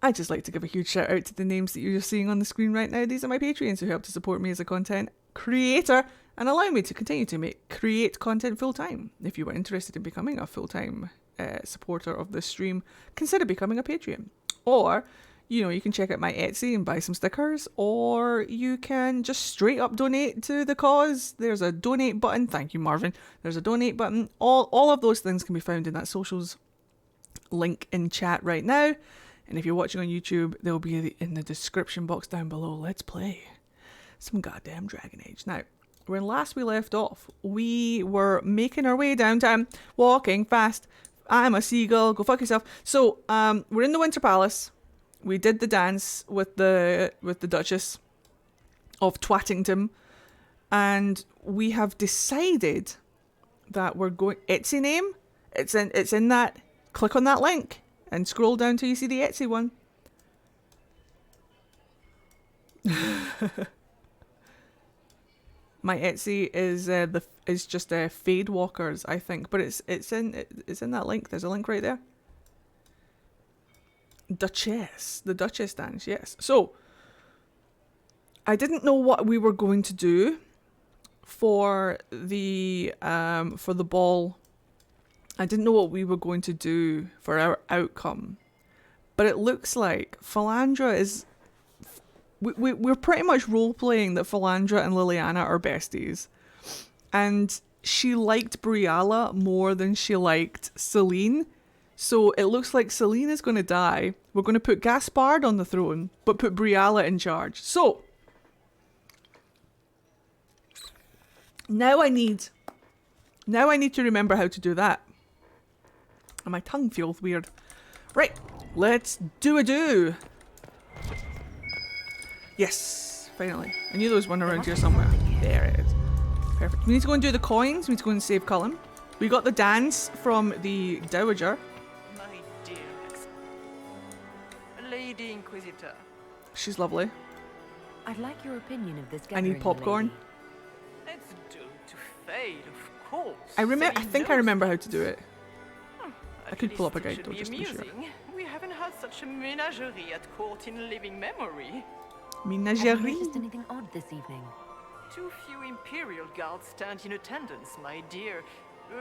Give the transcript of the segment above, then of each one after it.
I'd just like to give a huge shout out to the names that you're seeing on the screen right now. These are my Patreons who help to support me as a content creator and allow me to continue to create content full time. If you were interested in becoming a full time supporter of this stream, consider becoming a Patreon. Or, you know, you can check out my Etsy and buy some stickers, or you can just straight up donate to the cause. There's a donate button. Thank you, Marvin. There's a donate button. All of those things can be found in that socials link in chat right now. And if you're watching on YouTube, they'll be in the description box down below. Let's play some goddamn Dragon Age. Now, when last we left off, we were making our way downtown, walking fast. I'm a seagull, go fuck yourself. So, we're in the Winter Palace. We did the dance with the Duchess of Twattington. And we have decided that we're going... Etsy name? It's in that... Click on that link. And scroll down till you see the Etsy one. My Etsy is just Fadewalkers, I think, but it's in that link. There's a link right there. Duchess, the Duchess dance, yes. So I didn't know what we were going to do for the ball. I didn't know what we were going to do for our outcome, but it looks like Philandra is... We're pretty much role-playing that Philandra and Liliana are besties. And she liked Briala more than she liked Celine. So it looks like Celine is going to die. We're going to put Gaspard on the throne, but put Briala in charge. So, now I need to remember how to do that. And my tongue feels weird. Right, let's do a do. Yes, finally. I knew there was one around here somewhere. There it is. Perfect. We need to go and do the coins. We need to go and save Cullen. We got the dance from the Dowager. My dear Lady Inquisitor. She's lovely. I'd like your opinion of this I gathering, need popcorn. Lady. It's doomed to fade, of course. I think I remember how to do it. At I could pull least up a it guide should though, be just to be sure. amusing. We haven't had such a menagerie at court in living memory. Have you Menagerie. noticed anything odd this evening? Too few Imperial guards stand in attendance, my dear.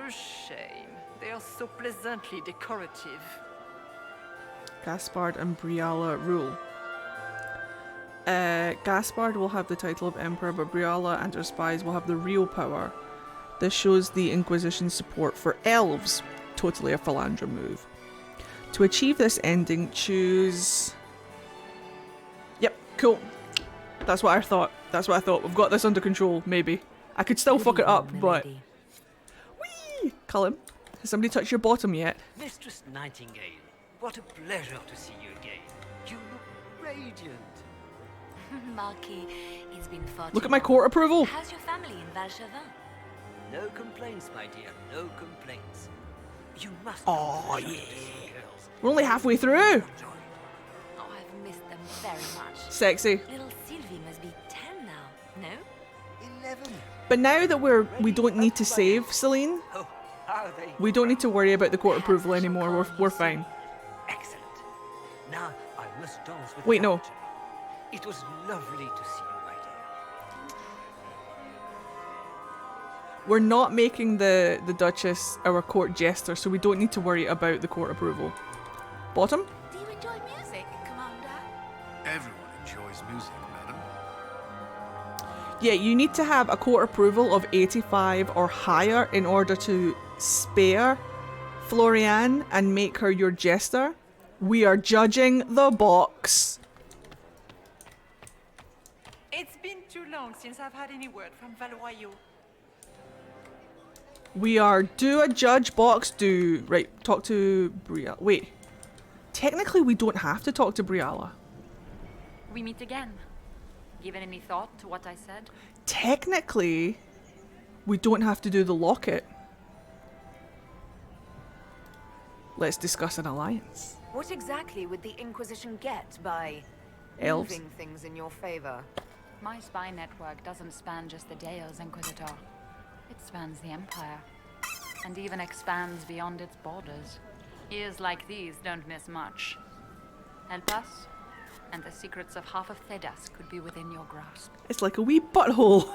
A shame. They are so pleasantly decorative. Gaspard and Briala rule. Gaspard will have the title of Emperor, but Briala and her spies will have the real power. This shows the Inquisition's support for elves. Totally a Philandra move. To achieve this ending, choose... Yep, cool. That's what I thought. We've got this under control, maybe. I could still fuck it up, but... Whee! Cullen, has somebody touched your bottom yet? Mistress Nightingale, what a pleasure to see you again. You look radiant. Marquis, it's been far Look too at my long. court approval. How's your family in Valchevin? No complaints, my dear, no complaints. You must Oh, know the yeah. Shadow's girls. We're only halfway through. Oh, I've missed them very much. Sexy. Little Sylvie must be 10 now, no? 11. But now that we don't need to save Celine, Oh, how they... we don't need to worry about the court approval anymore. We're fine. Excellent. Now I must dance with Wait, the no. Captain. It was lovely to see you, my dear. We're not making the Duchess our court jester, so we don't need to worry about the court approval. Bottom? Do you enjoy music, Commander? Everyone enjoys music, madam. Yeah, you need to have a court approval of 85 or higher in order to spare Floriane and make her your jester. We are judging the box. It's been too long since I've had any word from Valoyaux. We are do a judge box do. Right, talk to Briala. Wait. Technically, we don't have to talk to Briala. We meet again. Given any thought to what I said? Technically, we don't have to do the locket. Let's discuss an alliance. What exactly would the Inquisition get by Elves. moving things in your favor? My spy network doesn't span just the Dales, Inquisitor. It spans the Empire, and even expands beyond its borders. Ears like these don't miss much. Help us, and the secrets of half of Thedas could be within your grasp. It's like a wee butthole.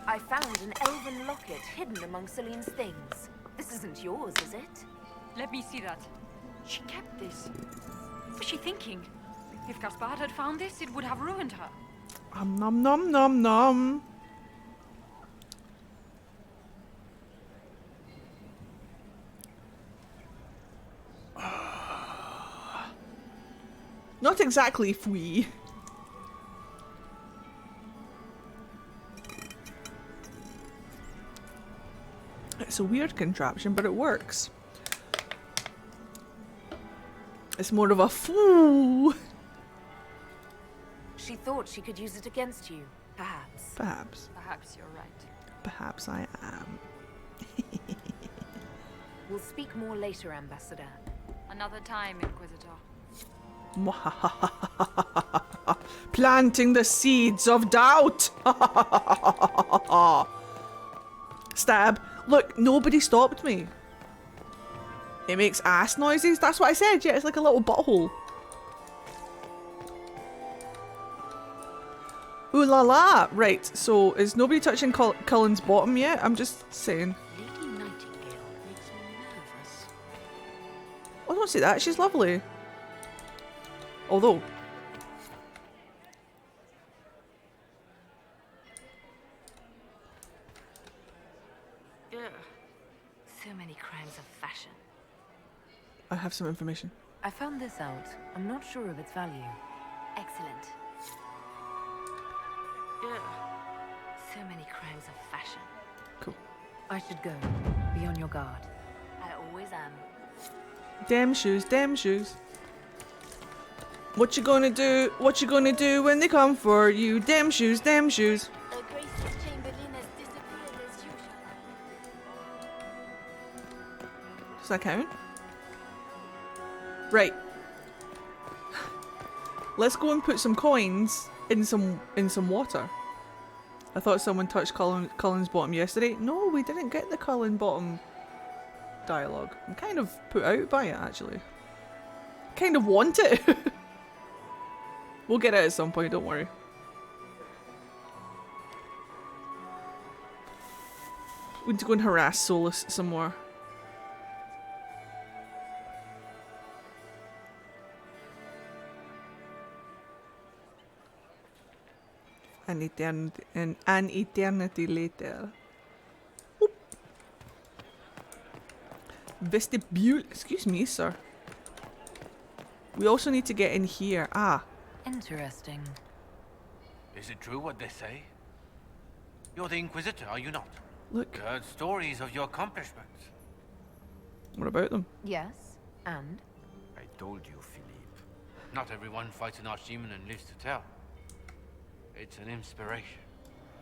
I found an elven locket hidden among Celine's things. This isn't yours, is it? Let me see that. She kept this. What was she thinking? If Gaspard had found this, it would have ruined her. Nom nom nom nom. Not exactly fwee. It's a weird contraption, but it works. It's more of a foo. She thought she could use it against you, perhaps. Perhaps. Perhaps you're right. Perhaps I am. We'll speak more later, Ambassador. Another time, Inquisitor. Planting the seeds of doubt. Stab. Look, nobody stopped me. It makes ass noises. That's what I said. Yeah, it's like a little butthole. Ooh la la. Right, so is nobody touching Cullen's bottom yet? I'm just saying. Lady Nightingale makes me nervous. Oh, don't say that. She's lovely. Although. Ugh. So many crimes of fashion. I have some information. I found this out. I'm not sure of its value. Excellent. Ugh. So many crimes of fashion. Cool. I should go. Be on your guard. I always am. Damn shoes, damn shoes. What you gonna do? What you gonna do when they come for you? Damn shoes, damn shoes. A graceless chamberlain has disappeared as usual. Does that count? Right. Let's go and put some coins in some water. I thought someone touched Cullen's bottom yesterday. No, we didn't get the Cullen bottom dialogue. I'm kind of put out by it, actually. Kind of want it. We'll get it at some point, don't worry. We need to go and harass Solus some more. An eternity later. Oop. Vestibule. Excuse me, sir. We also need to get in here. Ah. Interesting. Is it true what they say? You're the Inquisitor, are you not? Look. Heard stories of your accomplishments. What about them? Yes, and? I told you, Philippe. Not everyone fights an archdemon and lives to tell. It's an inspiration.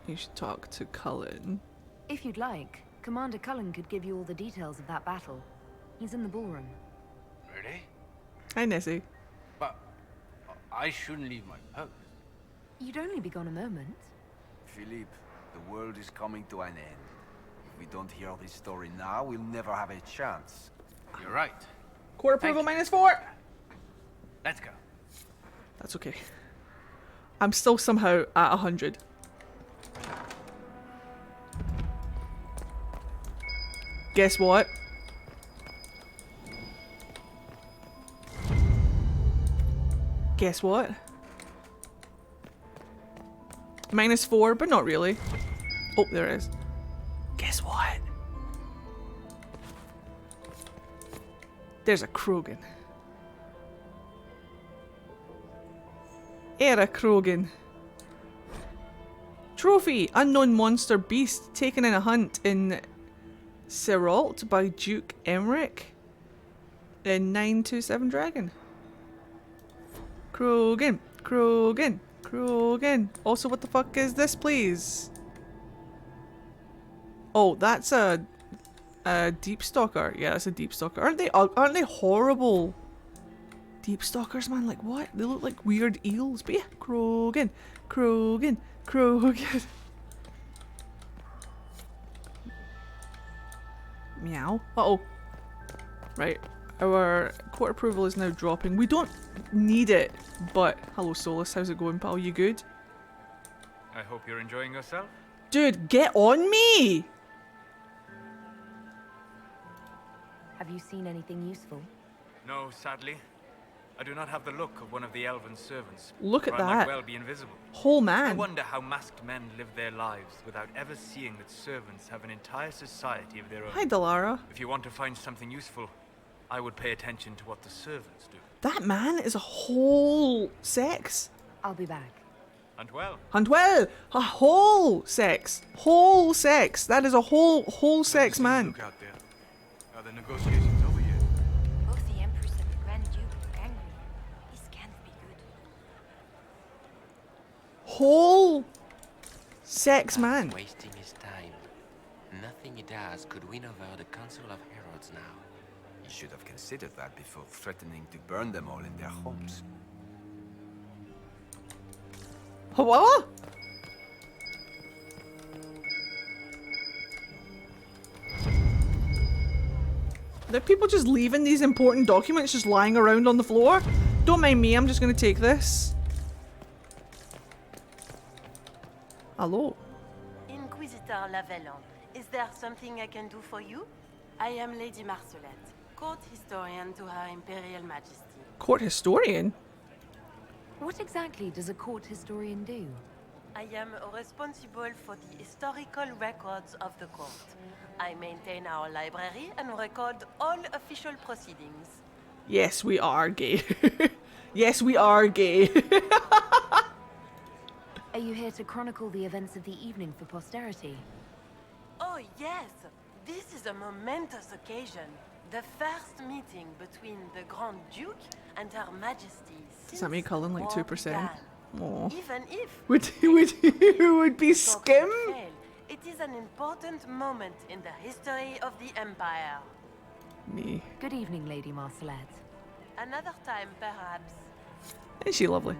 You should talk to Cullen. If you'd like, Commander Cullen could give you all the details of that battle. He's in the ballroom. Really? Hi, Nessie. But I shouldn't leave my post. You'd only be gone a moment. Philippe, the world is coming to an end. If we don't hear this story now, we'll never have a chance. You're right. Core approval -4. Let's go. That's okay. I'm still somehow at 100. Guess what? Guess what? -4, but not really. Oh, there it is. Guess what? There's a Krogan. Era Krogan. Trophy! Unknown monster beast taken in a hunt in Seralt by Duke Emmerich in 927 Dragon. Krogan. Krogan. Krogan. Also, what the fuck is this, please? Oh, that's a deep stalker. Yeah, that's a deep stalker. Aren't they horrible? Deep stalkers, man. Like what? They look like weird eels. But yeah, Krogan. Krogan. Krogan. Meow. Uh-oh. Right. Our court approval is now dropping. We don't need it, but... Hello, Solus. How's it going, pal? You good? I hope you're enjoying yourself. Dude, get on me! Have you seen anything useful? No, sadly. I do not have the look of one of the elven servants. Look at or I that. might well be invisible. Whole I man. wonder how masked men live their lives without ever seeing that servants have an entire society of their own. Hi, Delara. If you want to find something useful, I would pay attention to what the servants do. That man is a whole sex. I'll be back. And well. And well, a whole sex. Whole sex. That is a whole sex man. Look out there. Are the negotiations over yet? Both the Empress and the Grand Duke are angry. This can't be good. Whole sex man. Wasting his time. Nothing he does could win over the Council of Heralds now. You should have considered that before threatening to burn them all in their homes. What? Are people just leaving these important documents just lying around on the floor? Don't mind me, I'm just gonna take this. Hello? Inquisitor Lavellon, is there something I can do for you? I am Lady Marcelette, court historian to Her Imperial Majesty. Court historian? What exactly does a court historian do? I am responsible for the historical records of the court. I maintain our library and record all official proceedings. Yes, we are gay. Yes, we are gay. Are you here to chronicle the events of the evening for posterity? Oh yes, this is a momentous occasion. The first meeting between the Grand Duke and Her Majesty. Does that make Cullen like 2%? Oh. Even if would be skim? It is an important moment in the history of the Empire. Me. Good evening, Lady Marcelette. Another time, perhaps. Isn't she lovely?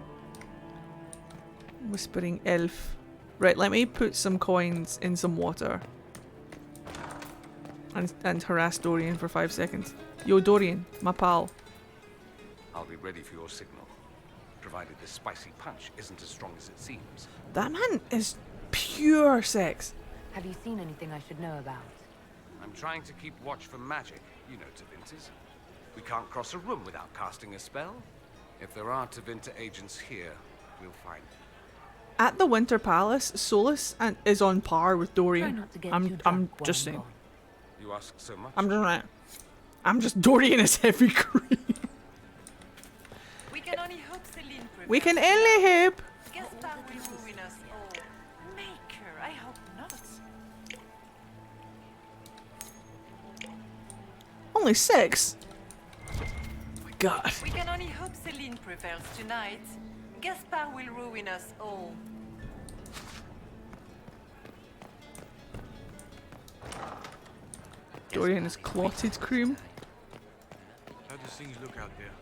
Whispering elf. Right, let me put some coins in some water. And harass Dorian for 5 seconds. Yo, Dorian, my pal. I'll be ready for your signal, provided the spicy punch isn't as strong as it seems. That man is pure sex. Have you seen anything I should know about? I'm trying to keep watch for magic, you know, Tevinter's. We can't cross a room without casting a spell. If there are Tevinter agents here, we'll find them. At the Winter Palace, Solus is on par with Dorian. I'm just saying. You ask so much. I'm just Dorian is heavy cream. We can only hope Celine prevails. We can only hope. Gaspar will ruin us all. Maker, I hope not. Only 6? Oh my god. We can only hope Celine prevails tonight. Gaspar will ruin us all. Dorian is clotted cream. How does things look out there?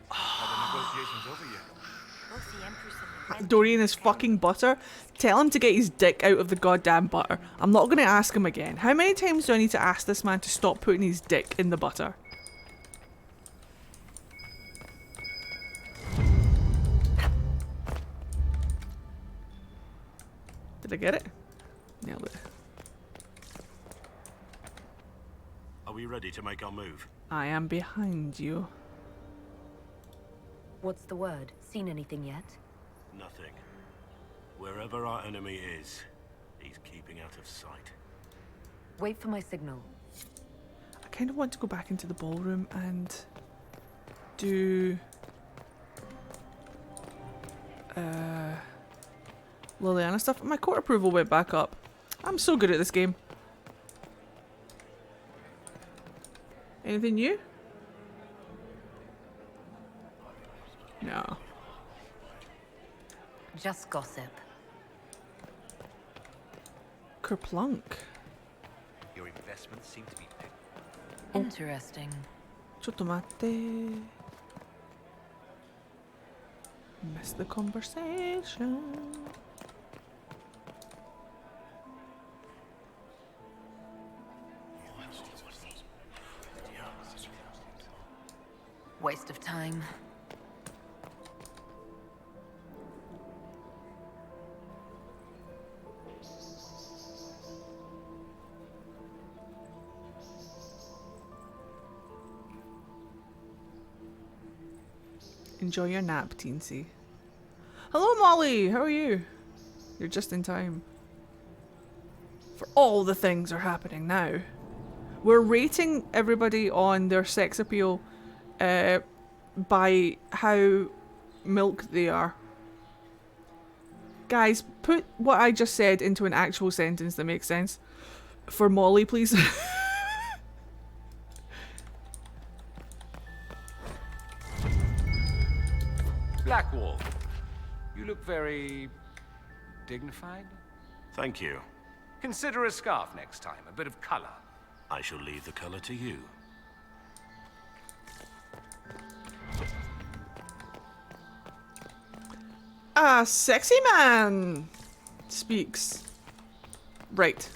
Are the negotiations over yet? Both the Empress and the Grand Dorian is fucking butter. Tell him to get his dick out of the goddamn butter. I'm not gonna ask him again. How many times do I need to ask this man to stop putting his dick in the butter? Did I get it? Nailed it. Are we ready to make our move? I am behind you. What's the word? Seen anything yet? Nothing. Wherever our enemy is, he's keeping out of sight. Wait for my signal. I kind of want to go back into the ballroom and do Liliana stuff. My court approval went back up. I'm so good at this game. Anything new? No. Just gossip. Kerplunk. Your investments seem to be picked. Interesting. Chotomate. Missed the conversation. Waste of time. Enjoy your nap, Teensy. Hello, Molly! How are you? You're just in time. For all the things are happening now. We're rating everybody on their sex appeal by how milk they are. Guys, put what I just said into an actual sentence that makes sense. For Molly, please. Black Wolf, you look very dignified. Thank you. Consider a scarf next time, a bit of color. I shall leave the color to you. A sexy man speaks. Right.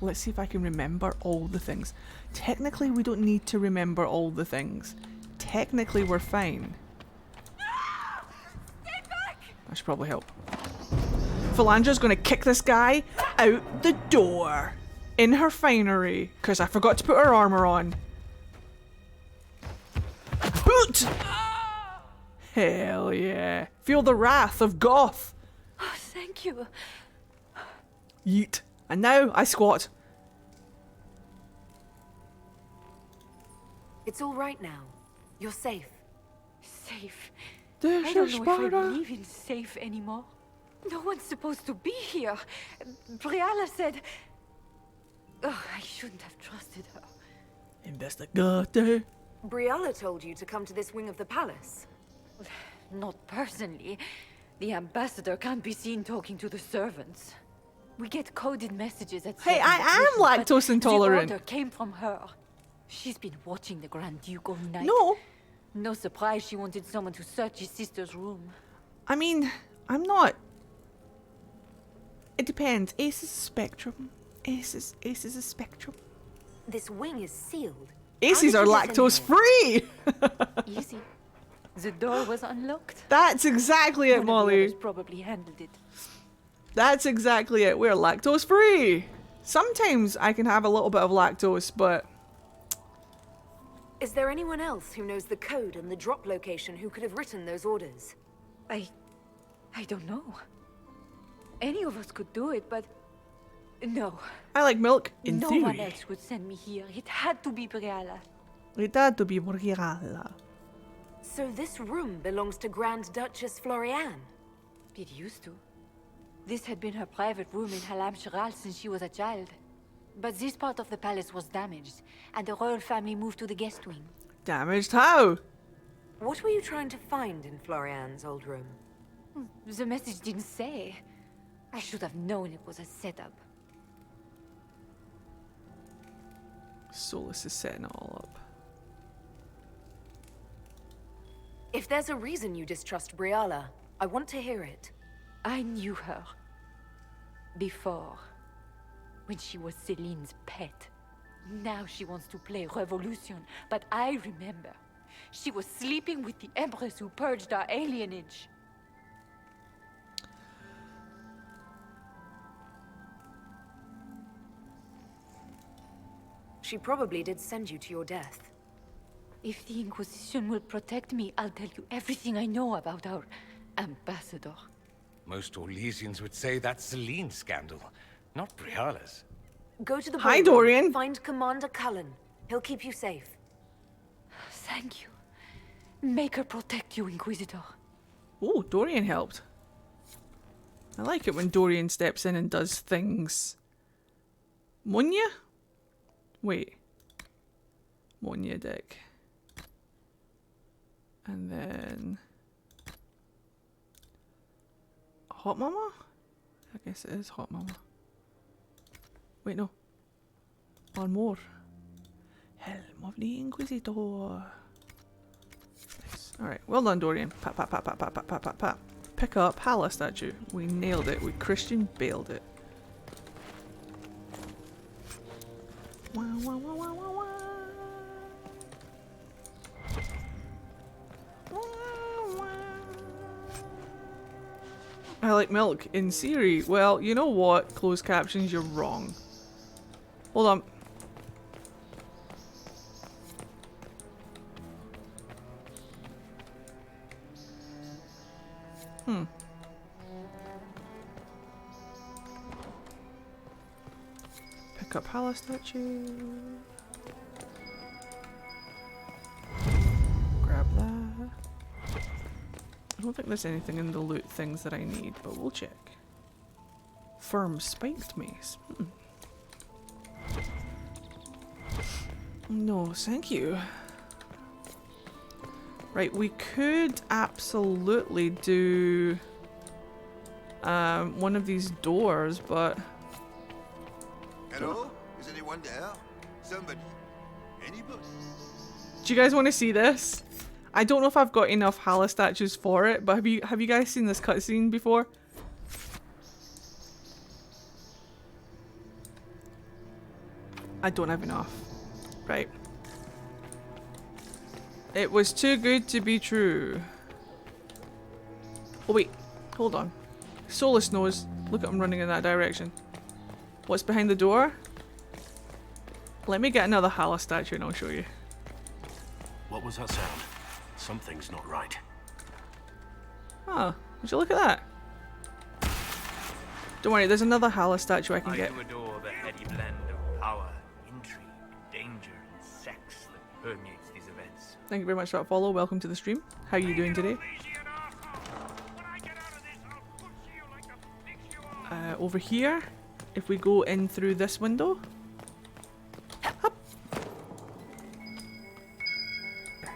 Let's see if I can remember all the things. Technically, we don't need to remember all the things. Technically, we're fine. Stay back! That should probably help. Philandra's gonna kick this guy out the door in her finery because I forgot to put her armor on. Hoot! Hell yeah. Feel the wrath of Goth. Oh, thank you. Yeet. And now I squat. It's all right now. You're safe. Safe. There's I your don't know if I Sparta. believe in safe anymore. No one's supposed to be here. Briala said... Oh, I shouldn't have trusted her. Investigate. Briala told you to come to this wing of the palace. Not personally. The ambassador can't be seen talking to the servants. We get coded messages at Hey, certain I am locations, but lactose intolerant. The order came from her. She's been watching the Grand Duke all night. No. No surprise she wanted someone to search his sister's room. I mean, I'm not. It depends. Ace is a spectrum. Ace is a spectrum. This wing is sealed. Aces are lactose free. Easy. The door was unlocked. That's exactly it, One of the Molly. others probably handled it. That's exactly it. We're lactose free. Sometimes I can have a little bit of lactose, but Is there anyone else who knows the code and the drop location who could have written those orders? I don't know. Any of us could do it, but no. I like milk in no theory. one else would send me here. It had to be Briala. It had to be Briala. So this room belongs to Grand Duchess Floriane? It used to. This had been her private room in Halam Shiral since she was a child. But this part of the palace was damaged, and the royal family moved to the guest wing. Damaged how? What were you trying to find in Floriane's old room? The message didn't say. I should have known it was a setup. Solus is setting it all up. If there's a reason you distrust Briala, I want to hear it. I knew her. Before. When she was Celine's pet. Now she wants to play Revolution, but I remember. She was sleeping with the Empress who purged our alienage. She probably did send you to your death. If the Inquisition will protect me, I'll tell you everything I know about our ambassador. Most Orlesians would say that's Celine's scandal, not Briala's. Go to the Hi, ballroom, Dorian. Find Commander Cullen. He'll keep you safe. Thank you. Make her protect you, Inquisitor. Oh, Dorian helped. I like it when Dorian steps in and does things. Munya? Wait. Munya dick. And then... Hot Mama? I guess it is Hot Mama. Wait, no. One more. Helm of the Inquisitor. Nice. Alright, well done, Dorian. Pat, pat, pat, pat, pat, pat, pat, pat, pat. Pick up Hala statue. We nailed it. We Christian bailed it. Wah, wah, wah, wah, wah, wah. I like milk in Siri. Well, you know what? Closed captions, you're wrong. Hold on. Pick up Hala statue. Grab that. I don't think there's anything in the loot things that I need, but we'll check. Firm spiked mace. No, thank you. Right, we could absolutely do one of these doors, but... Hello? Is anyone there? Somebody? Anybody? Do you guys want to see this? I don't know if I've got enough Hala statues for it, but have you guys seen this cutscene before? I don't have enough. Right. It was too good to be true. Oh wait, hold on. Solus knows. Look at him running in that direction. What's behind the door? Let me get another Hala statue and I'll show you. What was that sound? Something's not right. Oh, would you look at that? Don't worry, there's another Hala statue I can get. I do adore the heady blend of power, intrigue, danger, and sex that permeates these events. Thank you very much for that follow. Welcome to the stream. How are you doing today? Over here, if we go in through this window. Hup.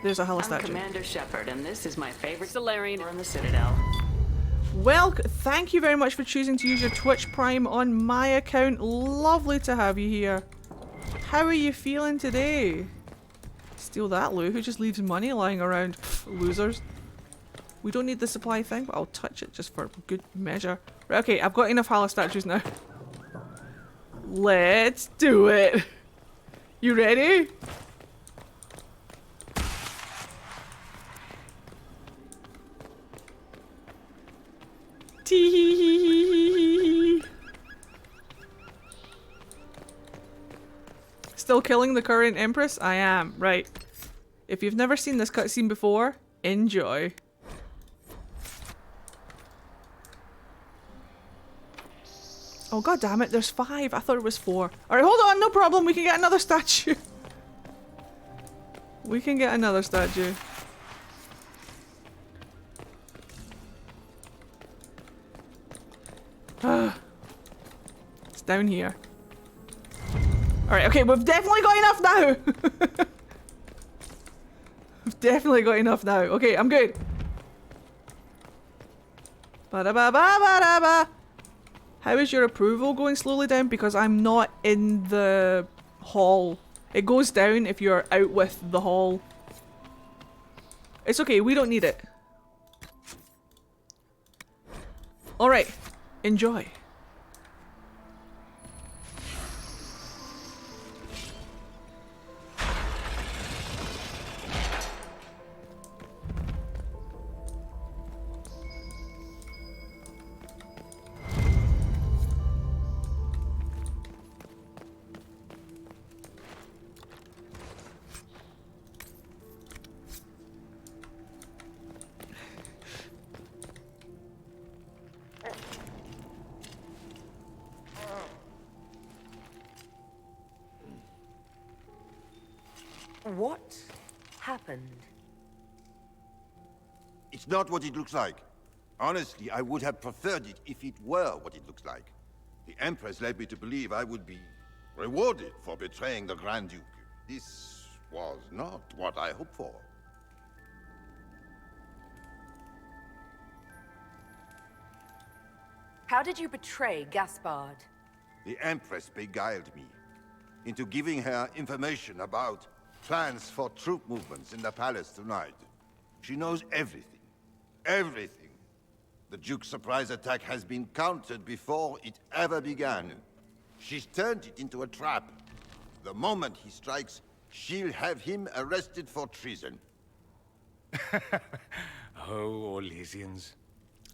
There's a Hala statue. Commander Shepard, and this is my favorite Solarian in the Citadel. Well, thank you very much for choosing to use your Twitch Prime on my account. Lovely to have you here. How are you feeling today? Steal that, Lou. Who just leaves money lying around? Pff, losers. We don't need the supply thing, but I'll touch it just for good measure. Right, okay, I've got enough Hala statues now. Let's do it. You ready? Tee. Still killing the current Empress? I am, right. If you've never seen this cutscene before, enjoy. Oh god damn it, there's 5. I thought it was 4. Alright, hold on, no problem, we can get another statue. We can get another statue. It's down here. Alright, okay, we've definitely got enough now! We've definitely got enough now. Okay, I'm good. Ba-da-ba-ba-ba-da-ba. How is your approval going slowly down? Because I'm not in the hall. It goes down if you're out with the hall. It's okay, we don't need it. Alright, enjoy. What happened? It's not what it looks like. Honestly, I would have preferred it if it were what it looks like. The Empress led me to believe I would be rewarded for betraying the Grand Duke. This was not what I hoped for. How did you betray Gaspard? The Empress beguiled me into giving her information about plans for troop movements in the palace tonight. She knows everything. Everything. The Duke's surprise attack has been countered before it ever began. She's turned it into a trap. The moment he strikes, she'll have him arrested for treason. Oh, Orlesians.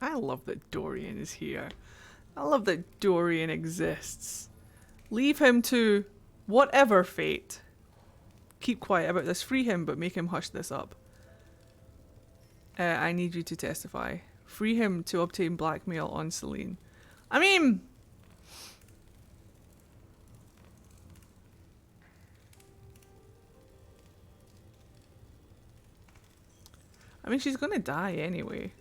I love that Dorian is here. I love that Dorian exists. Leave him to whatever fate. Keep quiet about this. Free him, but make him hush this up. I need you to testify. Free him to obtain blackmail on Celine. I mean... she's gonna die anyway.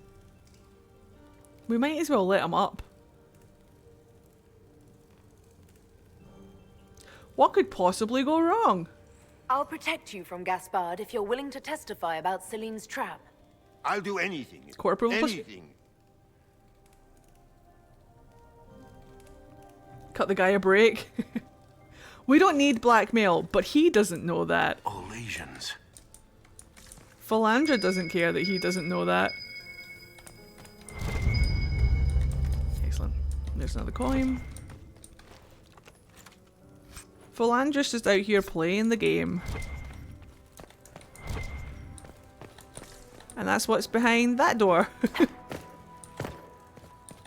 We might as well let him up. What could possibly go wrong? I'll protect you from Gaspard if you're willing to testify about Celine's trap. I'll do anything. Court approval. Anything. Cut the guy a break. We don't need blackmail, but he doesn't know that. All lesions. Philandra doesn't care that he doesn't know that. Excellent. There's another coin. Philandra's just out here playing the game. And that's what's behind that door.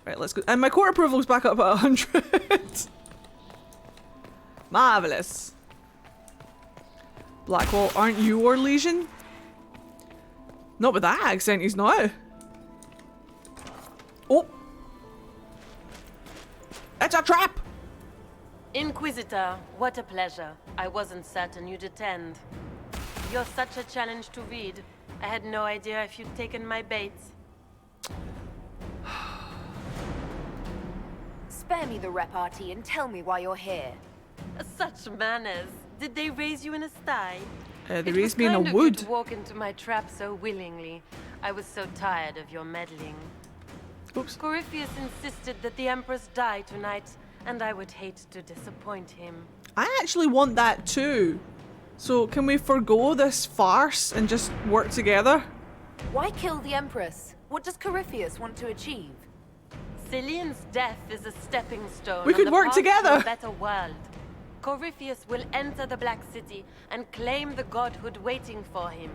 Right, let's go. And my court approval's back up at 100. Marvellous. Blackwall, aren't you our legion? Not with that accent, he's not. Oh! It's a trap! Inquisitor, what a pleasure. I wasn't certain you'd attend. You're such a challenge to read. I had no idea if you'd taken my bait. Spare me the repartee and tell me why you're here. Such manners. Did they raise you in a sty? They raised me in a wood. It was kind of you to walk into my trap so willingly. I was so tired of your meddling. Oops. Corypheus insisted that the Empress die tonight, and I would hate to disappoint him. I actually want that too. So can we forgo this farce and just work together? Why kill the Empress? What does Corypheus want to achieve? Celine's death is a stepping stone. We could work path together. to a better world. Corypheus will enter the Black City and claim the godhood waiting for him.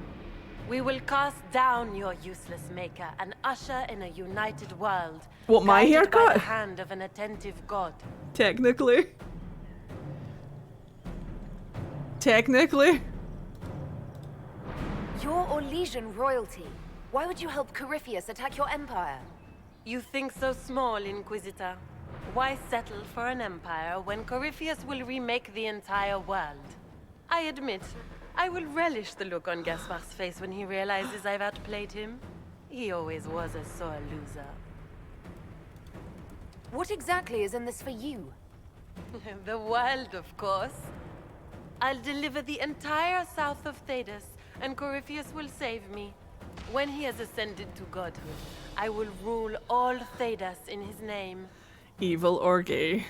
We will cast down your useless maker and usher in a united world. What, my guided by haircut? the hand of an attentive god. Technically. Technically. You're Orlesian royalty. Why would you help Corypheus attack your empire? You think so small, Inquisitor. Why settle for an empire when Corypheus will remake the entire world? I admit, I will relish the look on Gaspard's face when he realizes I've outplayed him. He always was a sore loser. What exactly is in this for you? The world, of course. I'll deliver the entire south of Thedas, and Corypheus will save me. When he has ascended to godhood, I will rule all Thedas in his name. Evil or gay.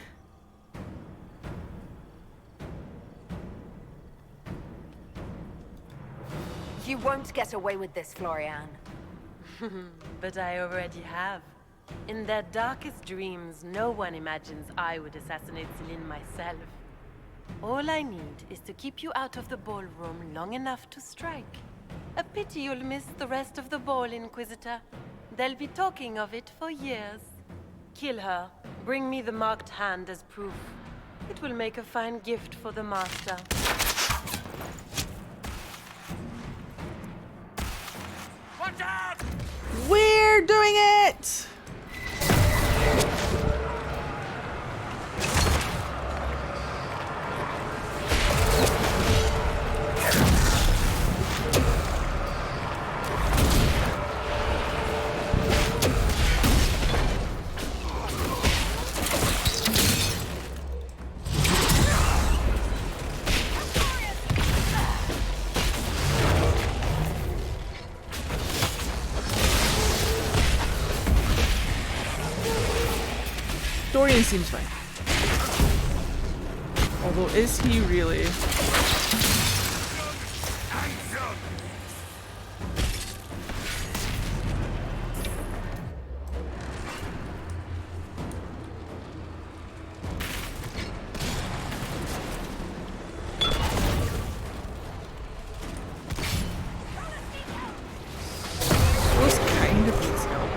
You won't get away with this, Florian. But I already have. In their darkest dreams, no one imagines I would assassinate Celine myself. All I need is to keep you out of the ballroom long enough to strike. A pity you'll miss the rest of the ball, Inquisitor. They'll be talking of it for years. Kill her. Bring me the marked hand as proof. It will make a fine gift for the Master. Watch out! We're doing it! Dorian seems fine. Although, is he really? Those kind of needs help.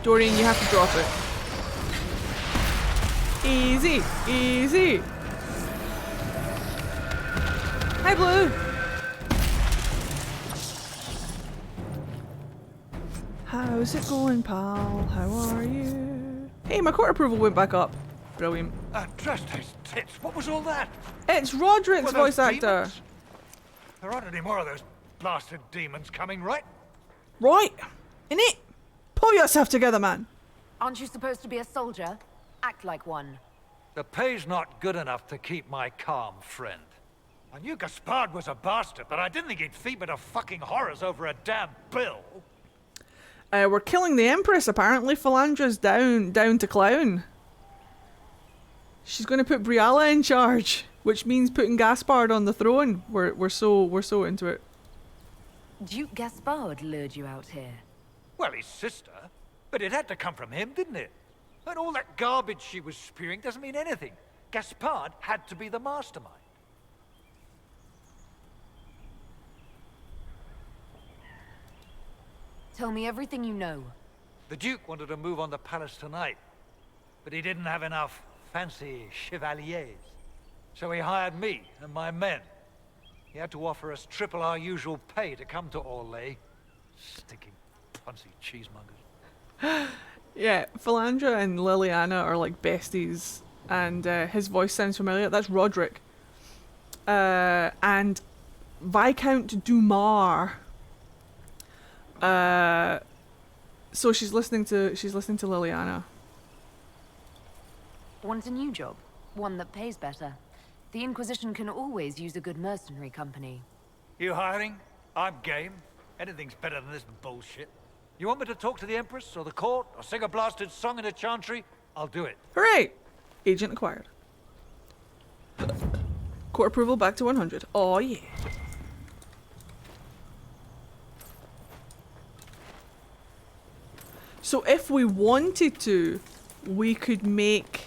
Dorian, you have to drop it. Easy, easy. Hi, Blue. How's it going, pal? How are you? Hey, my court approval went back up. Brilliant. Trust his tits. What was all that? It's Roderick's Were those voice actor. demons? There aren't any more of those blasted demons coming, right? Right. Innit? Pull yourself together, man. Aren't you supposed to be a soldier? Act like one. The pay's not good enough to keep my calm, friend. I knew Gaspard was a bastard, but I didn't think he'd feed me to fucking horrors over a damn bill. We're killing the Empress, apparently. Philandra's down to clown. She's going to put Briala in charge, which means putting Gaspard on the throne. We're so into it. Duke Gaspard lured you out here. Well, his sister. But it had to come from him, didn't it? And all that garbage she was spewing doesn't mean anything. Gaspard had to be the mastermind. Tell me everything you know. The Duke wanted to move on the palace tonight, but he didn't have enough fancy chevaliers. So he hired me and my men. He had to offer us triple our usual pay to come to Orlais. Stinking punsy cheesemongers. Yeah, Philandra and Liliana are like besties, and his voice sounds familiar. That's Roderick. And Viscount Dumar. So she's listening to Liliana. Want a new job? One that pays better. The Inquisition can always use a good mercenary company. You hiring? I'm game. Anything's better than this bullshit. You want me to talk to the Empress, or the court, or sing a blasted song in a chantry? I'll do it. Hooray! Agent acquired. Court approval back to 100. Oh yeah. So if we wanted to, we could make...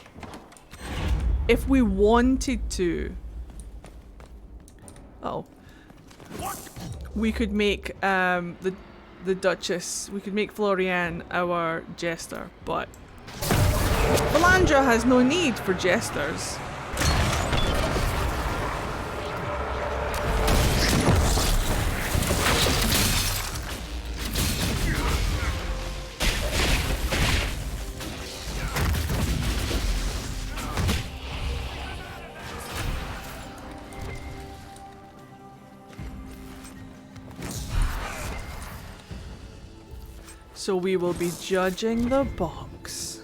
If we wanted to... Oh. We could make the Duchess, we could make Florian our jester, but Philandra has no need for jesters. So we will be judging the box.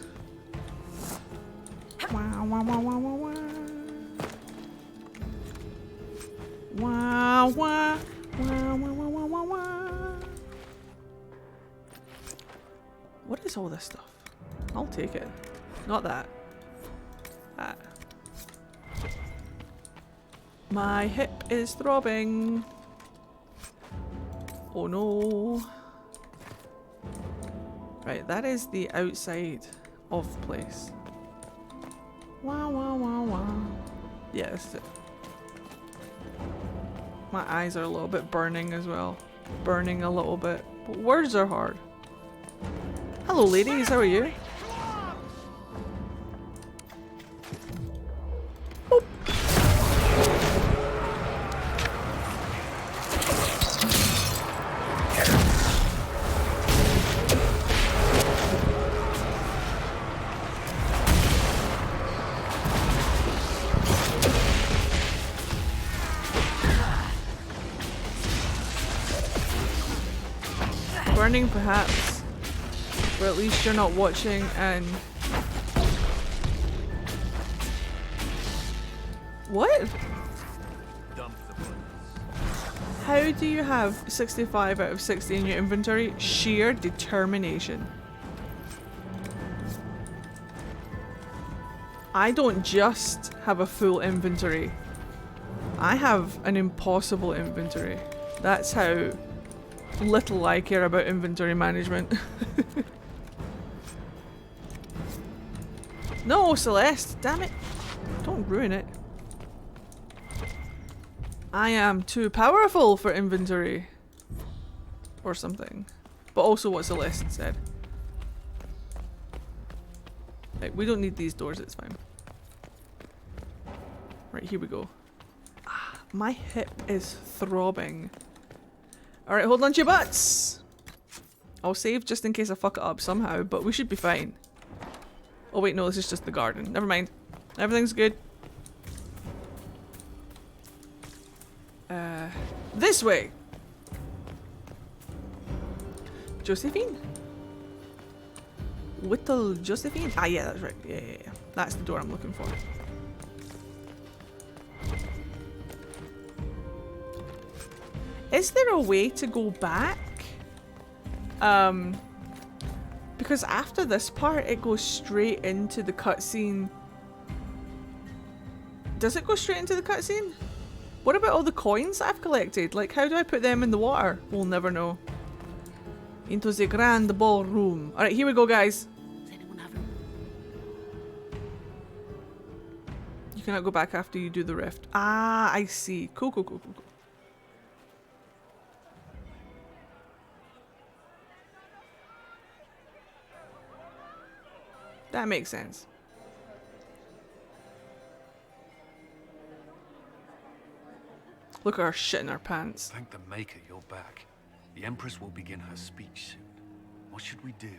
Wow, wow, wow, wow, wow, wow. Wow, wow, wow, wow, wow, wow, wow. What is all this stuff? I'll take it. Not that. That. My hip is throbbing. Oh no. Right, that is the outside of the place. Wow, wow, wow, wow. Yeah, this is it. My eyes are a little bit burning as well. Burning a little bit. But words are hard. Hello ladies, how are you? Boop. Burning perhaps, but at least you're not watching and... What? How do you have 65 out of 60 in your inventory? Sheer determination. I don't just have a full inventory. I have an impossible inventory. That's how little I care about inventory management. No, Celeste, damn it. Don't ruin it. I am too powerful for inventory. Or something. But also what Celeste said. Right, we don't need these doors, it's fine. Right, here we go. Ah, my hip is throbbing. Alright, hold on to your butts! I'll save just in case I fuck it up somehow, but we should be fine. Oh wait, no, this is just the garden. Never mind. Everything's good. This way! Josephine? Little Josephine? Ah, yeah, that's right. Yeah. That's the door I'm looking for. Is there a way to go back? Because after this part, it goes straight into the cutscene. Does it go straight into the cutscene? What about all the coins I've collected? Like, how do I put them in the water? We'll never know. Into the grand ballroom. Alright, here we go, guys. You cannot go back after you do the rift. Ah, I see. Cool. That makes sense. Look at her shit in her pants. Thank the Maker you're back. The Empress will begin her speech soon. What should we do?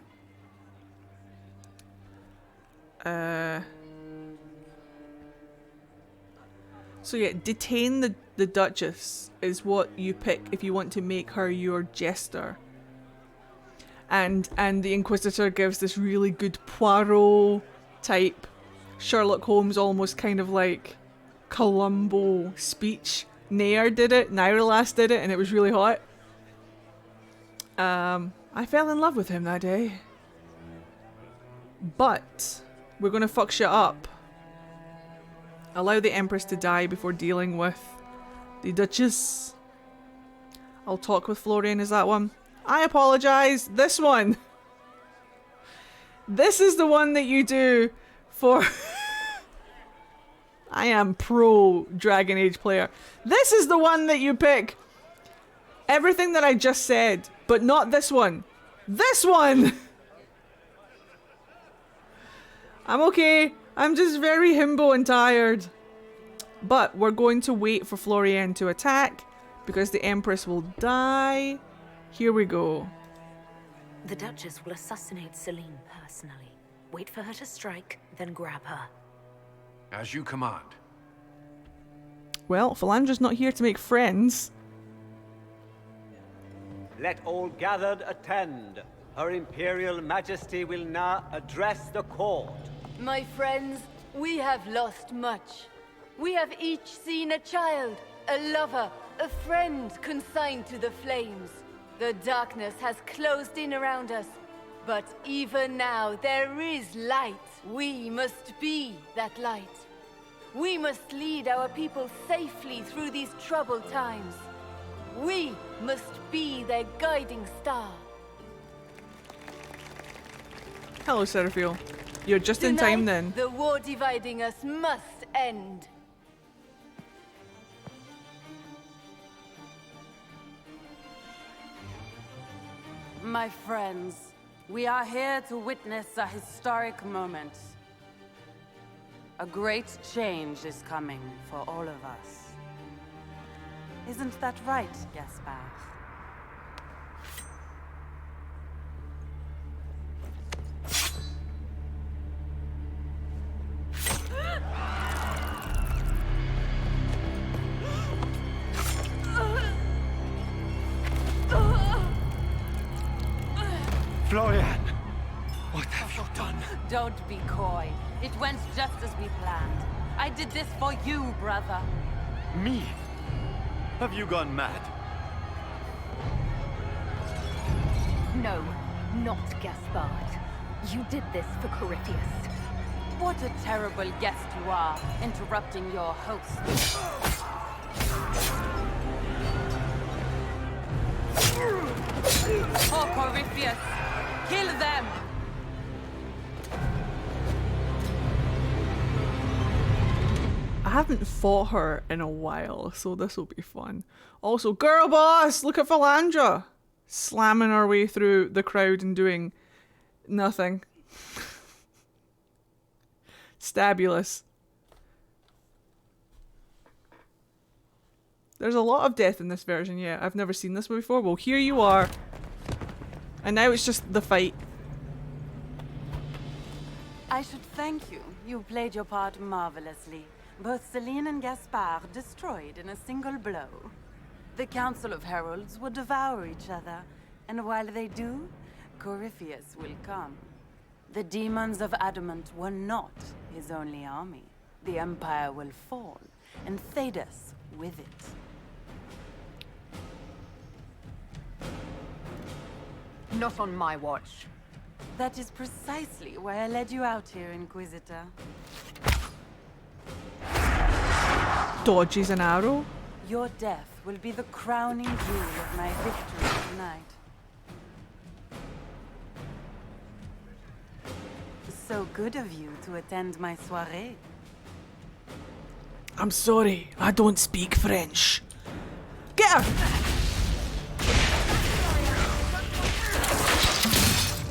So yeah, detain the Duchess is what you pick if you want to make her your jester. And the Inquisitor gives this really good Poirot type Sherlock Holmes, almost kind of like Columbo speech. Nair did it, Nyralas did it, and it was really hot. I fell in love with him that day. But we're gonna fuck shit up. Allow the Empress to die before dealing with the Duchess. I'll talk with Florian, is that one? I apologize, this one. This is the one that you do for... I am pro Dragon Age player. This is the one that you pick. Everything that I just said, but not this one. This one! I'm okay. I'm just very himbo and tired. But we're going to wait for Florian to attack because the Empress will die. Here we go. The Duchess will assassinate Celine personally. Wait for her to strike, then grab her. As you command. Well, Philandra's not here to make friends. Let all gathered attend. Her Imperial Majesty will now address the court. My friends, we have lost much. We have each seen a child, a lover, a friend consigned to the flames. The darkness has closed in around us, but even now there is light. We must be that light. We must lead our people safely through these troubled times. We must be their guiding star. Hello, Seraphiel. You're just in time then. The war dividing us must end. My friends, we are here to witness a historic moment. A great change is coming for all of us. Isn't that right, Gaspard? Florian! What have you done? Don't be coy. It went just as we planned. I did this for you, brother. Me? Have you gone mad? No, not Gaspard. You did this for Corypheus. What a terrible guest you are, interrupting your host. Oh, Corypheus! Kill them! I haven't fought her in a while, so this will be fun. Also, girl boss! Look at Philandra! Slamming her way through the crowd and doing nothing. Stabulous. There's a lot of death in this version, yeah. I've never seen this before. Well, here you are. And now it's just the fight. I should thank you. You played your part marvelously. Both Celine and Gaspard destroyed in a single blow. The Council of Heralds will devour each other, and while they do, Corypheus will come. The demons of Adamant were not his only army. The Empire will fall, and Thedas with it. Not on my watch. That is precisely why I led you out here, Inquisitor. Dodges an arrow? Your death will be the crowning jewel of my victory tonight. So good of you to attend my soirée. I'm sorry, I don't speak French. Get her!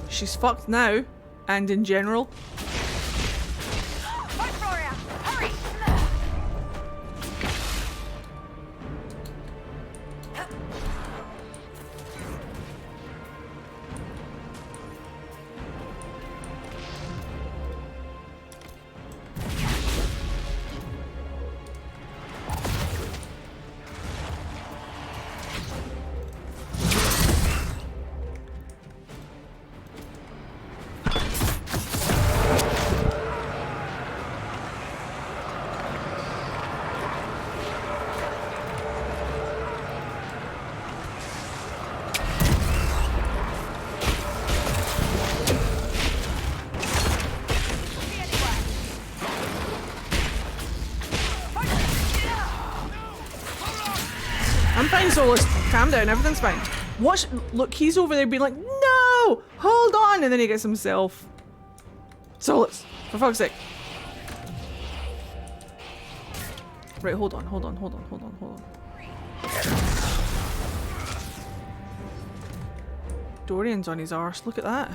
She's fucked now, and in general. I'm fine, Solus. Calm down, everything's fine. Watch, look, he's over there being like, no! Hold on! And then he gets himself. Solus, for fuck's sake. Right, hold on. Dorian's on his arse, look at that.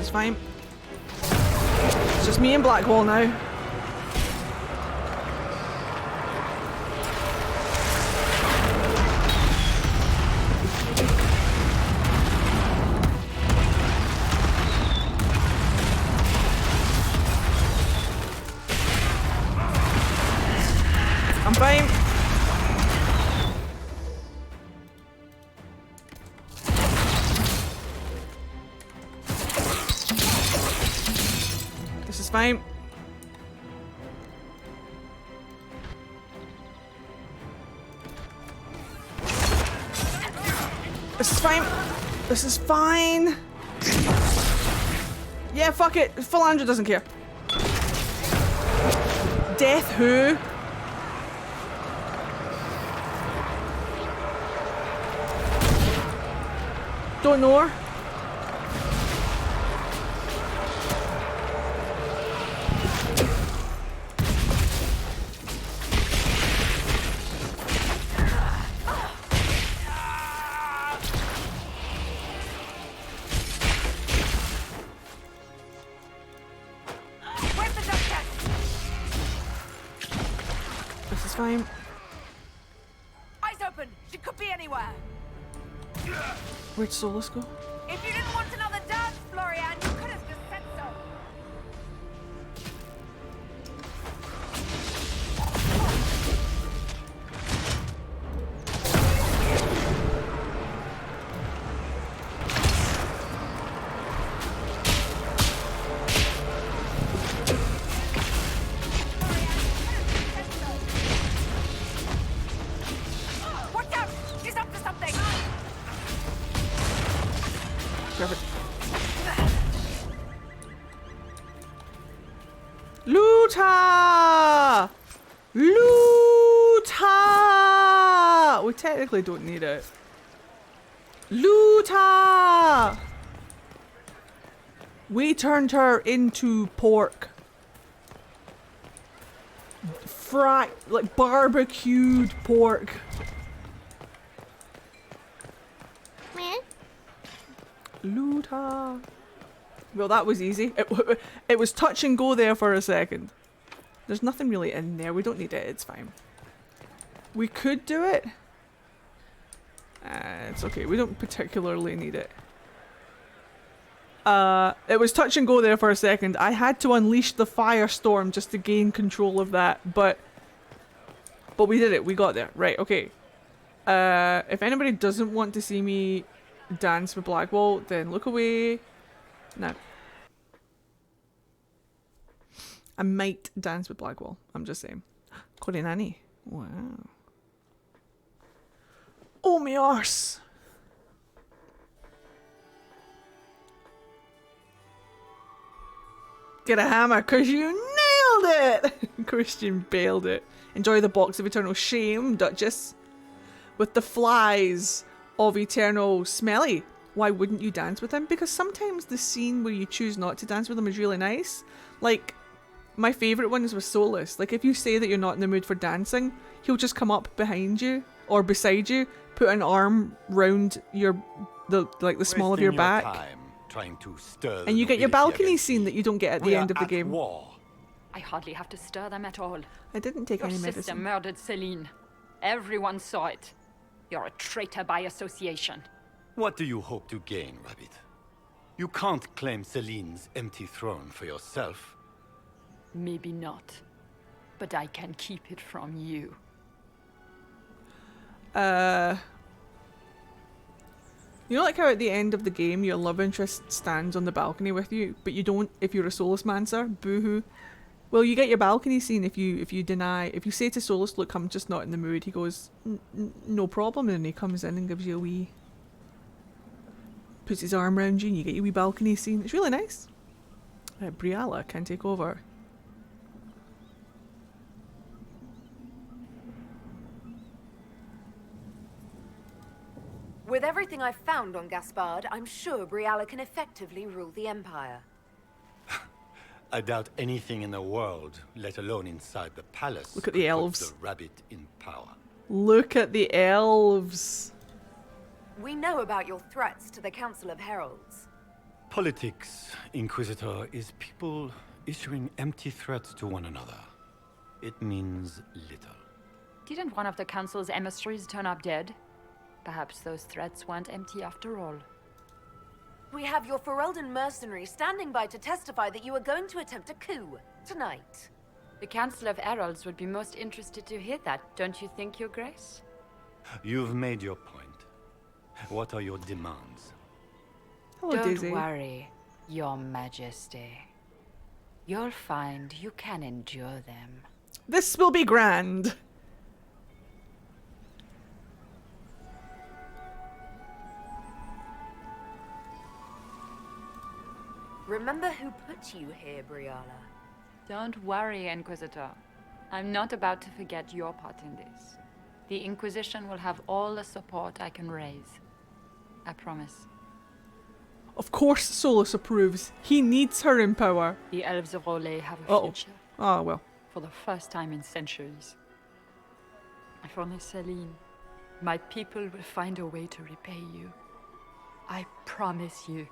Fine. It's just me and Blackwall now. I'm fine. Fine. This is fine. This is fine. Yeah, fuck it. Philandra doesn't care. Death who? Don't know her. Fine. Eyes open! She could be anywhere! Where'd Solus go? If you didn't want another dance, Florian, you could have just said so! Loota! Loota! We technically don't need it. Loota! We turned her into pork. Fried, like barbecued pork. Luta. Well, that was easy. It was touch and go there for a second. There's nothing really in there. We don't need it. It's fine. We could do it. It's okay. We don't particularly need it. It was touch and go there for a second. I had to unleash the firestorm just to gain control of that, but we did it. We got there. Right, okay. If anybody doesn't want to see me dance with Blackwall, then look away. No. I might dance with Blackwall. I'm just saying. Korinani. Wow. Oh, my arse. Get a hammer, cause you nailed it! Christian bailed it. Enjoy the box of eternal shame, Duchess. With the flies of eternal smelly. Why wouldn't you dance with him? Because sometimes the scene where you choose not to dance with him is really nice. Like, my favourite one is with Solus. Like, if you say that you're not in the mood for dancing, he'll just come up behind you or beside you, put an arm round the small of your back. Trying to stir and you get your balcony scene that you don't get at the end of the game. War. I hardly have to stir them at all. I didn't take any medicine. Your sister murdered Celine. Everyone saw it. You're a traitor by association. What do you hope to gain, Rabbit? You can't claim Celine's empty throne for yourself. Maybe not. But I can keep it from you. You know, like how at the end of the game your love interest stands on the balcony with you, but you don't if you're a Solus Mancer? Boo-hoo. Well, you get your balcony scene if you say to Solus, look, I'm just not in the mood, he goes, no problem, and he comes in and gives you a wee, puts his arm around you and you get your wee balcony scene. It's really nice. Briala can take over. With everything I've found on Gaspard, I'm sure Briala can effectively rule the Empire. I doubt anything in the world, let alone inside the palace. Look at the elves. Put the rabbit in power. Look at the elves. We know about your threats to the Council of Heralds. Politics, Inquisitor, is people issuing empty threats to one another. It means little. Didn't one of the Council's emissaries turn up dead? Perhaps those threats weren't empty after all. We have your Ferelden mercenaries standing by to testify that you are going to attempt a coup tonight. The Council of Heralds would be most interested to hear that, don't you think, Your Grace? You've made your point. What are your demands? Hello, Don't Daisy. worry, Your Majesty. You'll find you can endure them. This will be grand. Remember who put you here, Briala. Don't worry, Inquisitor. I'm not about to forget your part in this. The Inquisition will have all the support I can raise. I promise. Of course Solus approves. He needs her in power. The elves of Rolais have a future. Ah, well. For the first time in centuries. If only Celine, my people will find a way to repay you. I promise you.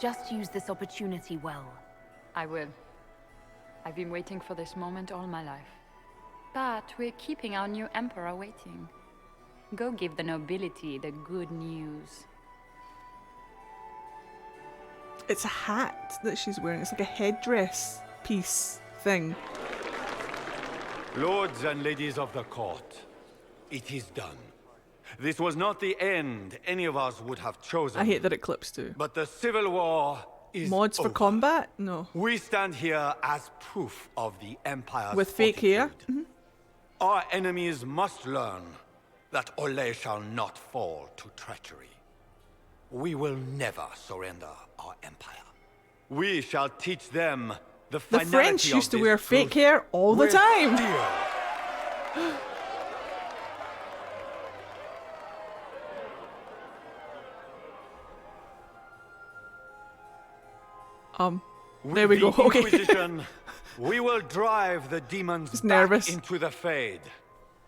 Just use this opportunity well. I will. I've been waiting for this moment all my life. But we're keeping our new emperor waiting. Go give the nobility the good news. It's a hat that she's wearing. It's like a headdress piece thing. Lords and ladies of the court, it is done. This was not the end any of us would have chosen. I hate that it clips too. But the civil war is Mods for over. combat? No. We stand here as proof of the Empire's with fake hair? Our enemies must learn that Olay shall not fall to treachery. We will never surrender our empire. We shall teach them the finality The French used to wear fake hair all the time. There we go. With the Okay. Inquisition, we will drive the demons He's back nervous. into the Fade.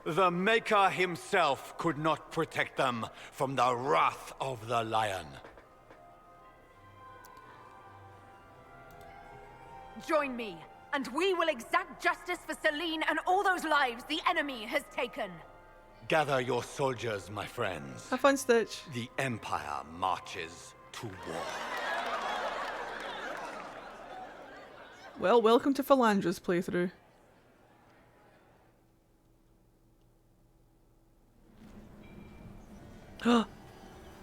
The Maker himself could not protect them from the wrath of the Lion. Join me, and we will exact justice for Celine and all those lives the enemy has taken. Gather your soldiers, my friends. Have fun, Stitch. The Empire marches to war. Well, welcome to Philandra's playthrough.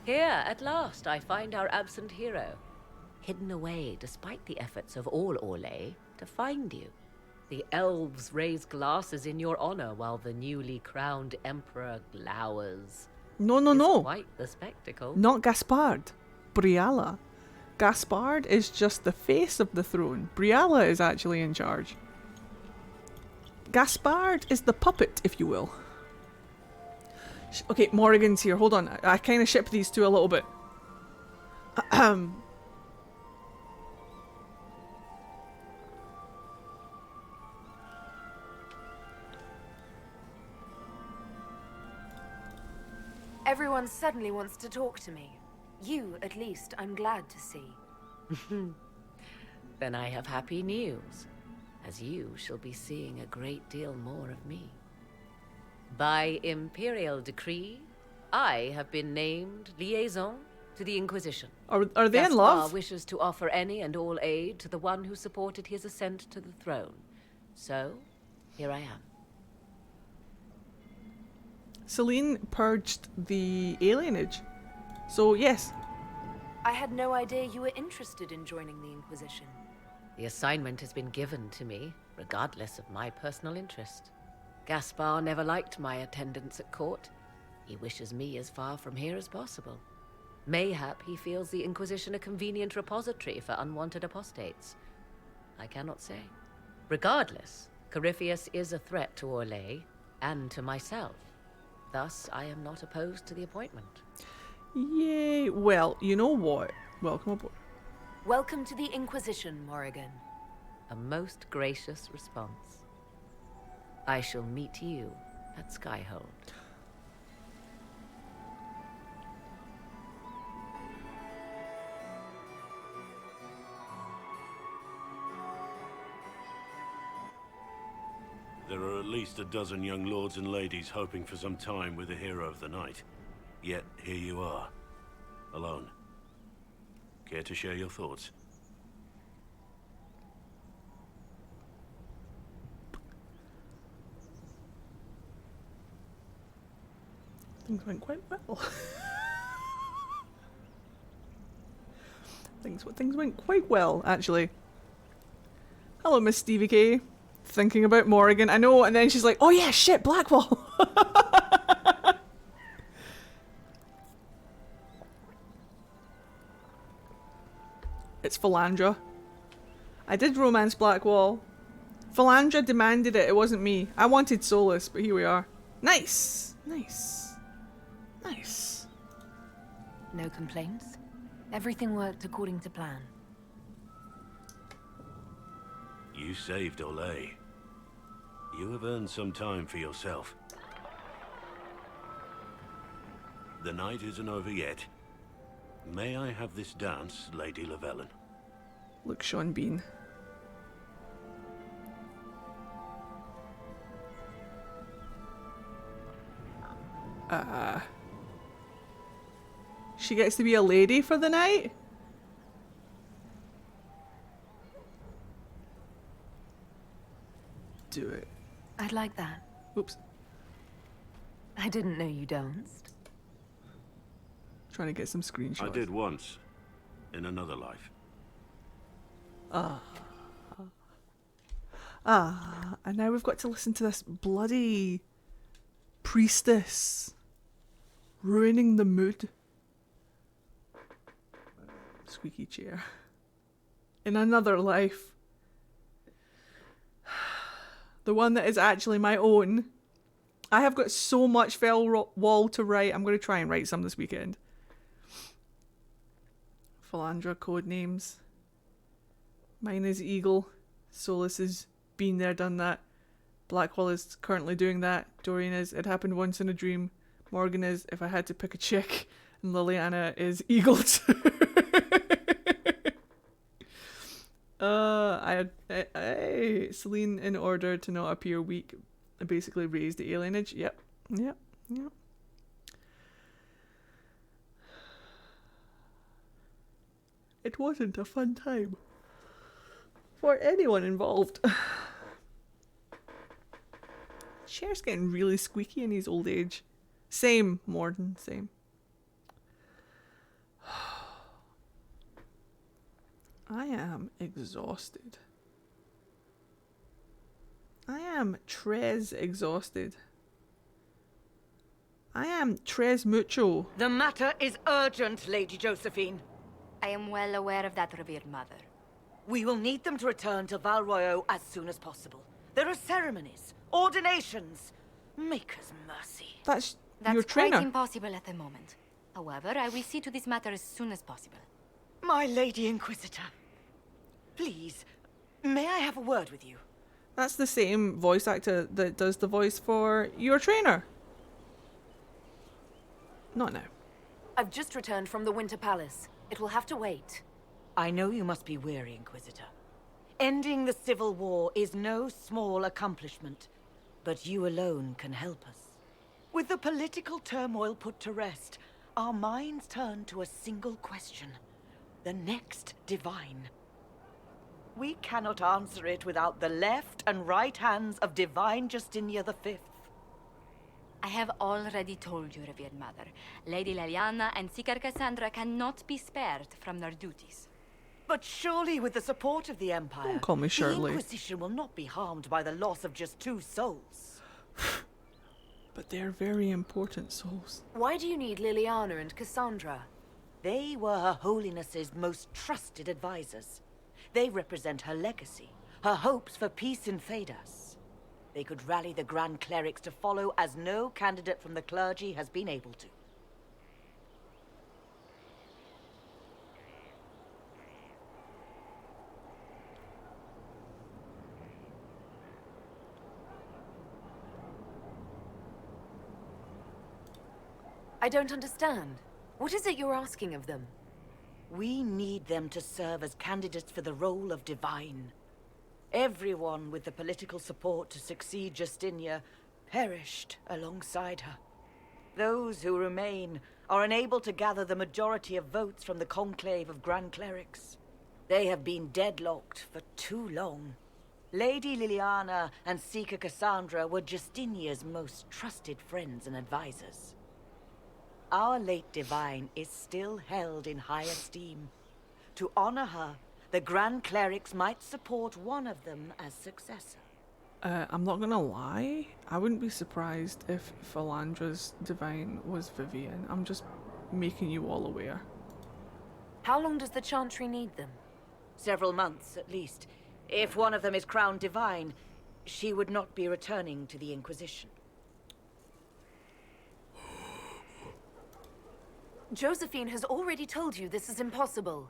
Here, at last, I find our absent hero. Hidden away, despite the efforts of all Orlais, to find you. The elves raise glasses in your honor while the newly crowned emperor glowers. No, no, It's no. quite the spectacle. Not Gaspard. Briala. Gaspard is just the face of the throne. Briala is actually in charge. Gaspard is the puppet, if you will. Okay, Morrigan's here. Hold on. I kind of ship these two a little bit. Everyone suddenly wants to talk to me. You, at least, I'm glad to see. Then I have happy news, as you shall be seeing a great deal more of me. By imperial decree, I have been named liaison to the Inquisition. Are they in Gaspar love? wishes to offer any and all aid to the one who supported his ascent to the throne. So, here I am. Celine purged the alienage. So, yes. I had no idea you were interested in joining the Inquisition. The assignment has been given to me, regardless of my personal interest. Gaspar never liked my attendance at court. He wishes me as far from here as possible. Mayhap he feels the Inquisition a convenient repository for unwanted apostates. I cannot say. Regardless, Corypheus is a threat to Orlais and to myself. Thus, I am not opposed to the appointment. Yay. Well, you know what? Welcome aboard. Welcome to the Inquisition, Morrigan. A most gracious response. I shall meet you at Skyhold. There are at least a dozen young lords and ladies hoping for some time with the hero of the night. Yet, here you are. Alone. Care to share your thoughts? Things went quite well. Things went quite well, actually. Hello, Miss Stevie K. Thinking about Morrigan. I know, and then she's like, oh yeah, shit, Blackwall. It's Philandra. I did romance Blackwall. Philandra demanded it, it wasn't me. I wanted Solus, but here we are. Nice! Nice. Nice. No complaints? Everything worked according to plan. You saved Orlais. You have earned some time for yourself. The night isn't over yet. May I have this dance, Lady Llewellyn? Look, Sean Bean. She gets to be a lady for the night? Do it. I'd like that. Oops. I didn't know you danced. Trying to get some screenshots. I did once. In another life. And now we've got to listen to this bloody priestess ruining the mood. Squeaky chair. In another life. The one that is actually my own. I have got so much fell wall to write. I'm going to try and write some this weekend. Philandra code names. Mine is Eagle. Solus is been there, done that. Blackwall is currently doing that. Dorian is It Happened Once in a Dream. Morgan is If I Had to Pick a Chick. And Liliana is Eagle. Celine, in order to not appear weak, basically raised the alienage. Yep. It wasn't a fun time for anyone involved. Cher's getting really squeaky in his old age. Same, Morden, same. I am exhausted. I am tres exhausted. I am tres mucho. The matter is urgent, Lady Josephine. I am well aware of that, revered mother. We will need them to return to Val Royeaux as soon as possible. There are ceremonies, ordinations. Maker's mercy. That's your trainer. Quite impossible at the moment. However, I will see to this matter as soon as possible. My Lady Inquisitor. Please, may I have a word with you? That's the same voice actor that does the voice for your trainer. Not now. I've just returned from the Winter Palace. It will have to wait. I know you must be weary, Inquisitor. Ending the civil war is no small accomplishment, but you alone can help us. With the political turmoil put to rest, our minds turn to a single question. The next divine. We cannot answer it without the left and right hands of Divine Justinia V. I have already told you, revered mother. Lady Liliana and Seeker Cassandra cannot be spared from their duties. But surely with the support of the Empire, Don't call me Shirley. the Inquisition will not be harmed by the loss of just 2 souls. But they're very important souls. Why do you need Liliana and Cassandra? They were Her Holiness's most trusted advisors. They represent her legacy, her hopes for peace in Phaedas. They could rally the Grand Clerics to follow as no candidate from the clergy has been able to. I don't understand. What is it you're asking of them? We need them to serve as candidates for the role of Divine. Everyone with the political support to succeed Justinia perished alongside her. Those who remain are unable to gather the majority of votes from the conclave of Grand Clerics. They have been deadlocked for too long. Lady Liliana and Seeker Cassandra were Justinia's most trusted friends and advisors. Our late Divine is still held in high esteem. To honor her, the Grand Clerics might support one of them as successor. I'm not gonna lie, I wouldn't be surprised if Philandra's Divine was Vivian. I'm just making you all aware. How long does the Chantry need them? Several months, at least. If one of them is crowned Divine, she would not be returning to the Inquisition. Josephine has already told you this is impossible.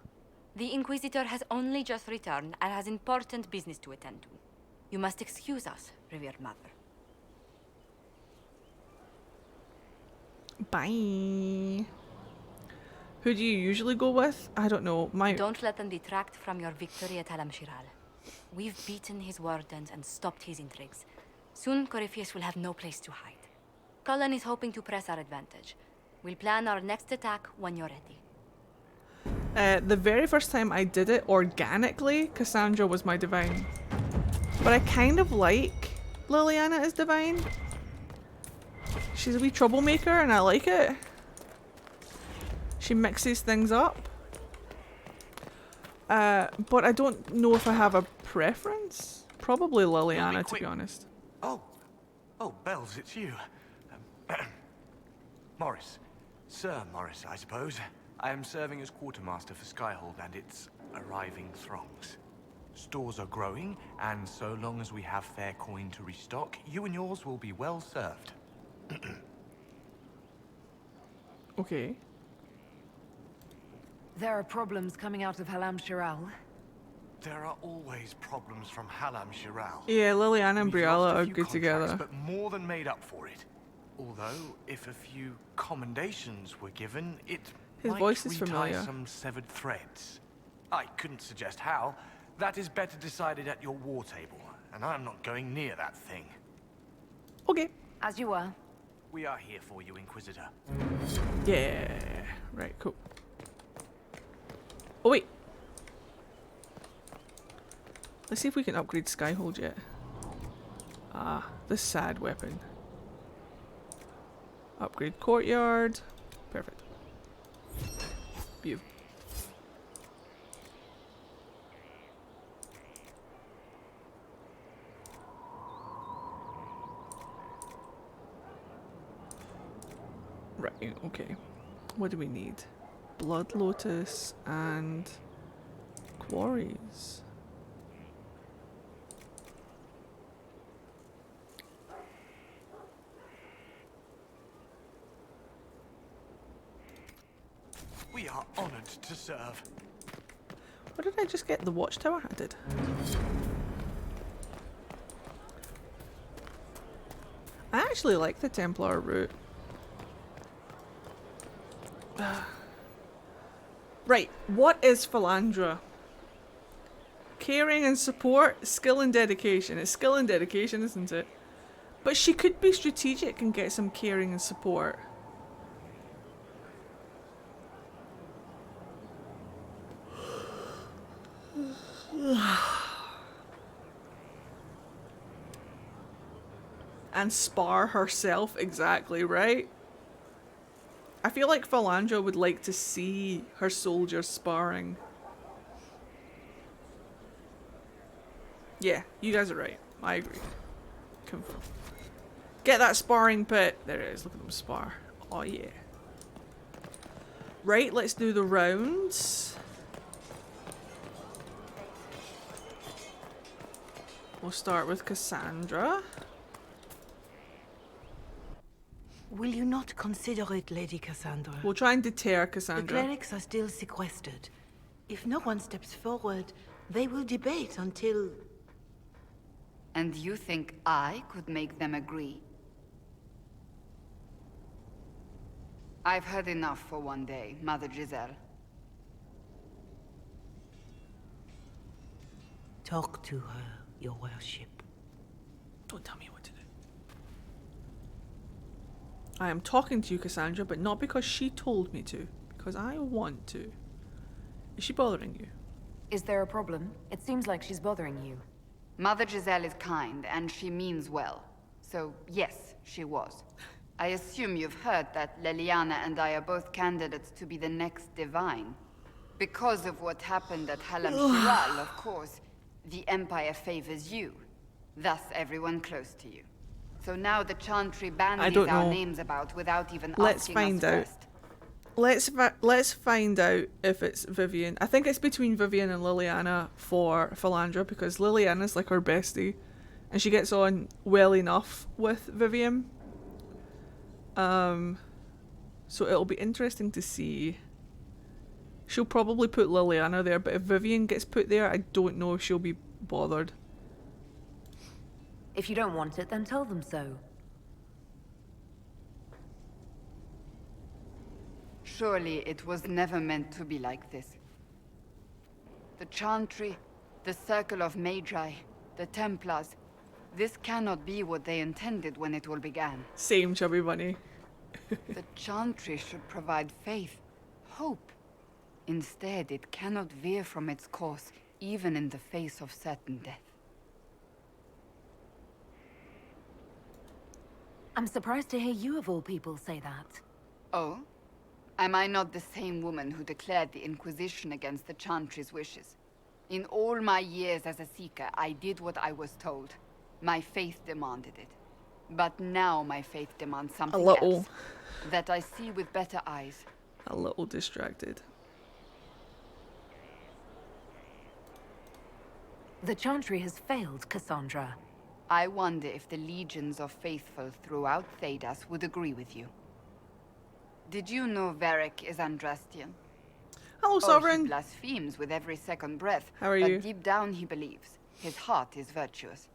The Inquisitor has only just returned and has important business to attend to. You must excuse us, revered mother. Bye. Who do you usually go with? I don't know. Don't let them detract from your victory at Alam Shiral. We've beaten his wardens and stopped his intrigues. Soon Corypheus will have no place to hide. Cullen is hoping to press our advantage. We'll plan our next attack when you're ready. The very first time I did it organically, Cassandra was my Divine. But I kind of like Liliana as Divine. She's a wee troublemaker and I like it. She mixes things up. But I don't know if I have a preference. Probably Liliana, to be honest. Oh, Bells, it's you. Morris. Sir Morris, I suppose. I am serving as quartermaster for Skyhold and its arriving throngs. Stores are growing, and so long as we have fair coin to restock, you and yours will be well served. Okay. There are problems coming out of Halam Shiral. There are always problems from Halam Shiral. Yeah, Liliana and We've lost Briella a are few good contracts, together. but more than made up for it. Although, if a few commendations were given, it His might voice is retie familiar. some severed threads. I couldn't suggest how. That is better decided at your war table, and I'm not going near that thing. Okay. As you were. We are here for you, Inquisitor. Yeah. Right, cool. Oh, wait. Let's see if we can upgrade Skyhold yet. Ah, the sad weapon. Upgrade Courtyard. Perfect. Beautiful. Right, okay. What do we need? Blood Lotus and quarries. We are honored to serve. What did I just get? The watchtower? I did. I actually like the Templar route. Right, what is Philandra? Caring and support, skill and dedication. It's skill and dedication, isn't it? But she could be strategic and get some caring and support. And spar herself, exactly, right? I feel like Philandra would like to see her soldiers sparring. Yeah, you guys are right. I agree. Confirm. Get that sparring pit. There it is. Look at them spar. Oh yeah. Right, let's do the rounds. We'll start with Cassandra. Will you not consider it, Lady Cassandra? We'll try and deter The Cassandra. clerics are still sequestered. If no one steps forward, they will debate until... And you think I could make them agree? I've had enough for one day, Mother Giselle. Talk to her, your worship. Don't tell me what to do. I am talking to you, Cassandra, but not because she told me to. Because I want to. Is she bothering you? Is there a problem? It seems like she's bothering you. Mother Giselle is kind, and she means well. So, yes, she was. I assume you've heard that Leliana and I are both candidates to be the next Divine. Because of what happened at Halam Shiral, of course, the Empire favors you. Thus, everyone close to you. So now the Chantry bandies our names about without even asking us first. Let's find out if it's Vivian. I think it's between Vivian and Liliana for Philandra, because Liliana's like her bestie, and she gets on well enough with Vivian. So it'll be interesting to see. She'll probably put Liliana there, but if Vivian gets put there, I don't know if she'll be bothered. If you don't want it, then tell them so. Surely it was never meant to be like this. The Chantry, the Circle of Magi, the Templars. This cannot be what they intended when it all began. Same, chubby bunny. The Chantry should provide faith, hope. Instead, it cannot veer from its course, even in the face of certain death. I'm surprised to hear you of all people say that. Oh? Am I not the same woman who declared the Inquisition against the Chantry's wishes? In all my years as a Seeker, I did what I was told. My faith demanded it. But now my faith demands something else. That I see with better eyes. A little distracted. The Chantry has failed, Cassandra. I wonder if the legions of faithful throughout Thedas would agree with you. Did you know Varric is Andrastian? Hello, Oh, Sovereign. he blasphemes with every second breath. How are but you? Deep down he believes. His heart is virtuous.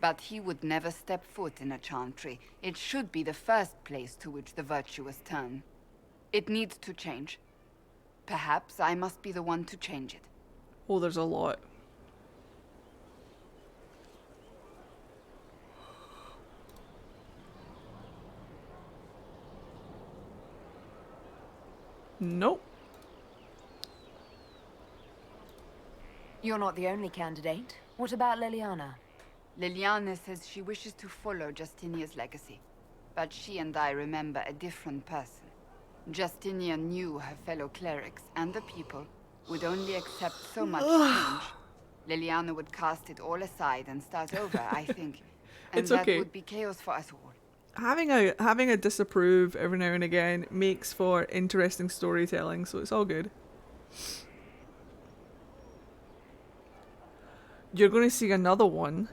But he would never step foot in a chantry. It should be the first place to which the virtuous turn. It needs to change. Perhaps I must be the one to change it. Oh, there's a lot. Nope. You're not the only candidate. What about Leliana? Liliana says she wishes to follow Justinia's legacy. But she and I remember a different person. Justinia knew her fellow clerics and the people would only accept so much change. Liliana would cast it all aside and start over, I think. And It's that okay. would be chaos for us all. Having a disapprove every now and again makes for interesting storytelling, so it's all good. You're going to see another one.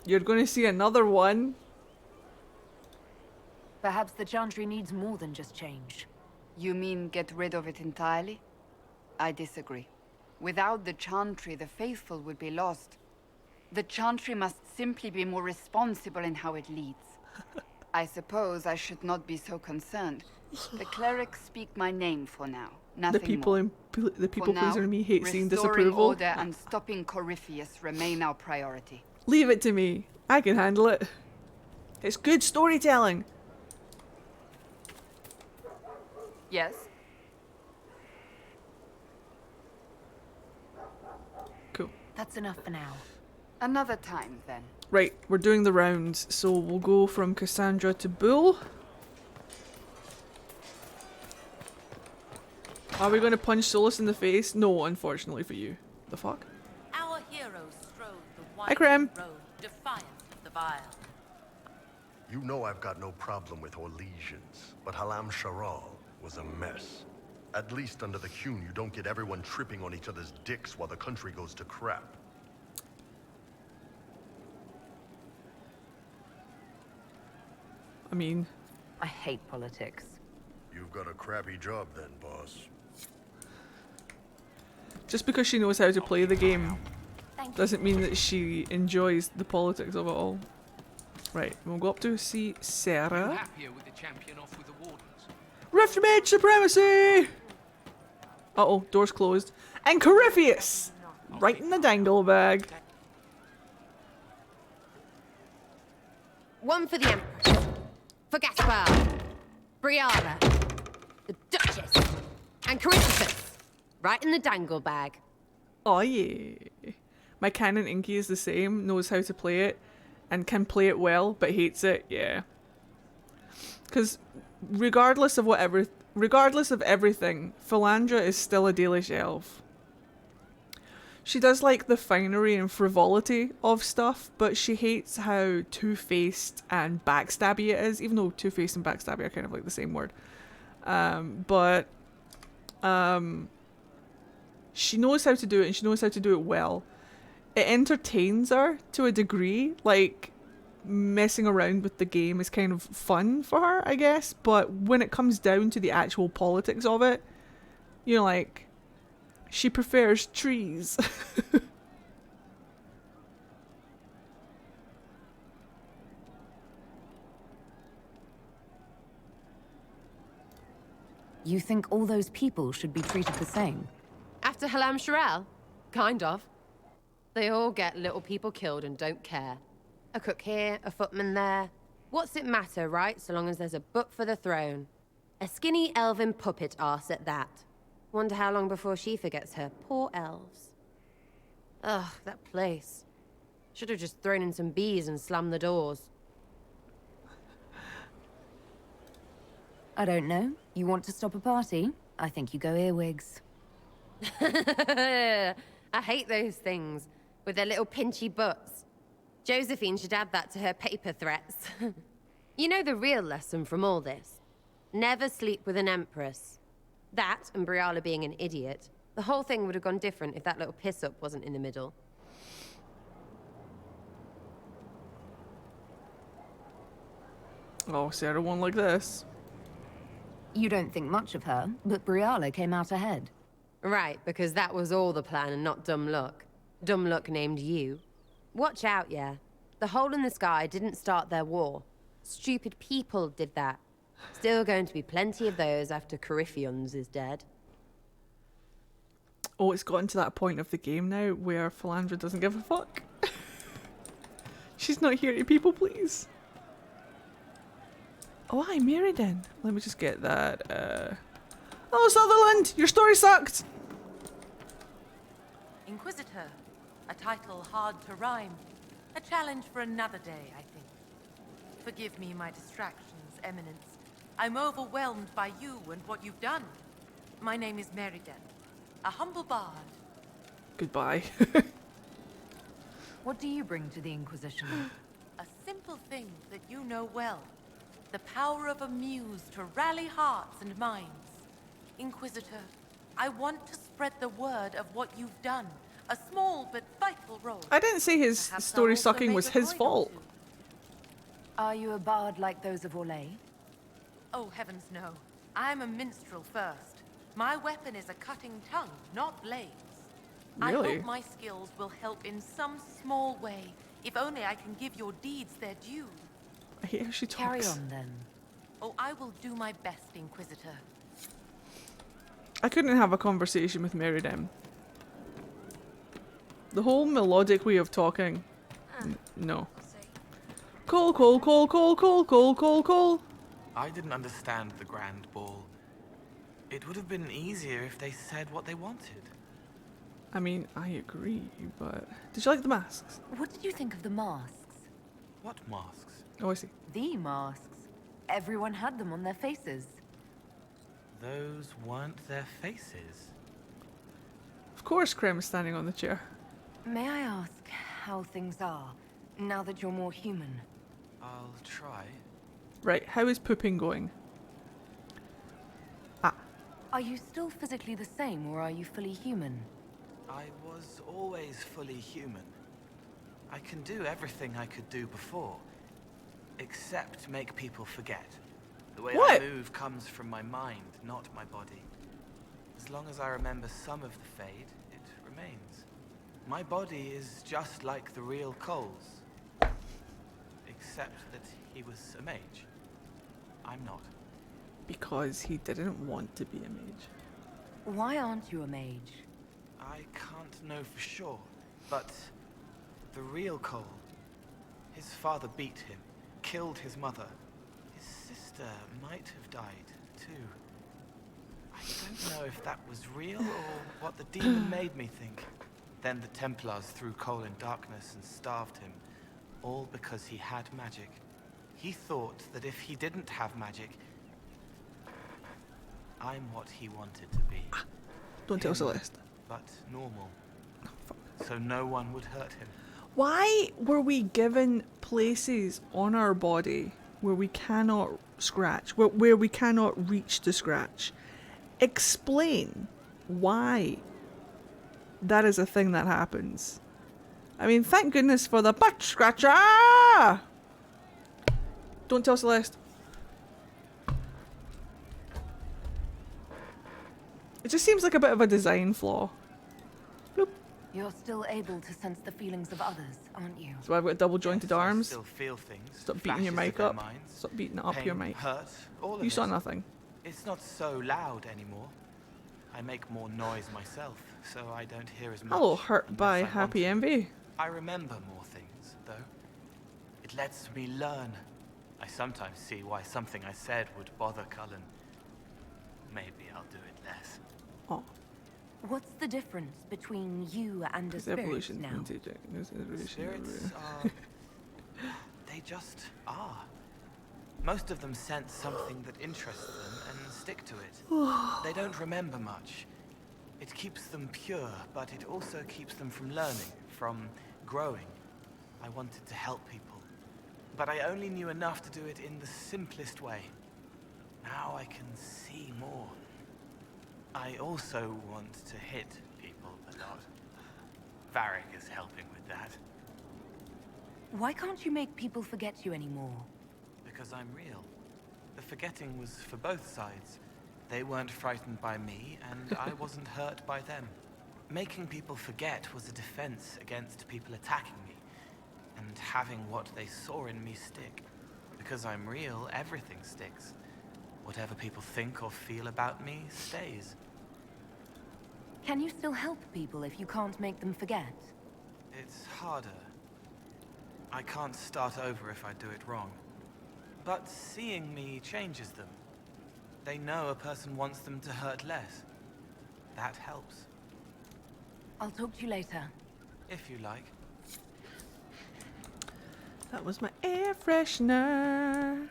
You're going to see another one. Perhaps the Chantry needs more than just change. You mean get rid of it entirely? I disagree. Without the Chantry, the faithful would be lost. The Chantry must simply be more responsible in how it leads. I suppose I should not be so concerned. The clerics speak my name for now. Nothing more. The people pleaser in me hate seeing restoring disapproval. order and stopping Corypheus remain our priority. Leave it to me. I can handle it. It's good storytelling. Yes? Cool. That's enough for now. Another time, then. Right, we're doing the rounds, so we'll go from Cassandra to Bull. Are we going to punch Solus in the face? No, unfortunately for you. The fuck? Our heroes strode the Hi, Krem. winding road, defiant of the vile. You know I've got no problem with Orlesians, but Halam Sharal was a mess. At least under the Qun, you don't get everyone tripping on each other's dicks while the country goes to crap. I mean... I hate politics. You've got a crappy job then, boss. Just because she knows how to play the game doesn't mean that she enjoys the politics of it all. Right, we'll go up to see Sarah. Happier with the champion off with the wardens. Riftmage supremacy! Uh-oh, door's closed. And Corypheus! Right in the dangle bag. One for the Empress. For Gaspar. Brianna. The Duchess. And Corypheus. Right in the dangle bag. Oh yeah. My canon Inky is the same, knows how to play it, and can play it well, but hates it, yeah. Because regardless of everything, Philandra is still a Dalish elf. She does like the finery and frivolity of stuff, but she hates how two-faced and backstabby it is, even though two-faced and backstabby are kind of like the same word. She knows how to do it, and she knows how to do it well. It entertains her to a degree, like messing around with the game is kind of fun for her, I guess, but when it comes down to the actual politics of it, you know, like, she prefers trees. You think all those people should be treated the same? After Halam Shirel? Kind of. They all get little people killed and don't care. A cook here, a footman there. What's it matter, right? So long as there's a book for the throne. A skinny elven puppet arse at that. Wonder how long before she forgets her poor elves. Ugh, that place. Should have just thrown in some bees and slammed the doors. I don't know. You want to stop a party? I think you go earwigs. I hate those things, with their little pinchy butts. Josephine should add that to her paper threats. You know the real lesson from all this? Never sleep with an empress. That, and Briala being an idiot. The whole thing would have gone different if that little piss-up wasn't in the middle. Oh, Sarah won't like this. You don't think much of her, but Briala came out ahead. Right, because that was all the plan and not dumb luck. Dumb luck named you. Watch out, yeah. The hole in the sky didn't start their war. Stupid people did that. Still going to be plenty of those after Corypheons is dead. Oh, it's gotten to that point of the game now where Philandra doesn't give a fuck. She's not here to people please. Oh, hi, Meriden. Let me just get that. Oh, Sutherland! Your story sucked! Inquisitor. A title hard to rhyme. A challenge for another day, I think. Forgive me my distractions, Eminence. I'm overwhelmed by you and what you've done. My name is Meriden, a humble bard. Goodbye. What do you bring to the Inquisition? A simple thing that you know well. The power of a muse to rally hearts and minds. Inquisitor, I want to spread the word of what you've done. A small but vital role. I didn't say his Perhaps story I'll also sucking make was a his point or fault. two. Are you a bard like those of Orlais? Oh, heavens no. I'm a minstrel first. My weapon is a cutting tongue, not blades. I Really? hope my skills will help in some small way, if only I can give your deeds their due. I hate how she talks. Carry on then. Oh, I will do my best, Inquisitor. I couldn't have a conversation with Meriden. The whole melodic way of talking. No. Call, call, call, call, call, call, call, call. I didn't understand the Grand Ball. It would have been easier if they said what they wanted. I mean, I agree, but... Did you like the masks? What did you think of the masks? What masks? Oh, I see. The masks. Everyone had them on their faces. Those weren't their faces. Of course Krem is standing on the chair. May I ask how things are, now that you're more human? I'll try. Right, how is pooping going? Ah. Are you still physically the same, or are you fully human? I was always fully human. I can do everything I could do before, except make people forget. The way I move comes from my mind, not my body. As long as I remember some of the Fade, it remains. My body is just like the real Cole's, except that he was a mage. I'm not. Because he didn't want to be a mage. Why aren't you a mage? I can't know for sure, but the real Cole, his father beat him, killed his mother. His sister might have died, too. I don't know if that was real or what the demon made me think. Then the Templars threw Cole in darkness and starved him, all because he had magic. He thought that if he didn't have magic, I'm what he wanted to be. Don't tell Celeste. But normal. So no one would hurt him. Why were we given places on our body where we cannot scratch, where we cannot reach to scratch? Explain why that is a thing that happens. I mean, thank goodness for the butt scratcher! Don't tell Celeste. It just seems like a bit of a design flaw. Bloop. You're still able to sense the feelings of others, aren't you? So I've got double jointed arms. I still feel things. Stop beating your flashes mic of their up. minds. Stop beating it up Pain, your mic. Hurt, all of You saw it. nothing. It's not so loud anymore. I make more noise myself, so I don't hear as much. Hello, hurt unless by I Happy want to. Envy. I remember more things, though. It lets me learn. I sometimes see why something I said would bother Cullen. Maybe I'll do it less. Oh. What's the difference between you and a spirit Evolution. now? Spirits are... they just are. Most of them sense something that interests them and stick to it. They don't remember much. It keeps them pure, but it also keeps them from learning, from growing. I wanted to help people, but I only knew enough to do it in the simplest way. Now I can see more. I also want to hit people a lot. Varric is helping with that. Why can't you make people forget you anymore? Because I'm real. The forgetting was for both sides. They weren't frightened by me, and I wasn't hurt by them. Making people forget was a defense against people attacking me, and having what they saw in me stick. Because I'm real, everything sticks. Whatever people think or feel about me stays. Can you still help people if you can't make them forget? It's harder. I can't start over if I do it wrong. But seeing me changes them. They know a person wants them to hurt less. That helps. I'll talk to you later. If you like. That was my air freshener.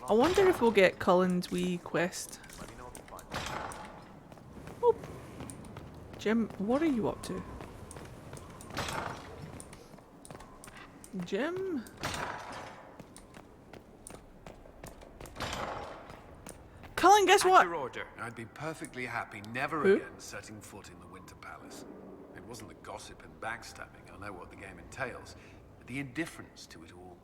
I wonder if we'll get Cullen's wee quest. Oh. Jim, what are you up to? Jim? Cullen, guess what? At your order, I'd be perfectly happy never Who? again setting foot in the Winter Palace. It wasn't the gossip and backstabbing, I know what the game entails, but the indifference to it all.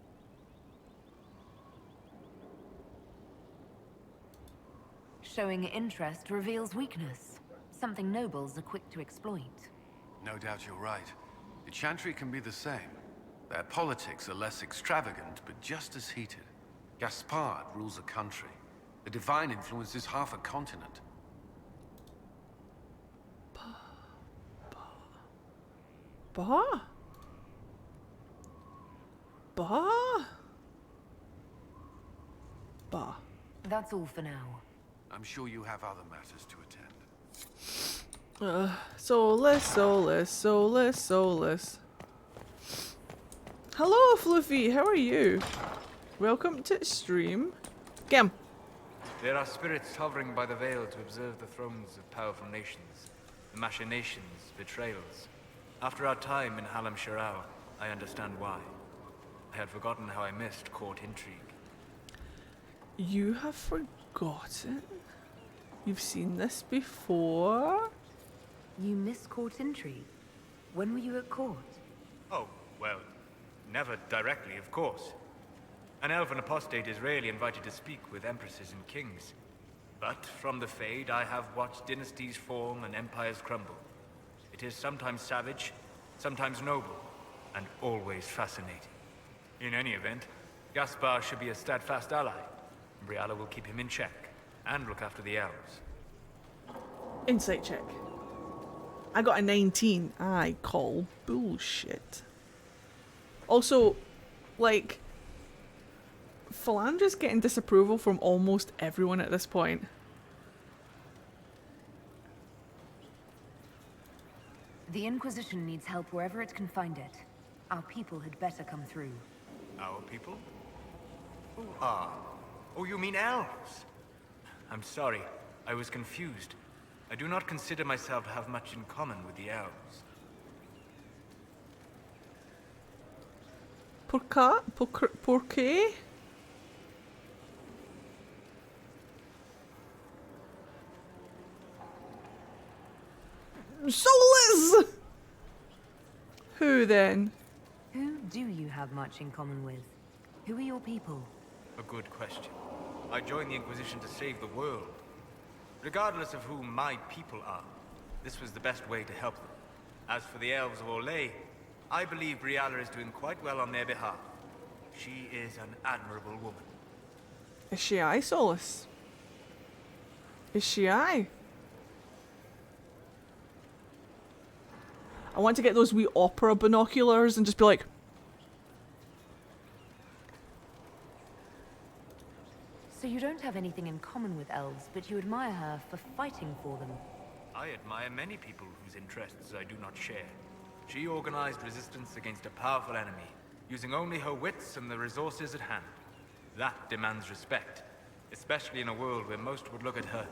Showing interest reveals weakness. Something nobles are quick to exploit. No doubt you're right. The Chantry can be the same. Their politics are less extravagant, but just as heated. Gaspard rules a country. The divine influences half a continent. Bah? Bah? Bah. That's all for now. I'm sure you have other matters to attend. Soulless. Hello, Fluffy. How are you? Welcome to stream. Gam. There are spirits hovering by the veil to observe the thrones of powerful nations, the machinations, betrayals. After our time in Halam Shirao, I understand why. I had forgotten how I missed court intrigue. You have forgotten? You've seen this before? You miss court intrigue? When were you at court? Oh, well, never directly, of course. An elven apostate is rarely invited to speak with empresses and kings. But from the Fade, I have watched dynasties form and empires crumble. It is sometimes savage, sometimes noble, and always fascinating. In any event, Gaspard should be a steadfast ally. Briala will keep him in check, and look after the elves. Insight check. I got a 19. I call bullshit. Also, like, Philandra's getting disapproval from almost everyone at this point. The Inquisition needs help wherever it can find it. Our people had better come through. Our people? Who are? Oh, you mean elves? I'm sorry, I was confused. I do not consider myself to have much in common with the elves. Por qué? Soulless! Who then? Who do you have much in common with? Who are your people? A good question. I joined the Inquisition to save the world. Regardless of who my people are, this was the best way to help them. As for the elves of Orlais, I believe Briala is doing quite well on their behalf. She is an admirable woman. Is she aye, Solus? Is she aye? I want to get those wee opera binoculars and just be like... So you don't have anything in common with elves, but you admire her for fighting for them. I admire many people whose interests I do not share. She organized resistance against a powerful enemy, using only her wits and the resources at hand. That demands respect, especially in a world where most would look at her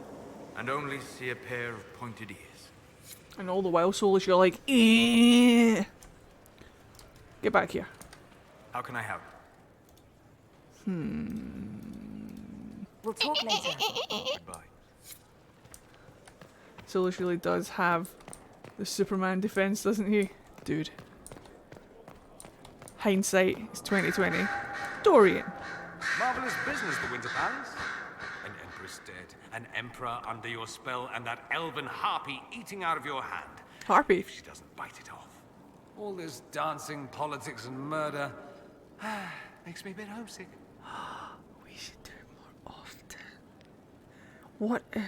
and only see a pair of pointed ears. And all the while, Solus, you're like, eh. Get back here. How can I help? We'll talk later. Goodbye. Solus really does have the Superman defense, doesn't he? Dude. Hindsight is 2020. Dorian. Marvelous business, the Winter Palace. An empress dead, an emperor under your spell, and that elven harpy eating out of your hand. Harpy? If she doesn't bite it off. All this dancing, politics, and murder makes me a bit homesick. We should do it more often. What if...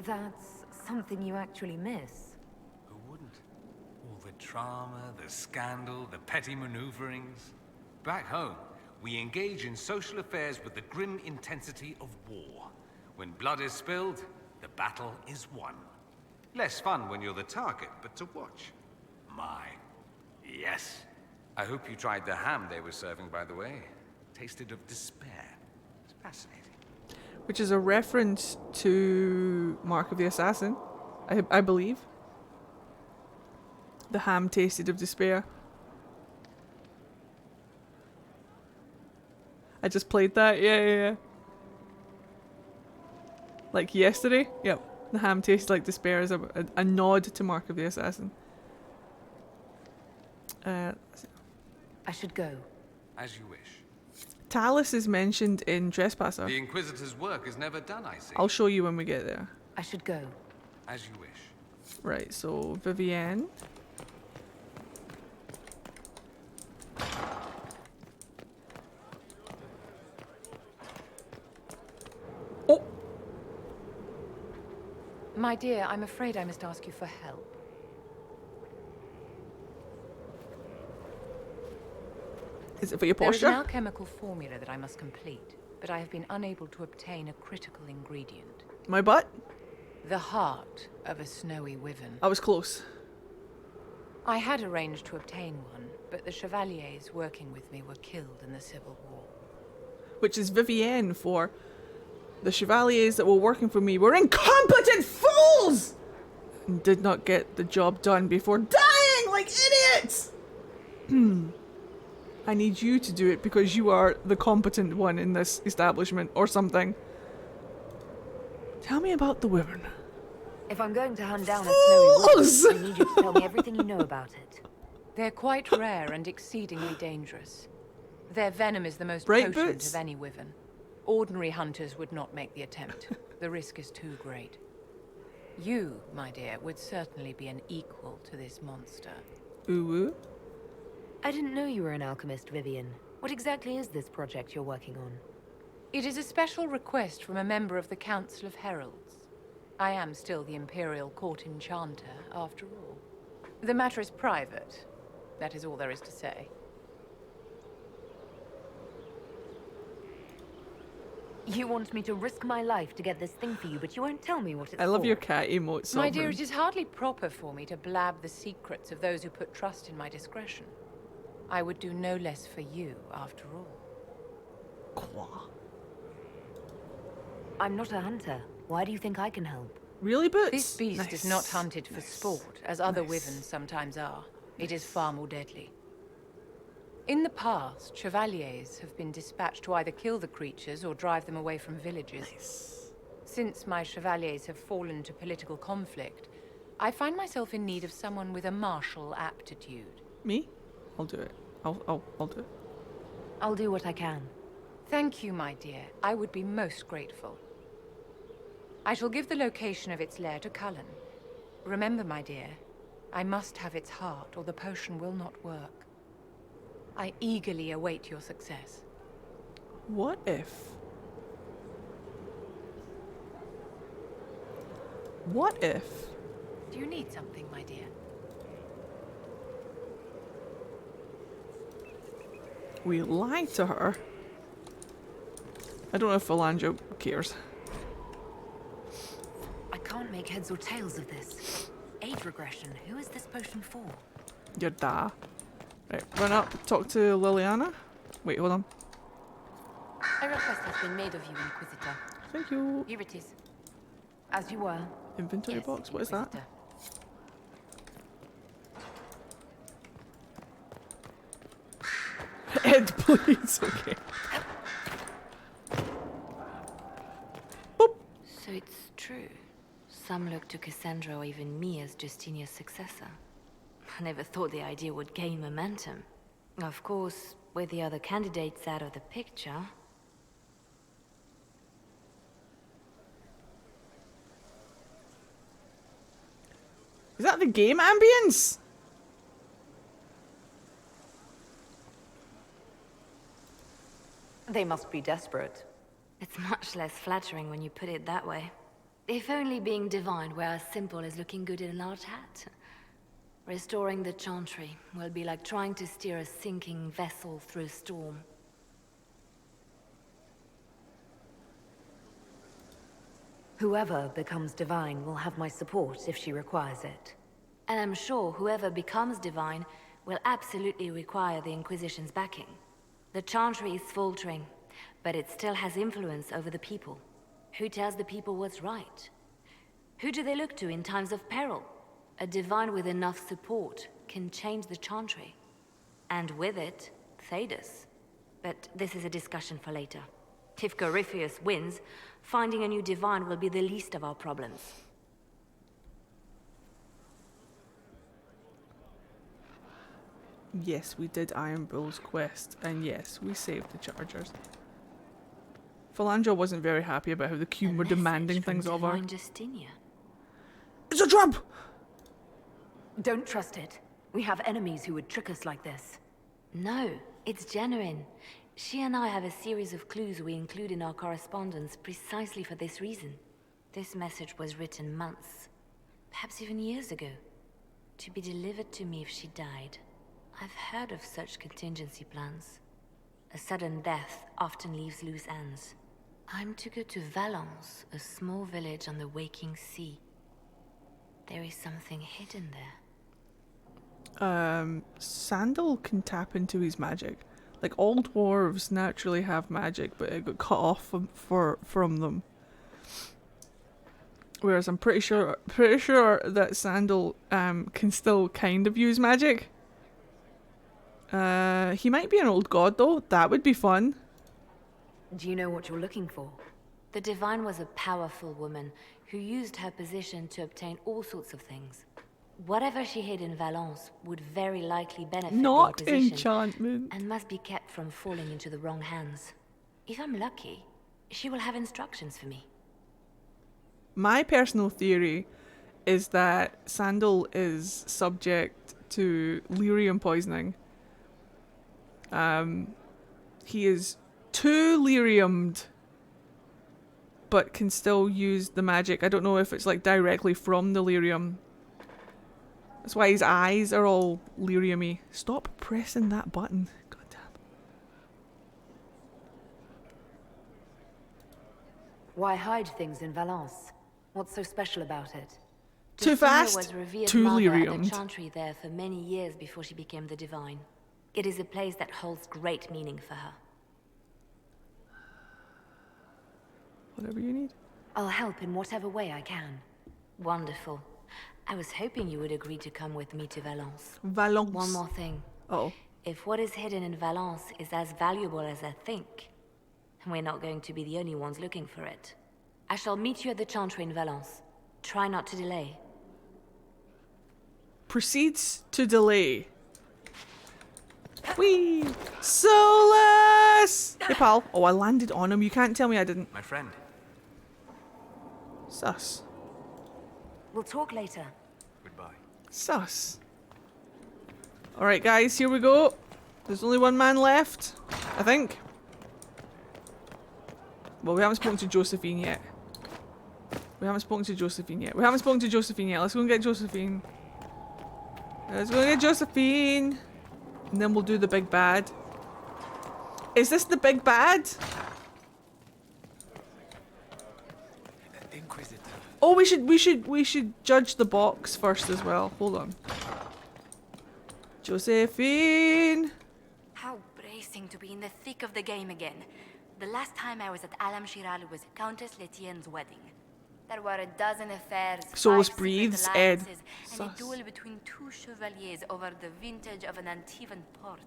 That's something you actually miss. Who wouldn't? All the drama, the scandal, the petty maneuverings. Back home, we engage in social affairs with the grim intensity of war. When blood is spilled, the battle is won. Less fun when you're the target, but to watch. My, yes. I hope you tried the ham they were serving, by the way. Tasted of despair. It's fascinating. Which is a reference to Mark of the Assassin, I believe. The ham tasted of despair. I just played that, yeah. Like yesterday? Yep. The ham tastes like despair is a nod to Mark of the Assassin. I should go. As you wish. Talus is mentioned in Trespasser. The Inquisitor's work is never done, I see. I'll show you when we get there. I should go. As you wish. Right, so Vivienne. Oh! My dear, I'm afraid I must ask you for help. Is it for your There is posture? an alchemical formula that I must complete, but I have been unable to obtain a critical ingredient. My butt? The heart of a snowy wyvern. I was close. I had arranged to obtain one, but the chevaliers working with me were killed in the Civil War. Which is Vivienne for the chevaliers that were working for me were incompetent fools! And did not get the job done before dying like idiots! I need you to do it because you are the competent one in this establishment or something. Tell me about the wyvern. If I'm going to hunt down a snowy wyvern, I need you to tell me everything you know about it. They're quite rare and exceedingly dangerous. Their venom is the most Bright potent boots? of any wyvern. Ordinary hunters would not make the attempt. The risk is too great. You, my dear, would certainly be an equal to this monster. Ooh. I didn't know you were an alchemist, Vivienne. What exactly is this project you're working on? It is a special request from a member of the Council of Heralds. I am still the Imperial Court Enchanter, after all. The matter is private. That is all there is to say. You want me to risk my life to get this thing for you, but you won't tell me what it's for. I love your cat emote, My dear, it is hardly proper for me to blab the secrets of those who put trust in my discretion. I would do no less for you, after all. I'm not a hunter. Why do you think I can help? Really, Boots? This beast is not hunted for sport, as other wyverns sometimes are. It is far more deadly. In the past, chevaliers have been dispatched to either kill the creatures or drive them away from villages. Since my chevaliers have fallen to political conflict, I find myself in need of someone with a martial aptitude. Me? I'll do it. I'll do it. I'll do what I can. Thank you, my dear. I would be most grateful. I shall give the location of its lair to Cullen. Remember, my dear, I must have its heart, or the potion will not work. I eagerly await your success. What if? What if? Do you need something, my dear? We lied to her. I don't know if Valandra cares. I can't make heads or tails of this. Age regression. Who is this potion for? Your da. Right, run up, talk to Liliana. Wait, hold on. A request has been made of you, Inquisitor. Thank you. Here it is. As you were. Inventory box, what is that? Ed, please, okay. So it's true. Some look to Cassandra or even me as Justinia's successor. I never thought the idea would gain momentum. Of course, with the other candidates out of the picture... Is that the game ambience? They must be desperate. It's much less flattering when you put it that way. If only being divine were as simple as looking good in a large hat. Restoring the Chantry will be like trying to steer a sinking vessel through a storm. Whoever becomes divine will have my support if she requires it. And I'm sure whoever becomes divine will absolutely require the Inquisition's backing. The Chantry is faltering, but it still has influence over the people. Who tells the people what's right? Who do they look to in times of peril? A divine with enough support can change the Chantry. And with it, Thedas. But this is a discussion for later. If Corypheus wins, finding a new divine will be the least of our problems. Yes, we did Iron Bull's quest, and yes, we saved the Chargers. Phalandra wasn't very happy about how the Cume were demanding things of her. Justinia. It's a trap! Don't trust it. We have enemies who would trick us like this. No, it's genuine. She and I have a series of clues we include in our correspondence precisely for this reason. This message was written months, perhaps even years ago, to be delivered to me if she died. I've heard of such contingency plans. A sudden death often leaves loose ends. I'm to go to Valence, a small village on the waking sea. There is something hidden there. Sandal can tap into his magic. Like, all dwarves naturally have magic, but it got cut off from them. Whereas I'm pretty sure that Sandal can still kind of use magic. He might be an old god though. That would be fun. Do you know what you're looking for? The Divine was a powerful woman who used her position to obtain all sorts of things. Whatever she hid in Valence would very likely benefit Not the Inquisition, enchantment. and must be kept from falling into the wrong hands. If I'm lucky, she will have instructions for me. My personal theory is that Sandal is subject to lyrium poisoning. He is too lyriumed, but can still use the magic. I don't know if it's like directly from the lyrium. That's why his eyes are all lyrium-y. Stop pressing that button. God damn. Why hide things in Valence? What's so special about it? Too Justinia fast, was revered too mother at the lyriumed. Chantry there for many years before she became the Divine. It is a place that holds great meaning for her. Whatever you need. I'll help in whatever way I can. Wonderful. I was hoping you would agree to come with me to Valence. Valence. One more thing. Oh. If what is hidden in Valence is as valuable as I think, we're not going to be the only ones looking for it. I shall meet you at the Chantry in Valence. Try not to delay. Proceeds to delay. Whee! Solus! Hey pal. Oh, I landed on him. You can't tell me I didn't. My friend. Sus. We'll talk later. Goodbye. Sus. Alright guys, here we go. There's only one man left, I think. Well, we haven't spoken to Josephine yet. We haven't spoken to Josephine yet. Let's go and get Josephine. Let's go and get Josephine. And then we'll do the big bad. Is this the big bad? Inquisitor. Oh, we should judge the box first as well. Hold on. Josephine. How bracing to be in the thick of the game again. The last time I was at Alam-Shiral was Countess Letienne's wedding. There were a dozen affairs, Solus 5 breathes, secret Ed. alliances, and a duel between 2 chevaliers over the vintage of an Antivan port.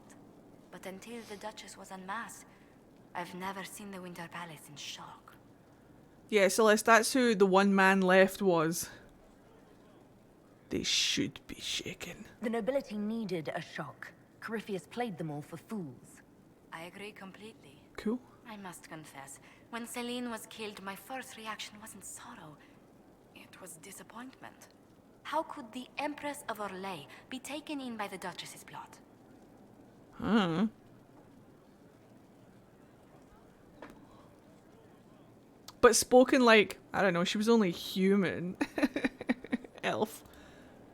But until the Duchess was unmasked, I've never seen the Winter Palace in shock. Yeah, Celeste, that's who the one man left was. They should be shaken. The nobility needed a shock. Corypheus played them all for fools. I agree completely. Cool. I must confess, when Celine was killed, my first reaction wasn't sorrow. It was disappointment. How could the Empress of Orlais be taken in by the Duchess's plot? But spoken like, I don't know, she was only human. Elf.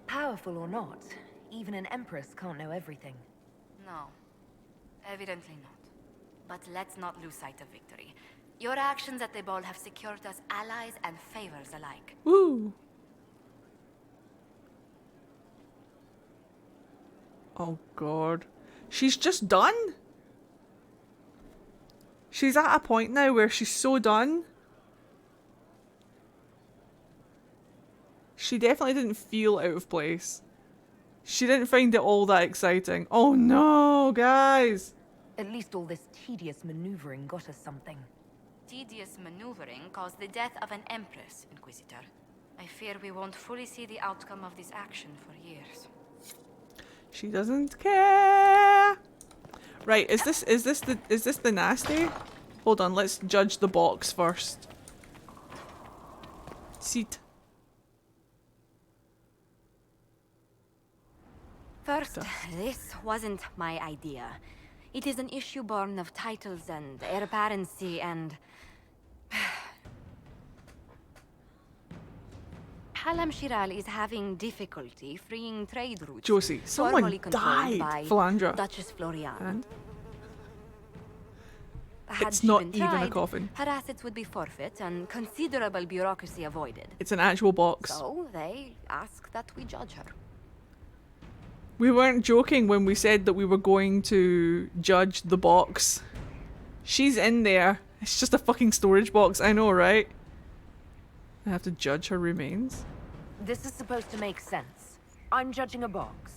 Powerful or not, even an empress can't know everything. No, evidently not. But let's not lose sight of victory. Your actions at the ball have secured us allies and favors alike. Woo! Oh god. She's just done? She's at a point now where she's so done. She definitely didn't feel out of place. She didn't find it all that exciting. Oh no, guys! At least all this tedious maneuvering got us something. Tedious maneuvering caused the death of an empress, Inquisitor. I fear we won't fully see the outcome of this action for years. She doesn't care. Right, is this the nasty? Hold on, let's judge the box first. Seat. First, this wasn't my idea. It is an issue born of titles and heir apparency and... Halam Shiral is having difficulty freeing trade routes. Josie, someone formerly controlled died. by Philandra. Duchess Floriana. And? Had It's she not been even a tried, coffin. Her assets would be forfeit and considerable bureaucracy avoided. It's an actual box. So they ask that we judge her. We weren't joking when we said that we were going to judge the box. She's in there. It's just a fucking storage box, I know, right? I have to judge her remains. This is supposed to make sense. I'm judging a box.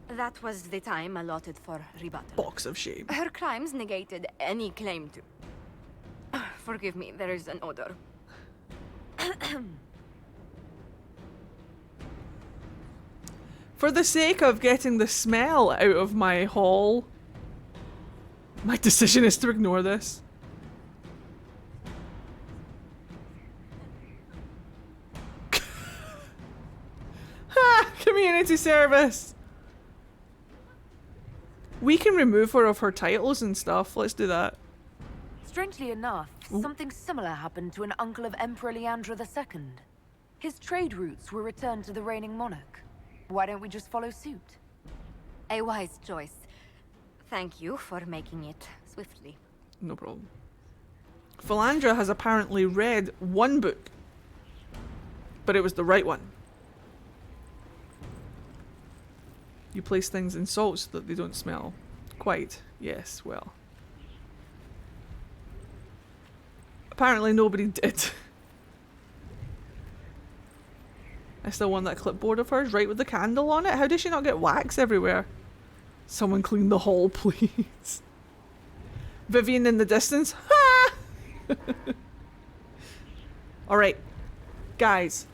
That was the time allotted for rebuttal. Box of shame. Her crimes negated any claim to... Forgive me, there is an odor. For the sake of getting the smell out of my hall, my decision is to ignore this. Ha! Community service! We can remove her of her titles and stuff. Let's do that. Strangely enough, something similar happened to an uncle of Emperor Leandra II. His trade routes were returned to the reigning monarch. Why don't we just follow suit? A wise choice. Thank you for making it swiftly. No problem. Philandra has apparently read one book, but it was the right one. You place things in salt so that they don't smell. Quite. Yes, well. Apparently nobody did. I still want that clipboard of hers, right with the candle on it. How does she not get wax everywhere? Someone clean the hall, please. Vivian in the distance. Ha! Alright. Guys.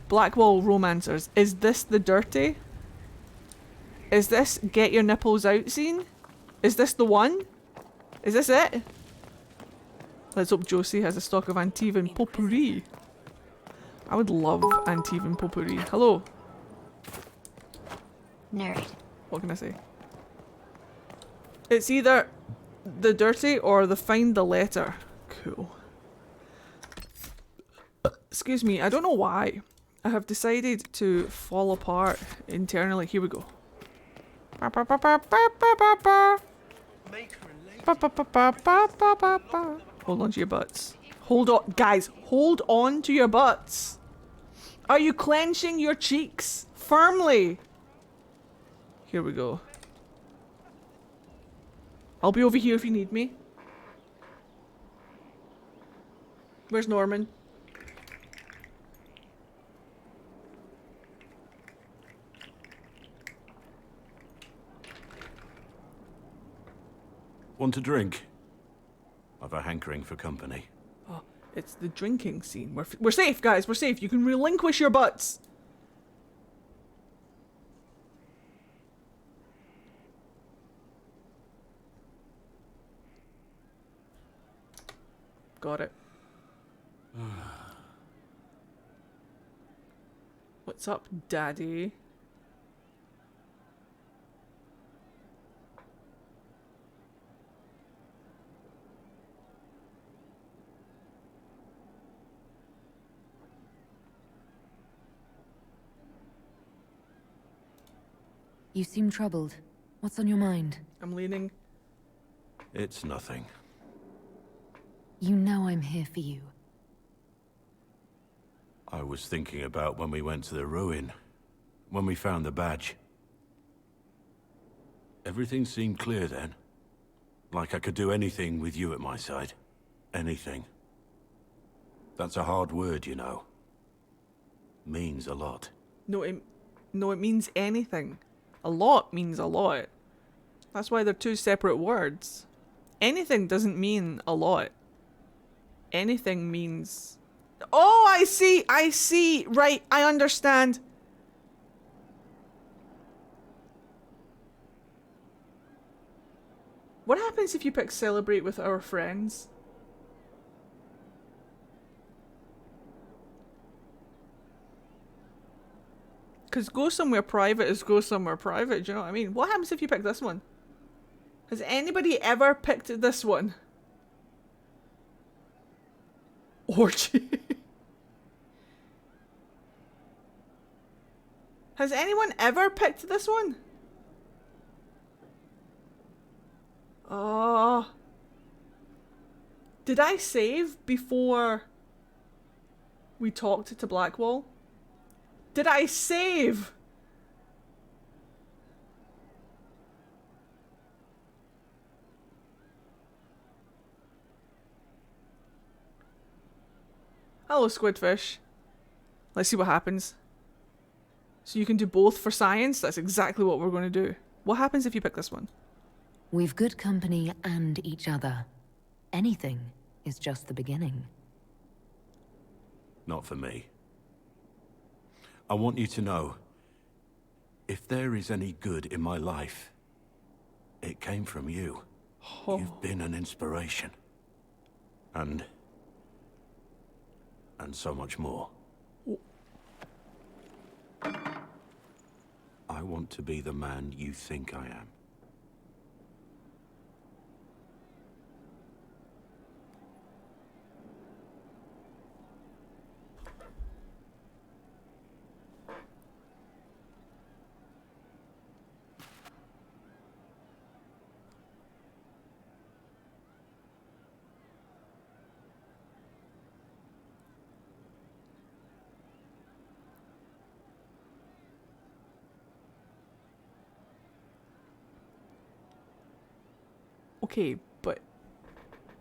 Blackwall Romancers. Is this the dirty? Is this get your nipples out scene? Is this the one? Is this it? Let's hope Josie has a stock of Antivan potpourri. I would love Antivan potpourri. Hello. Nerd. What can I say? It's either the dirty or the find the letter. Cool. Excuse me, I don't know why. I have decided to fall apart internally. Here we go. Hold on to your butts. Hold on, guys, hold on to your butts. Are you clenching your cheeks firmly? Here we go. I'll be over here if you need me. Where's Norman? Want a drink? I've a hankering for company. Oh, It's the drinking scene. We're safe, guys. We're safe. You can relinquish your butts. Got it. What's up, Daddy? You seem troubled. What's on your mind? I'm leaning. It's nothing. You know I'm here for you. I was thinking about when we went to the ruin. When we found the badge. Everything seemed clear then. Like I could do anything with you at my side. Anything. That's a hard word, you know. Means a lot. No, it means anything. A lot means a lot. That's why they're two separate words. Anything doesn't mean a lot. Anything means... Oh, I see! Right, I understand. What happens if you pick celebrate with our friends? Because go somewhere private is go somewhere private, do you know what I mean? What happens if you pick this one? Has anybody ever picked this one? Orgy. Has anyone ever picked this one? Did I save before we talked to Blackwall? Did I save? Hello, Squidfish. Let's see what happens. So you can do both for science? That's exactly what we're going to do. What happens if you pick this one? We've good company and each other. Anything is just the beginning. Not for me. I want you to know, if there is any good in my life, it came from you. Oh. You've been an inspiration. And so much more. I want to be the man you think I am. Okay, but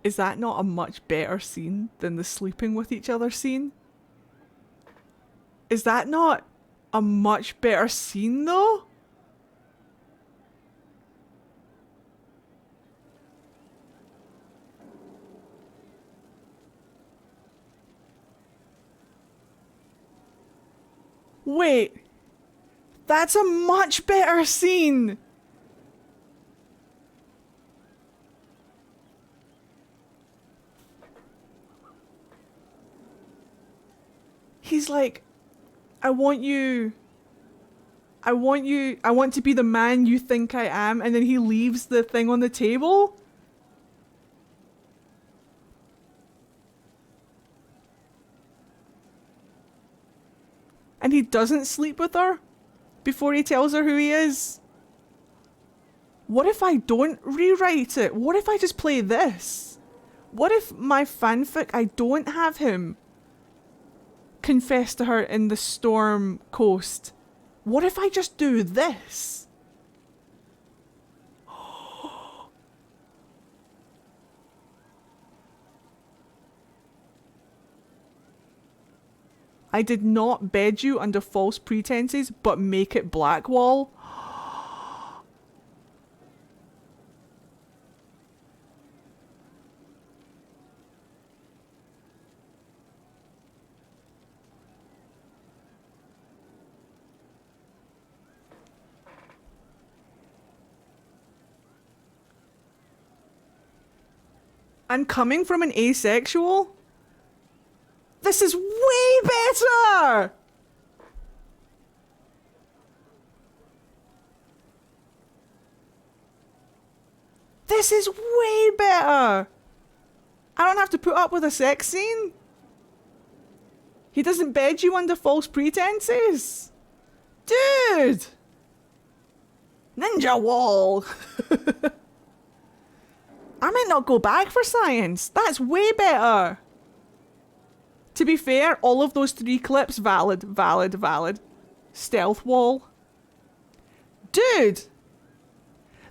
is that not a much better scene than the sleeping with each other scene? Is that not a much better scene though? Wait, that's a much better scene! He's like, I want to be the man you think I am, and then he leaves the thing on the table? And he doesn't sleep with her before he tells her who he is? What if I don't rewrite it? What if I just play this? What if my fanfic, I don't have him confess to her in the Storm Coast? What if I just do this? I did not bed you under false pretenses, but make it Blackwall. And coming from an asexual, this is way better! This is way better! I don't have to put up with a sex scene. He doesn't bed you under false pretenses. Dude! Ninja wall! I might not go back for science. That's way better. To be fair, all of those 3 clips, valid. Stealth wall. Dude!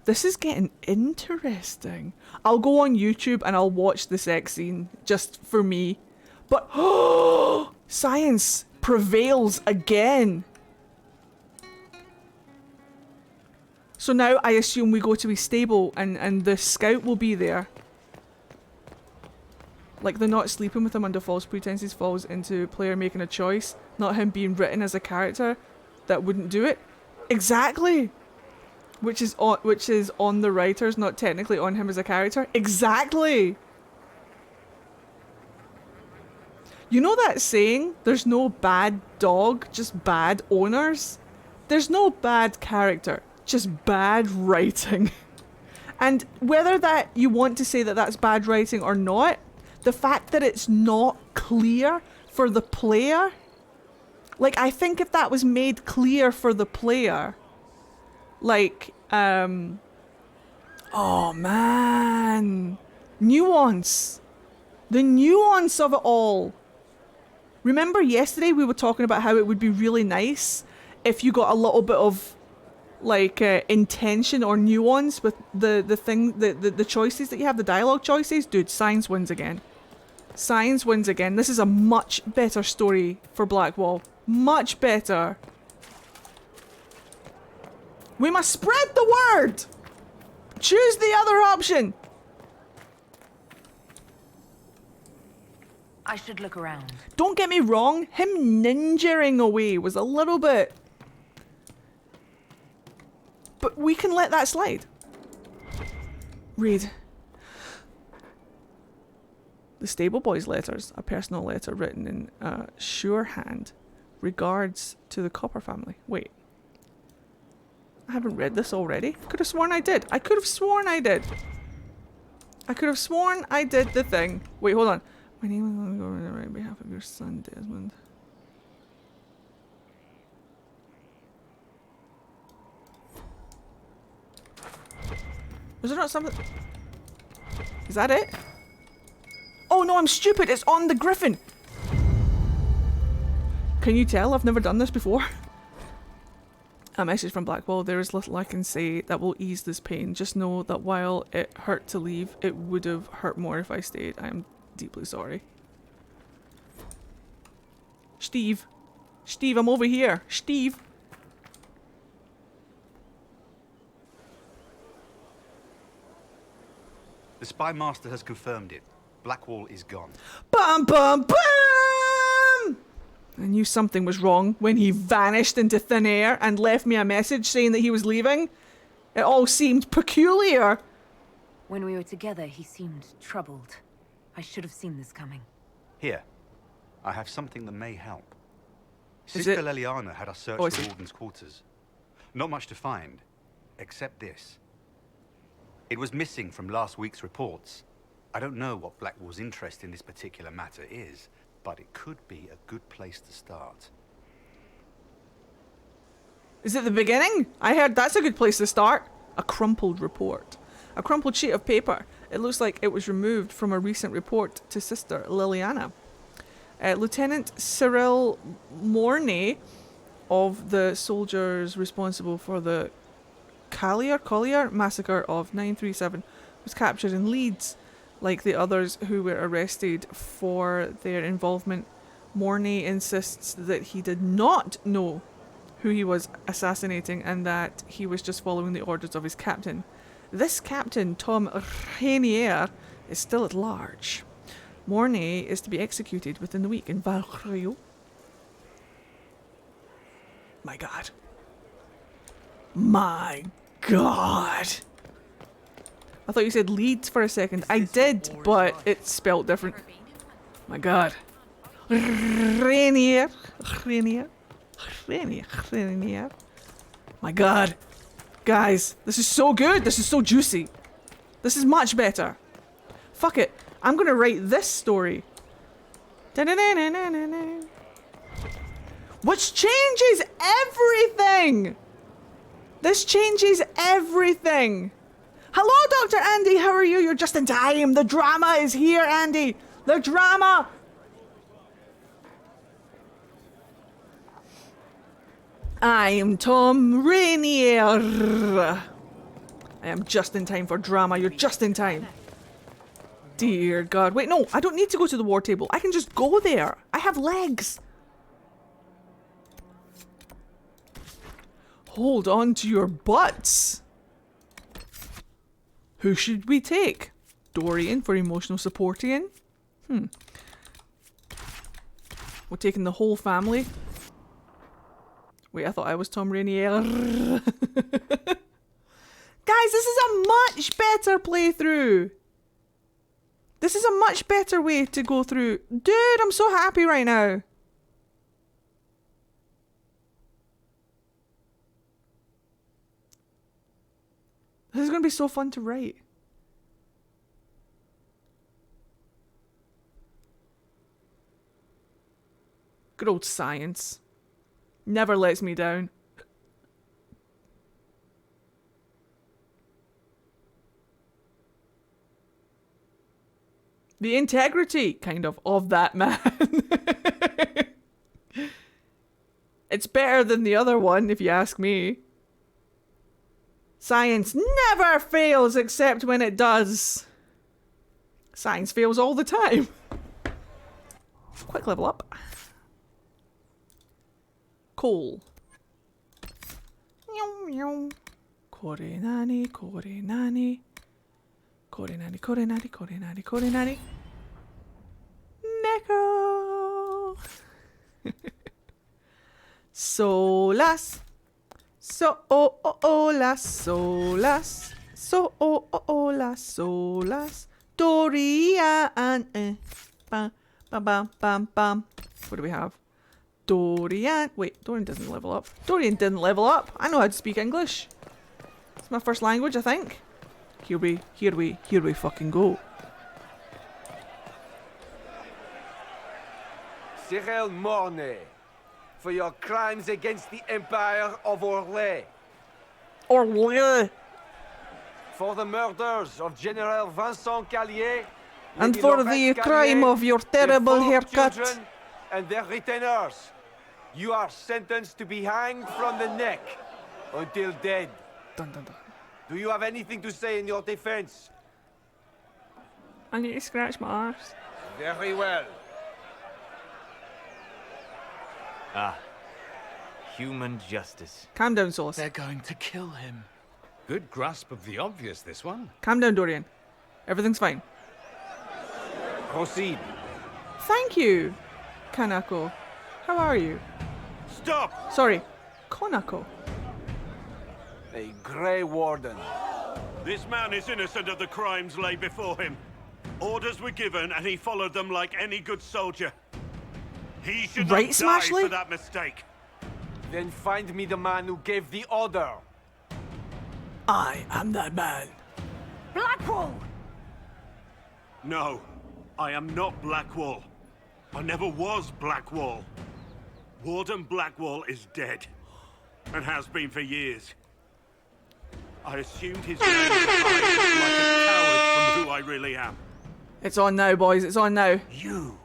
This is getting interesting. I'll go on YouTube and I'll watch the sex scene just for me. But science prevails again. So now I assume we go to his stable and the scout will be there. Like the not sleeping with him under false pretenses falls into player making a choice, not him being written as a character that wouldn't do it. Exactly. Which is on the writers, not technically on him as a character. Exactly. You know that saying, there's no bad dog, just bad owners? There's no bad character, just bad writing. And whether that you want to say that that's bad writing or not, the fact that it's not clear for the player, like I think if that was made clear for the player, like, oh man, nuance, the nuance of it all. Remember yesterday we were talking about how it would be really nice if you got a little bit of like intention or nuance with the choices that you have, the dialogue choices. Dude, science wins again. Science wins again. This is a much better story for Blackwall. Much better. We must spread the word! Choose the other option! I should look around. Don't get me wrong, him ninjaing away was a little bit... But we can let that slide. Read. The stable boy's letters, a personal letter written in a sure hand. Regards to the Copper family. Wait. I haven't read this already. Could have sworn I did. I could have sworn I did. I could have sworn I did the thing. Wait, hold on. My name is on the behalf of your son, Desmond. Was there not something? Is that it? Oh no, I'm stupid. It's on the griffin. Can you tell I've never done this before? A message from Blackwall. There is little I can say that will ease this pain. Just know that while it hurt to leave, it would have hurt more if I stayed. I am deeply sorry. Steve. Steve, I'm over here. Steve. The Spy Master has confirmed it. Blackwall is gone. Bum bum bum! I knew something was wrong when he vanished into thin air and left me a message saying that he was leaving. It all seemed peculiar. When we were together, he seemed troubled. I should have seen this coming. Here. I have something that may help. Is Sister it- Leliana had us search Oh, the is it- Warden's quarters. Not much to find, except this. It was missing from last week's reports. I don't know what Blackwall's interest in this particular matter is, but it could be a good place to start. Is it the beginning? I heard that's a good place to start. A crumpled report. A crumpled sheet of paper. It looks like it was removed from a recent report to Sister Liliana. Lieutenant Cyril Mornay of the soldiers responsible for the Collier massacre of 937 was captured in Leeds, like the others who were arrested for their involvement. Mornay insists that he did not know who he was assassinating and that he was just following the orders of his captain. This captain, Tom Rainier, is still at large. Mornay is to be executed within the week in Valcrio. My God. My God. I thought you said Leeds for a second. I did, but it's spelled different. My god. Rainier. My god. Guys, this is so good. This is so juicy. This is much better. Fuck it. I'm gonna write this story. Which changes everything! This changes everything! Hello, Dr. Andy, how are you? You're just in time. The drama is here, Andy. The drama! I am Tom Rainier. I am just in time for drama. You're just in time. Dear God. Wait, no, I don't need to go to the war table. I can just go there. I have legs. Hold on to your butts. Who should we take? Dorian for emotional supporting. We're taking the whole family. Wait, I thought I was Tom Rainier. Guys, this is a much better playthrough. This is a much better way to go through. Dude, I'm so happy right now. This is going to be so fun to write. Good old science. Never lets me down. The integrity, kind of that man. It's better than the other one, if you ask me. Science never fails except when it does. Science fails all the time. Quick level up. Coal. Korenani, korenani. Korenani, korenani, korenani, korenani. Neko. Solas. Las, solas. Las, solas. Dorian. Bam, bam, bam, bam, bam. What do we have? Dorian. Wait, Dorian doesn't level up. Dorian didn't level up. I know how to speak English. It's my first language, I think. Here we fucking go. Cyril Mornay, for your crimes against the Empire of Orlais. Orlais. For the murders of General Vincent Callier. And for the crime of your terrible haircut. Children and their retainers. You are sentenced to be hanged from the neck until dead. Dun, dun, dun. Do you have anything to say in your defense? I need to scratch my arse. Very well. Human justice. Calm down, Sauce. They're going to kill him. Good grasp of the obvious, this one. Calm down, Dorian. Everything's fine. Proceed. Thank you, Kanako. How are you? Stop! Sorry, Konako. A Grey Warden. This man is innocent of the crimes laid before him. Orders were given and he followed them like any good soldier. He should not die Smashley? for that mistake. Then find me the man who gave the order. I am that man. Blackwall! No, I am not Blackwall. I never was Blackwall. Warden Blackwall is dead, and has been for years. I assumed his name to hide like a coward from who I really am. It's on now, boys. It's on now. You,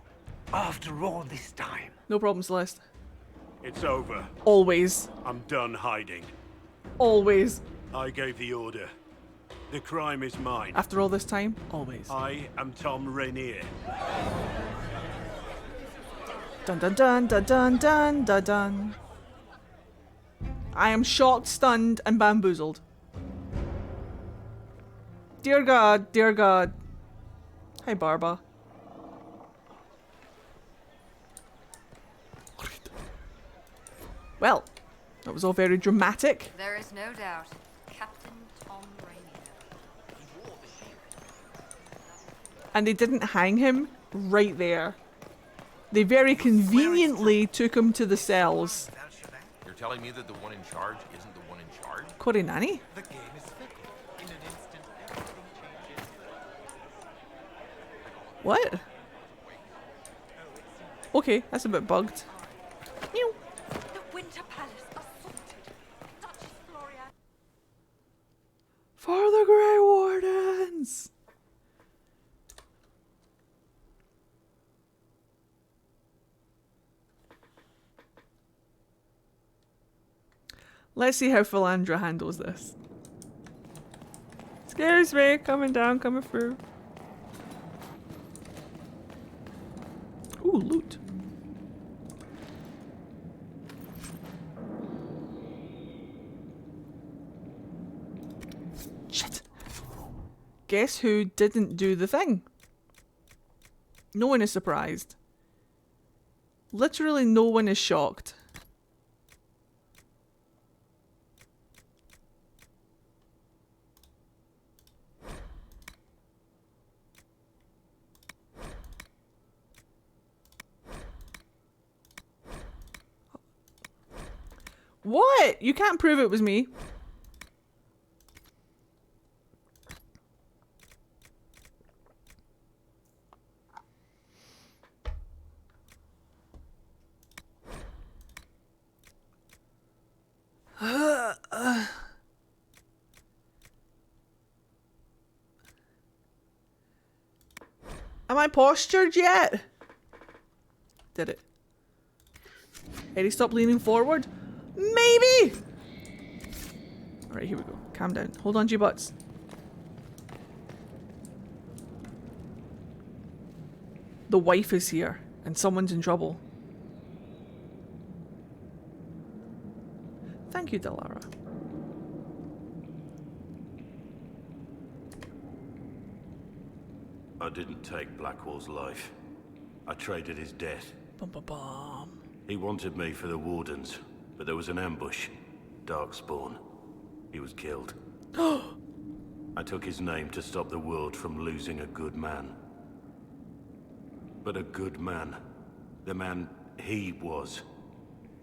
after all this time. No problem, Celeste. It's over. Always. I'm done hiding. Always. I gave the order. The crime is mine. After all this time, always. I am Tom Rainier. Dun dun dun dun dun dun dun dun. I am shocked, stunned, and bamboozled. Dear God, dear God. Hi, Barba. Well, that was all very dramatic. There is no doubt. Captain Tom Rainier. And they didn't hang him right there. They very conveniently took him to the cells. You're telling me that the one in charge isn't the one in charge? Corey Nanny? The game is fickle. In an instant, everything changes. What? Okay, that's a bit bugged. Meow. The Winter Palace assaulted. Duchess Floria. For the Grey Wardens! Let's see how Philandra handles this. Excuse me, coming down, coming through. Ooh, loot. Shit. Guess who didn't do the thing? No one is surprised. Literally no one is shocked. What? You can't prove it was me. Am I postured yet? Did it? Eddie, stop leaning forward. Maybe! Alright, here we go. Calm down. Hold on to your butts. The wife is here, and someone's in trouble. Thank you, Delara. I didn't take Blackwall's life. I traded his death. Bum bum bum. He wanted me for the Wardens, but there was an ambush. Darkspawn. He was killed. I took his name to stop the world from losing a good man. But a good man, the man he was,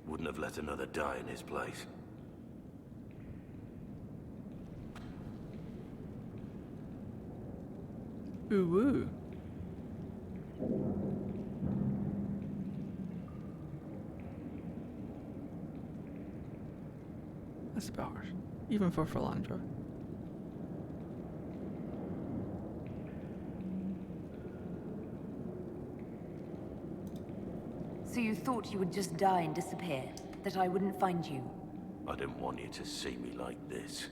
wouldn't have let another die in his place. Ooh. That's a bit harsh. Even for Philandra. So you thought you would just die and disappear? That I wouldn't find you? I didn't want you to see me like this.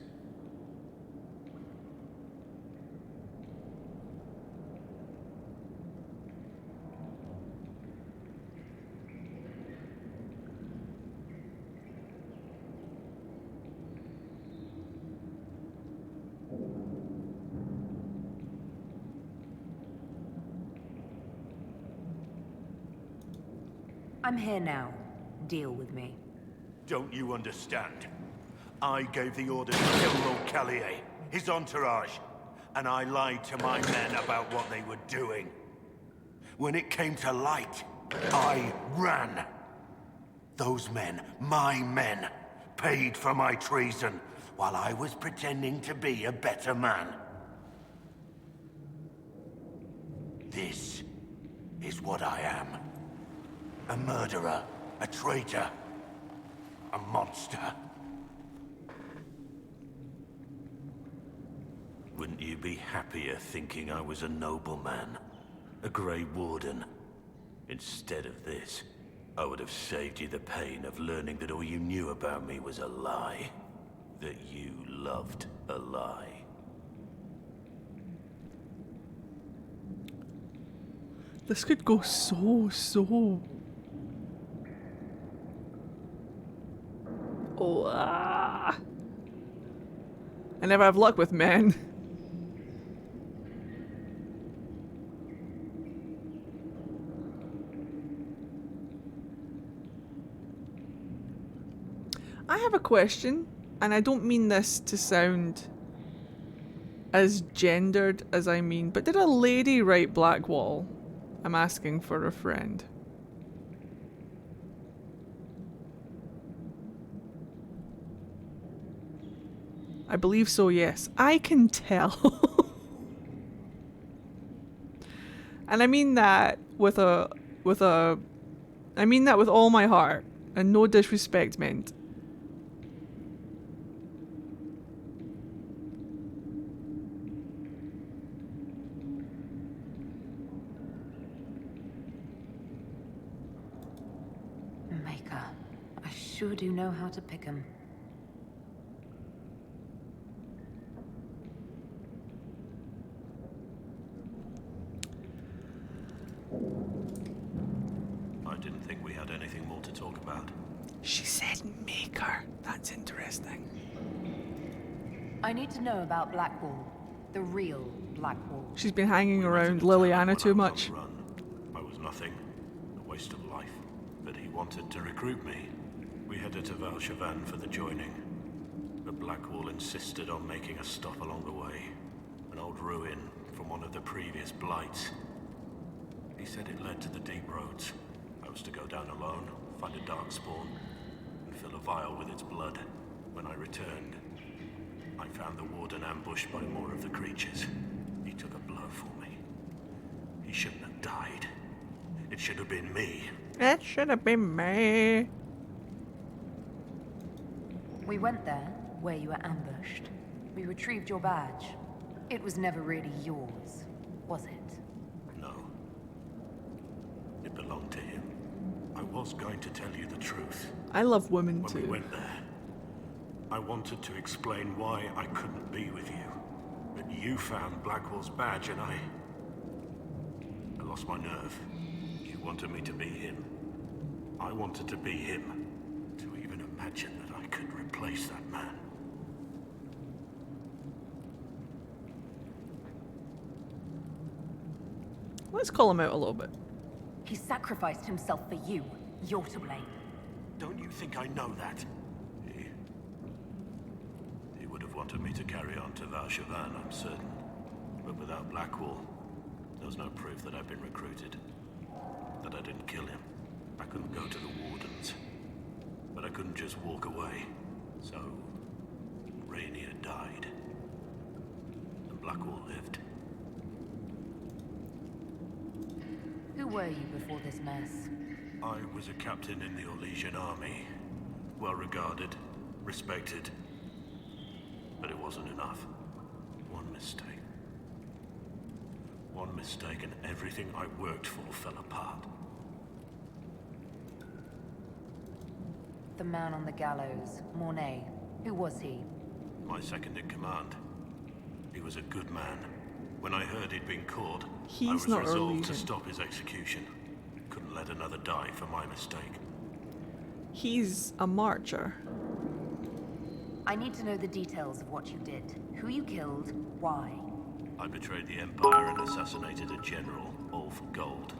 I'm here now. Deal with me. Don't you understand? I gave the order to kill Lord Callier, his entourage, and I lied to my men about what they were doing. When it came to light, I ran. Those men, my men, paid for my treason, while I was pretending to be a better man. This is what I am. A murderer, a traitor, a monster. Wouldn't you be happier thinking I was a nobleman, a Grey Warden? Instead of this, I would have saved you the pain of learning that all you knew about me was a lie. That you loved a lie. This could go so... Oh, I never have luck with men. I have a question, and I don't mean this to sound as gendered as I mean, but did a lady write Blackwall? I'm asking for a friend. I believe so, yes. I can tell. And I mean that with I mean that with all my heart, and no disrespect meant. Maker, I sure do know how to pick 'em. I didn't think we had anything more to talk about. She said maker. That's interesting. I need to know about Blackwall. The real Blackwall. She's been hanging around Liliana too much. I was nothing, a waste of life. But he wanted to recruit me. We headed to Valshavan for the joining. But Blackwall insisted on making a stop along the way. An old ruin from one of the previous blights. He said it led to the deep roads. I was to go down alone, find a dark spawn, and fill a vial with its blood. When I returned, I found the warden ambushed by more of the creatures. He took a blow for me. He shouldn't have died. It should have been me. It should have been me. We went there, where you were ambushed. We retrieved your badge. It was never really yours, was it? No. It belonged to him. I was going to tell you the truth. I love women When too. we went there, I wanted to explain why I couldn't be with you. But you found Blackwall's badge and I lost my nerve. You wanted me to be him. I wanted to be him. To even imagine that I could replace that man. Let's call him out a little bit. He sacrificed himself for you. You're to blame. Don't you think I know that? He would have wanted me to carry on to Valshavan, I'm certain. But without Blackwall, there's no proof that I've been recruited. That I didn't kill him. I couldn't go to the Wardens. But I couldn't just walk away. So, Rainier died. And Blackwall lived. Who were you before this mess? I was a captain in the Orlesian army. Well regarded, respected. But it wasn't enough. One mistake. One mistake and everything I worked for fell apart. The man on the gallows, Mornay. Who was he? My second in command. He was a good man. When I heard he'd been caught, I was not resolved to Orlesian. stop his execution. Couldn't let another die for my mistake. He's a marcher. I need to know the details of what you did. Who you killed, why. I betrayed the Empire and assassinated a general, all for gold.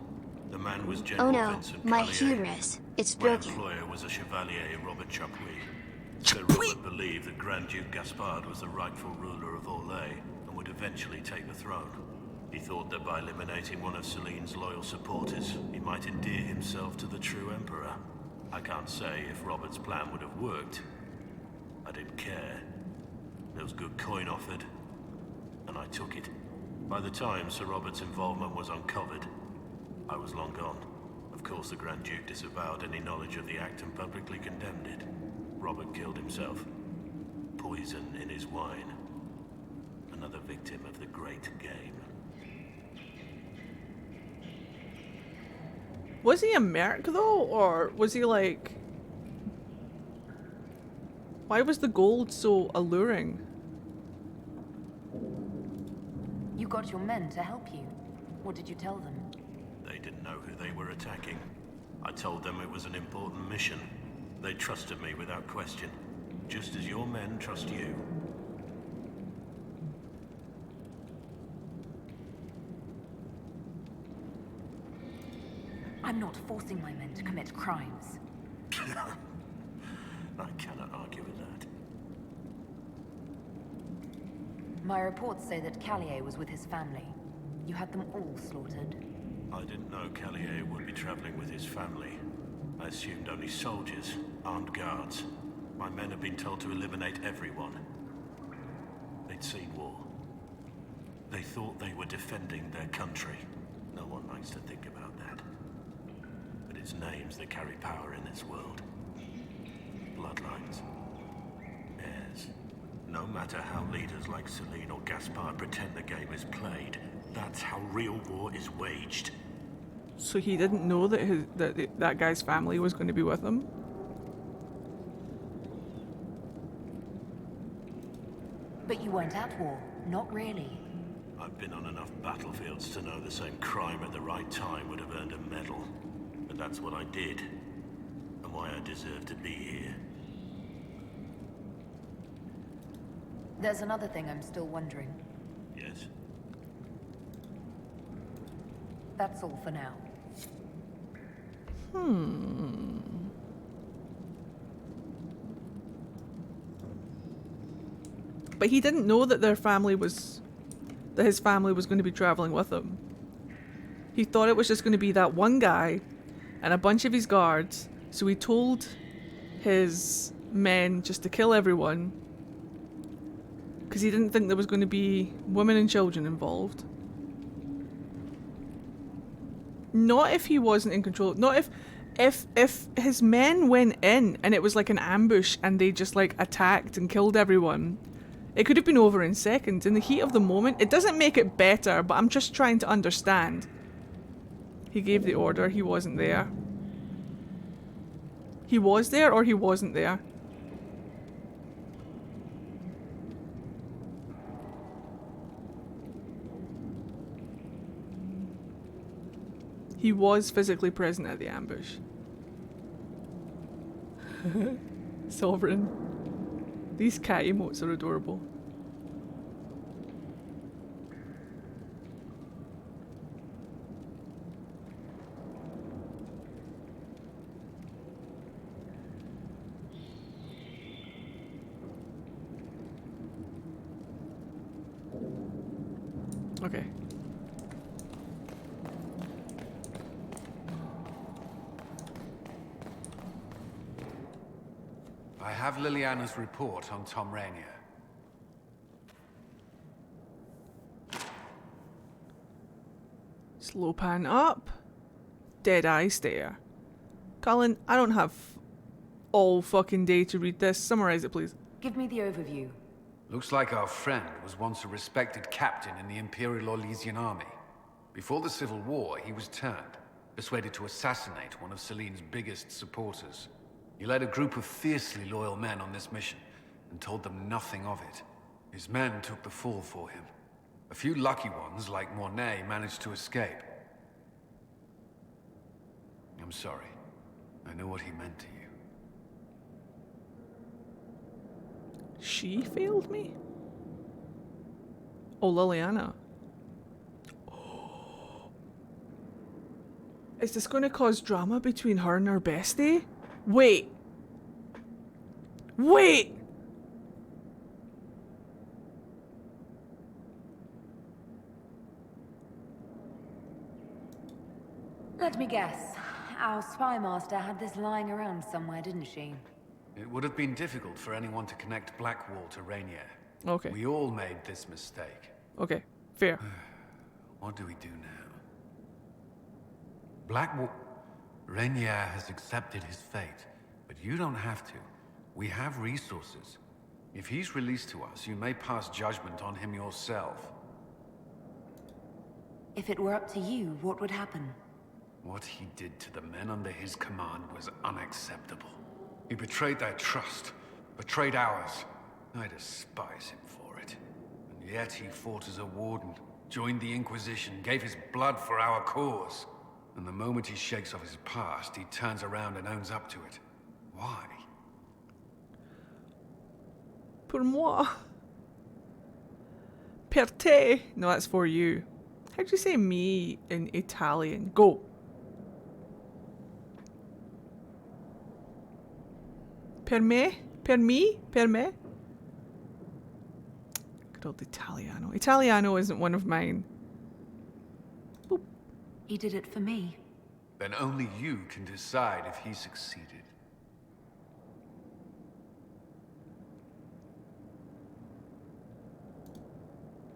The man was General Oh no, Vincent my Collier. hubris. It's My broken. employer was a Chevalier, Robert Chapuis. Sir Robert believed that Grand Duke Gaspard was the rightful ruler of Orlais and would eventually take the throne. He thought that by eliminating one of Celine's loyal supporters, he might endear himself to the true Emperor. I can't say if Robert's plan would have worked. I didn't care. There was good coin offered, and I took it. By the time Sir Robert's involvement was uncovered, I was long gone. Of course, the Grand Duke disavowed any knowledge of the act and publicly condemned it. Robert killed himself. Poison in his wine. Another victim of the great game. Was he a merc though, or was he like... Why was the gold so alluring? You got your men to help you. What did you tell them? They didn't know who they were attacking. I told them it was an important mission. They trusted me without question, just as your men trust you. I'm not forcing my men to commit crimes. I cannot argue with that. My reports say that Callier was with his family. You had them all slaughtered. I didn't know Callier would be traveling with his family. I assumed only soldiers, armed guards. My men have been told to eliminate everyone. They'd seen war. They thought they were defending their country. No one likes to think about that. But it's names that carry power in this world. Bloodlines. Heirs. No matter how leaders like Celine or Gaspard pretend the game is played, that's how real war is waged. So he didn't know that that guy's family was going to be with him? But you weren't at war. Not really. I've been on enough battlefields to know the same crime at the right time would have earned a medal. But that's what I did. And why I deserve to be here. There's another thing I'm still wondering. Yes? That's all for now. But he didn't know that his family was going to be traveling with him. He thought it was just going to be that one guy and a bunch of his guards, so he told his men just to kill everyone because he didn't think there was going to be women and children involved. Not if he wasn't in control. Not if his men went in and it was like an ambush and they just like attacked and killed everyone. It could have been over in seconds. In the heat of the moment, it doesn't make it better, but I'm just trying to understand. He gave the order, he wasn't there. He was there or he wasn't there? He was physically present at the ambush. Sovereign. These cat emotes are adorable. Okay. I have Liliana's report on Tom Rainier. Slow pan up. Dead eye stare. Colin, I don't have all fucking day to read this. Summarize it, please. Give me the overview. Looks like our friend was once a respected captain in the Imperial Orlesian army. Before the Civil War, he was turned, persuaded to assassinate one of Celine's biggest supporters. He led a group of fiercely loyal men on this mission, and told them nothing of it. His men took the fall for him. A few lucky ones, like Mornay, managed to escape. I'm sorry. I know what he meant to you. She failed me? Oh, Liliana. Is this going to cause drama between her and her bestie? Wait. Wait! Let me guess. Our spy master had this lying around somewhere, didn't she? It would have been difficult for anyone to connect Blackwall to Rainier. Okay. We all made this mistake. Okay, fair. What do we do now? Blackwall... Rainier has accepted his fate, but you don't have to. We have resources. If he's released to us, you may pass judgment on him yourself. If it were up to you, what would happen? What he did to the men under his command was unacceptable. He betrayed their trust, betrayed ours. I despise him for it. And yet he fought as a warden, joined the Inquisition, gave his blood for our cause. And the moment he shakes off his past, he turns around and owns up to it. Why? Pour moi. Per te. No, that's for you. How do you say me in Italian? Go. Per me? Per me? Per me? Good old Italiano. Italiano isn't one of mine. Boop. He did it for me. Then only you can decide if he succeeded.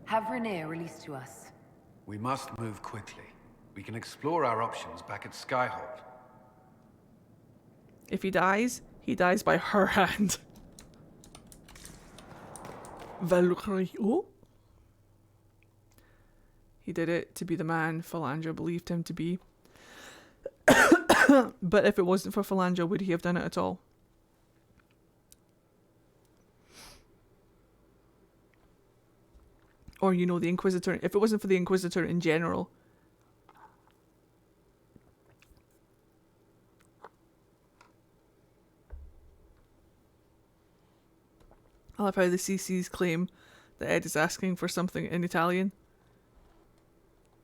Have Rainier released to us. We must move quickly. We can explore our options back at Skyhold. If he dies by her hand. Valkyrie. Oh. He did it to be the man Philandra believed him to be. But if it wasn't for Philandra, would he have done it at all? Or, you know, the Inquisitor. If it wasn't for the Inquisitor in general. I love how the CCs claim that Ed is asking for something in Italian.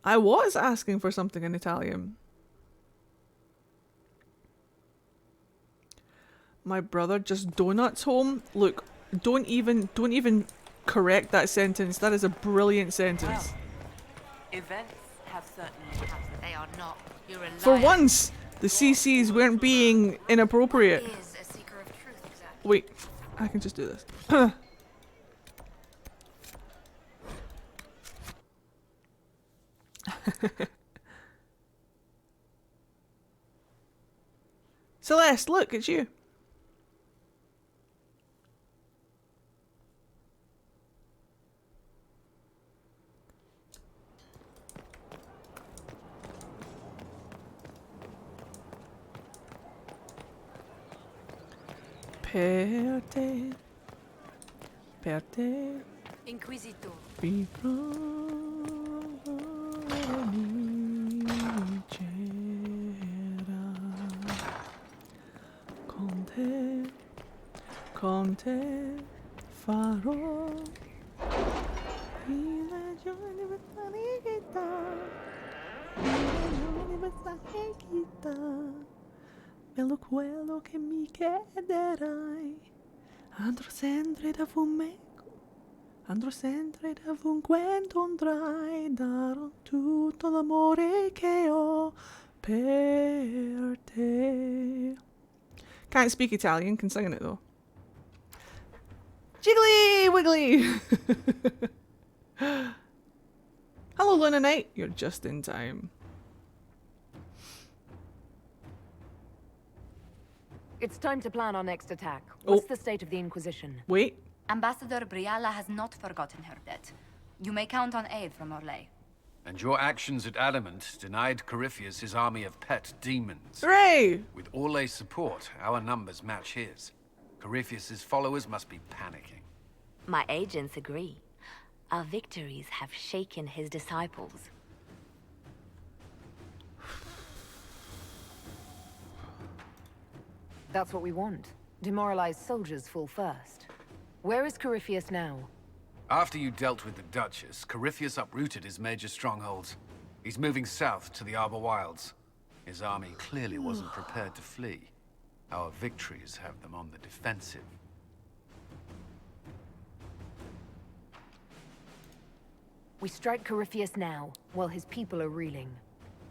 I was asking for something in Italian. My brother just donuts home. Look, don't even correct that sentence. That is a brilliant sentence. Events have certainly happened. They are not. You're a liar. For once, the CCs weren't being inappropriate. Is a seeker of truth, exactly. Wait, I can just do this. Celeste, look, it's you. Perte. Inquisitor. Con te farò i ragioni per bello quello che mi chiederai. Andrò sempre dovunque andrai, darò tutto l'amore che ho per te. Can't speak Italian, can sing it though. Jiggly Wiggly! Hello, Luna Knight. You're just in time. It's time to plan our next attack. What's the state of the Inquisition? Wait. Ambassador Briala has not forgotten her debt. You may count on aid from Orlais. And your actions at Adamant denied Corypheus his army of pet demons. Hooray! With Orlais' support, our numbers match his. Corypheus' followers must be panicking. My agents agree. Our victories have shaken his disciples. That's what we want. Demoralized soldiers fall first. Where is Corypheus now? After you dealt with the Duchess, Corypheus uprooted his major strongholds. He's moving south to the Arbor Wilds. His army clearly wasn't prepared to flee. Our victories have them on the defensive. We strike Corypheus now, while his people are reeling.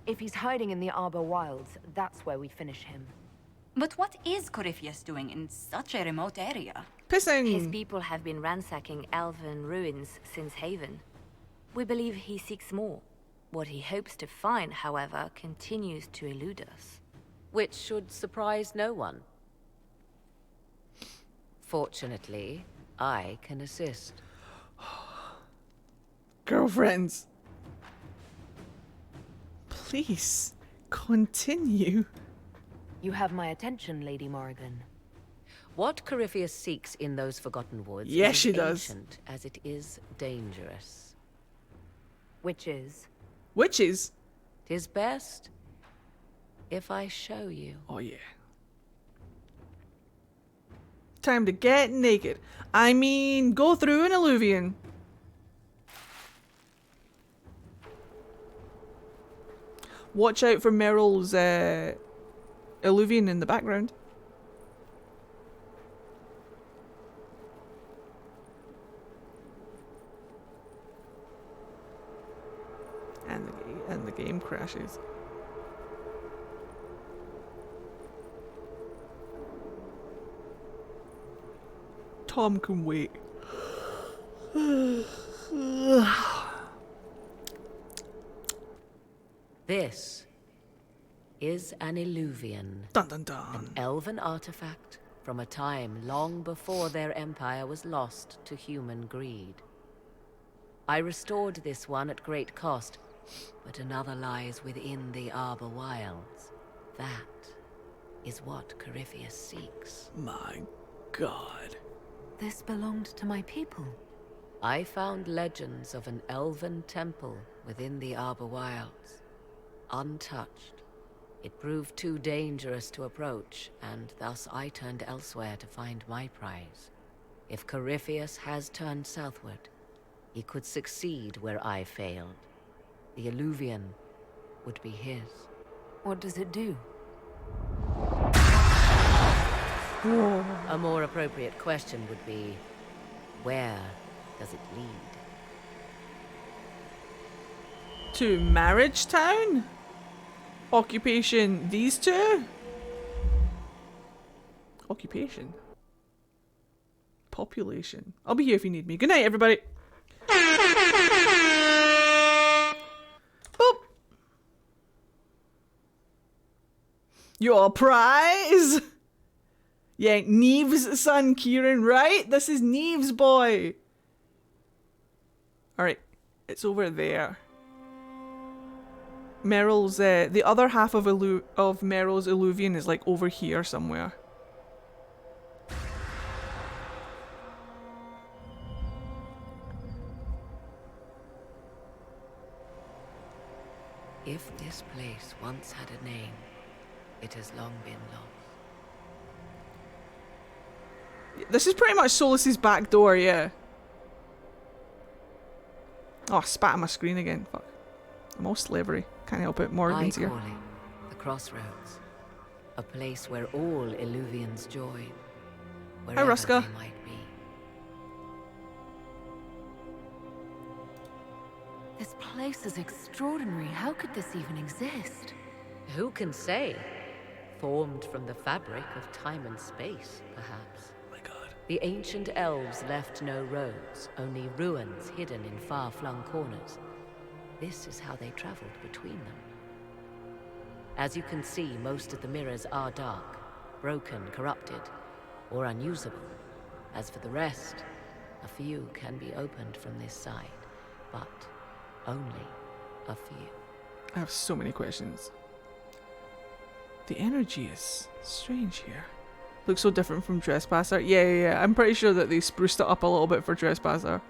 If he's hiding in the Arbor Wilds, that's where we finish him. But what is Corypheus doing in such a remote area? Pissing! His people have been ransacking elven ruins since Haven. We believe he seeks more. What he hopes to find, however, continues to elude us. Which should surprise no one. Fortunately, I can assist. Girlfriends. Please, continue. You have my attention, Lady Morrigan. What Corypheus seeks in those Forgotten Woods yes, is she does. ancient as it is dangerous. Witches. Witches? 'Tis best if I show you. Oh yeah. Time to get naked. I mean, go through an illuvian. Watch out for Meryl's illuvian in the background. crashes. Tom can wait. This is an Illuvian. Dun dun dun. An elven artifact from a time long before their empire was lost to human greed. I restored this one at great cost, but another lies within the Arbor Wilds. That is what Corypheus seeks. My God. This belonged to my people. I found legends of an elven temple within the Arbor Wilds, untouched. It proved too dangerous to approach, and thus I turned elsewhere to find my prize. If Corypheus has turned southward, he could succeed where I failed. The Illuvian would be his. What does it do? A more appropriate question would be, where does it lead? To Marriage Town? Occupation, these two? Occupation. Population. I'll be here if you need me. Good night, everybody. Boop. Your prize? Yeah, Neve's son, Kieran, right? This is Neve's boy. Alright, it's over there. Meryl's, the other half of Meryl's Illuvian is like over here somewhere. If this place once had a name, it has long been lost. This is pretty much Solus's back door, yeah. Oh, I spat on my screen again. Fuck. I'm all slavery. Can't help it. Morgan's I here. call it the crossroads. A place where all Illuvians join. Hi, Wherever Ruska. they might be. This place is extraordinary. How could this even exist? Who can say? Formed from the fabric of time and space, perhaps. Oh my God. The ancient elves left no roads, only ruins hidden in far-flung corners. This is how they traveled between them. As you can see, most of the mirrors are dark, broken, corrupted, or unusable. As for the rest, a few can be opened from this side, but only a few. I have so many questions. The energy is strange here. Looks so different from Trespasser. Yeah. I'm pretty sure that they spruced it up a little bit for Trespasser.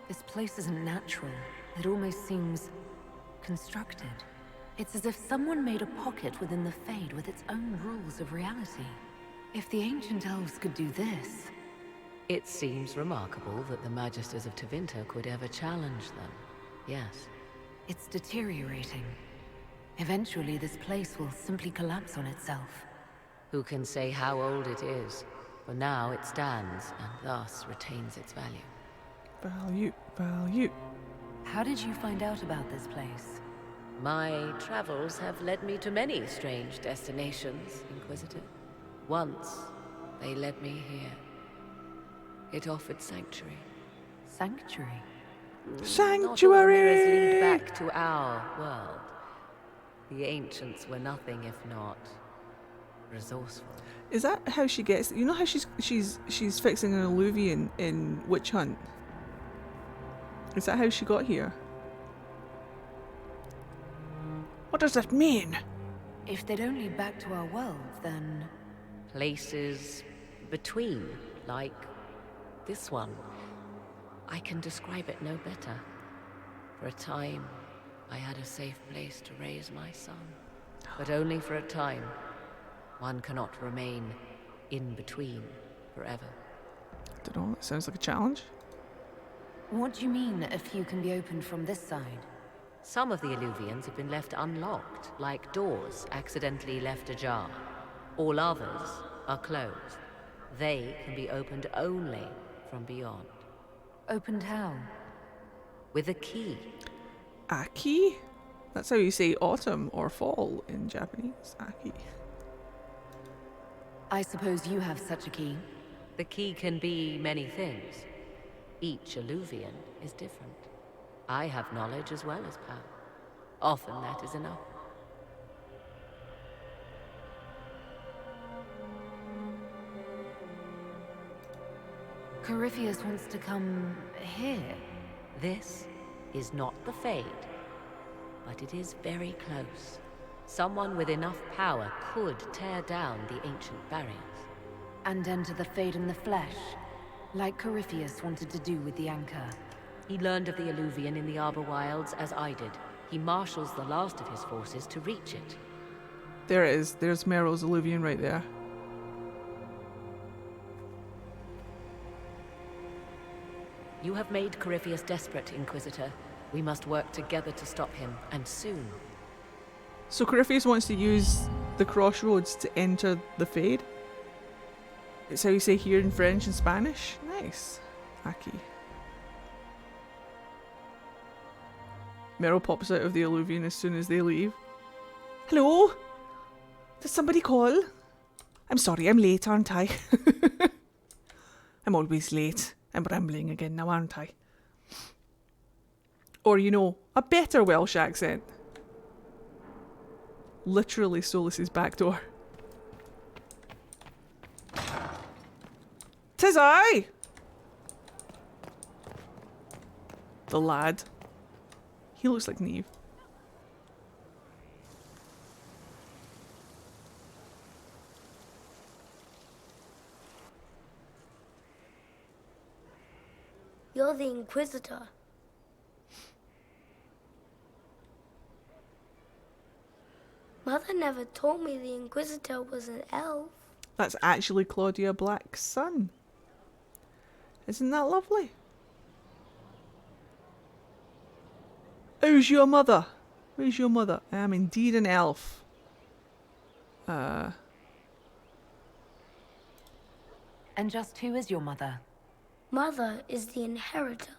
This place isn't natural. It almost seems constructed. It's as if someone made a pocket within the Fade with its own rules of reality. If the ancient elves could do this... It seems remarkable that the Magisters of Tevinter could ever challenge them. Yes. It's deteriorating. Eventually, this place will simply collapse on itself. Who can say how old it is? For now it stands, and thus retains its value. Value. How did you find out about this place? My travels have led me to many strange destinations, Inquisitor. Once, they led me here. It offered sanctuary. Sanctuary? Sanctuary! Not all the mirrors lead back to our world. The ancients were nothing if not resourceful. Is that how she gets? You know how she's fixing an Illuvian in Witch Hunt? Is that how she got here? What does that mean? If they don't lead back to our world, then... Places between, like this one. I can describe it no better. For a time, I had a safe place to raise my son. But only for a time. One cannot remain in between forever. I don't know, it sounds like a challenge. What do you mean, a few can be opened from this side? Some of the Illuvians have been left unlocked, like doors accidentally left ajar. All others are closed. They can be opened only from beyond. Opened how? With a key. A key? That's how you say autumn or fall in Japanese. Aki. I suppose you have such a key. The key can be many things. Each Illuvian is different. I have knowledge as well as power. Often that is enough. Corypheus wants to come here. This is not the Fade, but it is very close. Someone with enough power could tear down the ancient barriers. And enter the Fade in the flesh, like Corypheus wanted to do with the Anchor. He learned of the Illuvian in the Arbor Wilds as I did. He marshals the last of his forces to reach it. There it is. There's Meryl's Illuvian right there. You have made Corypheus desperate, Inquisitor. We must work together to stop him, and soon. So Corypheus wants to use the crossroads to enter the Fade? It's how you say here in French and Spanish? Nice. Aki. Meryl pops out of the Illuvian as soon as they leave. Hello? Did somebody call? I'm sorry, I'm late, aren't I? I'm always late. I'm rambling again now, aren't I? Or, you know, a better Welsh accent. Literally Solus's back door. 'Tis I! The lad. He looks like Neve. You're the Inquisitor. Mother never told me the Inquisitor was an elf. That's actually Claudia Black's son. Isn't that lovely? Who's your mother? Where's your mother? I am indeed an elf. And just who is your mother? Mother is the inheritor.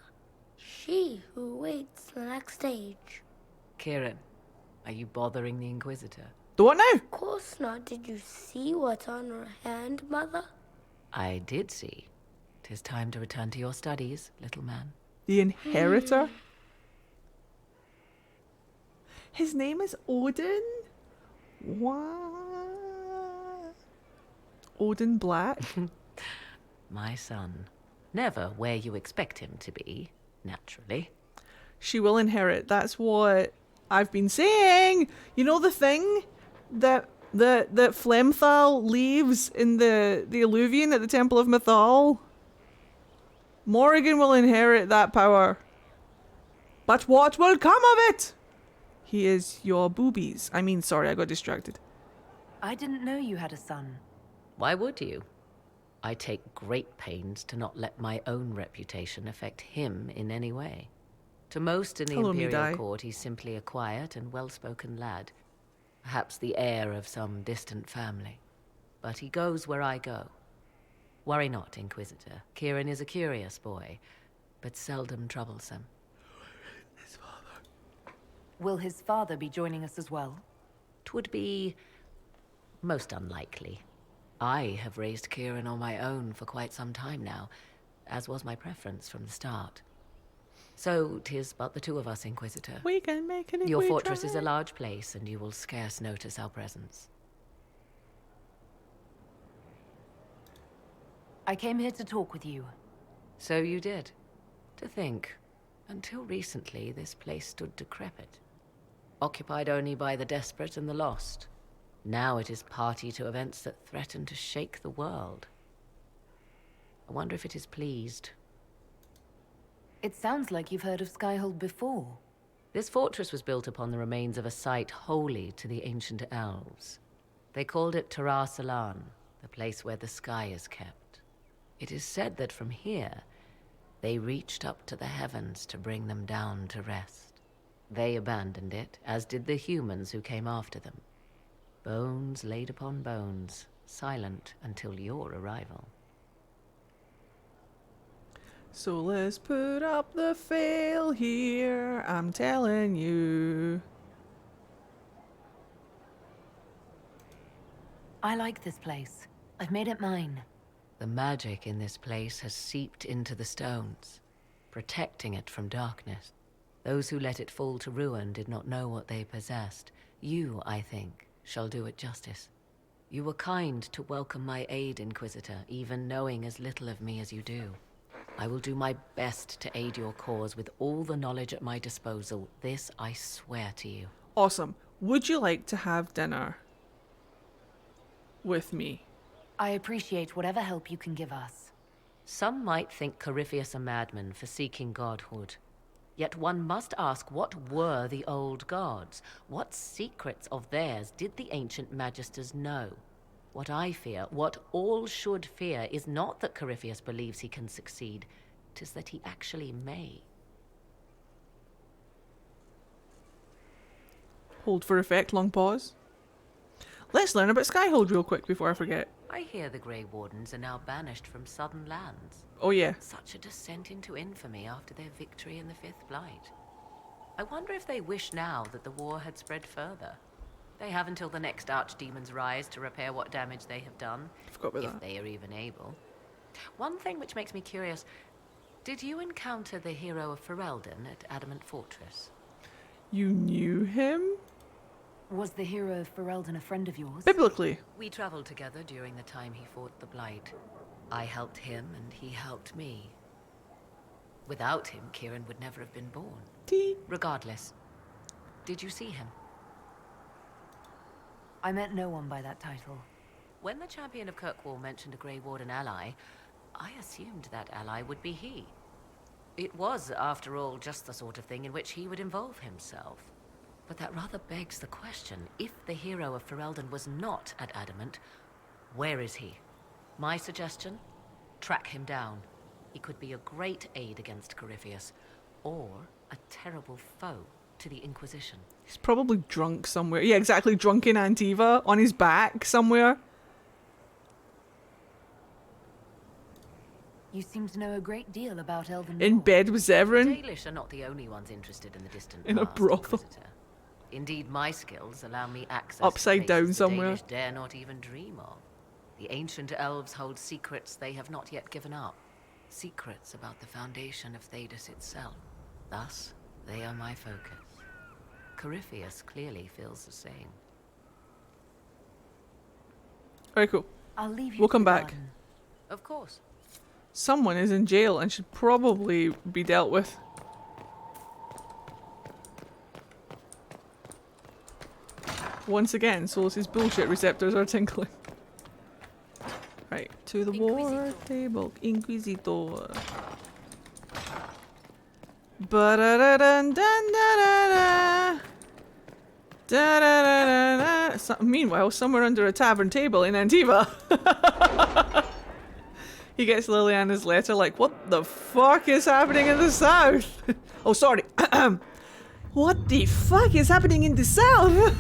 She who awaits the next stage. Kieran, are you bothering the Inquisitor? The what now? Of course not. Did you see what's on her hand, Mother? I did see. 'Tis time to return to your studies, little man. The inheritor? His name is Odin? What? Odin Black? My son. Never where you expect him to be, naturally. She will inherit. That's what I've been saying. You know the thing that Flemthal leaves in the Illuvian at the Temple of Mythal? Morrigan will inherit that power. But what will come of it? He is your boobies. I mean, sorry, I got distracted. I didn't know you had a son. Why would you? I take great pains to not let my own reputation affect him in any way. To most in the Imperial DAI. Court, he's simply a quiet and well-spoken lad. Perhaps the heir of some distant family. But he goes where I go. Worry not, Inquisitor. Kieran is a curious boy, but seldom troublesome. His father. Will his father be joining us as well? 'Twould be most unlikely. I have raised Kieran on my own for quite some time now, as was my preference from the start. So 'tis but the two of us, Inquisitor. We can make it if Your we fortress try. is a large place, and you will scarce notice our presence. I came here to talk with you. So you did. To think, until recently this place stood decrepit. Occupied only by the desperate and the lost. Now it is party to events that threaten to shake the world. I wonder if it is pleased. It sounds like you've heard of Skyhold before. This fortress was built upon the remains of a site holy to the ancient elves. They called it Tarar Salan, the place where the sky is kept. It is said that from here, they reached up to the heavens to bring them down to rest. They abandoned it, as did the humans who came after them. Bones laid upon bones, silent until your arrival. So let's put up the fail here, I'm telling you. I like this place. I've made it mine. The magic in this place has seeped into the stones, protecting it from darkness. Those who let it fall to ruin did not know what they possessed. You, I think, shall do it justice. You were kind to welcome my aid, Inquisitor, even knowing as little of me as you do. I will do my best to aid your cause with all the knowledge at my disposal. This I swear to you. Awesome. Would you like to have dinner with me? I appreciate whatever help you can give us. Some might think Corypheus a madman for seeking godhood. Yet one must ask, what were the old gods? What secrets of theirs did the ancient magisters know? What I fear, what all should fear, is not that Corypheus believes he can succeed. 'Tis that he actually may. Hold for effect, long pause. Let's learn about Skyhold real quick before I forget. I hear the Grey Wardens are now banished from southern lands. Oh yeah. Such a descent into infamy after their victory in the Fifth Blight. I wonder if they wish now that the war had spread further. They have until the next Archdemon's rise to repair what damage they have done, if they are even able. One thing which makes me curious, did you encounter the hero of Ferelden at Adamant Fortress? You knew him? Was the hero of Ferelden a friend of yours? Biblically. We traveled together during the time he fought the Blight. I helped him and he helped me. Without him, Kieran would never have been born. Regardless, did you see him? I met no one by that title. When the champion of Kirkwall mentioned a Grey Warden ally, I assumed that ally would be he. It was, after all, just the sort of thing in which he would involve himself. But that rather begs the question, if the hero of Ferelden was not at Adamant, where is he? My suggestion? Track him down. He could be a great aid against Corypheus, or a terrible foe to the Inquisition. He's probably drunk somewhere. Yeah, exactly, drunk in Antiva, on his back somewhere. You seem to know a great deal about Elven In lore. bed with Zevran. The Dalish are not the only ones interested in the distant In a past, brothel. Inquisitor. Indeed, my skills allow me access Upside to down places somewhere. the Dalish dare not even dream of. The ancient elves hold secrets they have not yet given up. Secrets about the foundation of Thedas itself. Thus, they are my focus. Corypheus clearly feels the same. Alright, cool. I'll leave you We'll to come the back. garden. Of course. Someone is in jail and should probably be dealt with. Once again, Solus's bullshit receptors are tinkling. Right, to the war table. Inquisitor. Ba-da-da-dun-dun-da-da-da. Da-da-da-da-da. Meanwhile, somewhere under a tavern table in Antiva. He gets Liliana's letter like, what the fuck is happening in the south? Oh, sorry. What the fuck is happening in the south?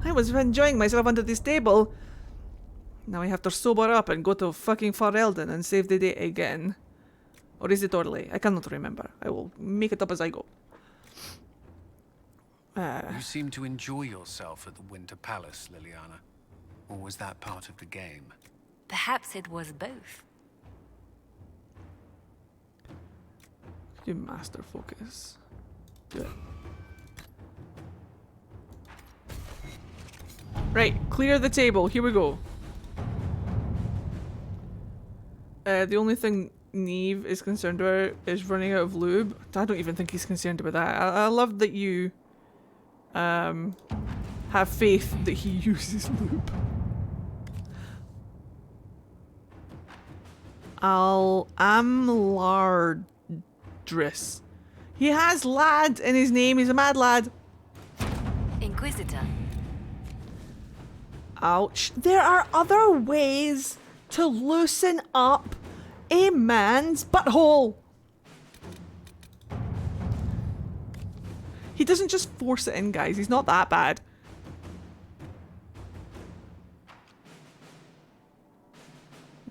I was enjoying myself under this table. Now I have to sober up and go to fucking Ferelden and save the day again. Or is it Orlais? I cannot remember. I will make it up as I go. You seem to enjoy yourself at the Winter Palace, Liliana. Or was that part of the game? Perhaps it was both. Do master focus. Do it. Right, clear the table. Here we go. The only thing Neve is concerned about is running out of lube. I don't even think he's concerned about that. I love that you have faith that he uses lube. Amlardris. He has lad in his name. He's a mad lad. Inquisitor. Ouch. There are other ways to loosen up a man's butthole. He doesn't just force it in, guys. He's not that bad.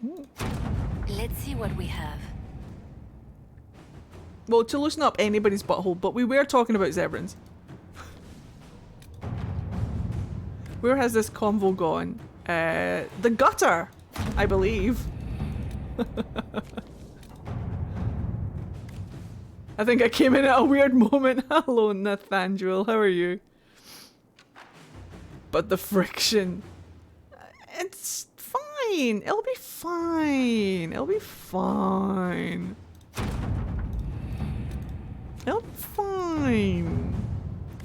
Ooh. Let's see what we have. Well, to loosen up anybody's butthole, but we were talking about Zevran's. Where has this convo gone? The gutter, I believe. I think I came in at a weird moment. Hello, Nathaniel. How are you? But the friction. It's fine. It'll be fine. It'll be fine. It'll be fine.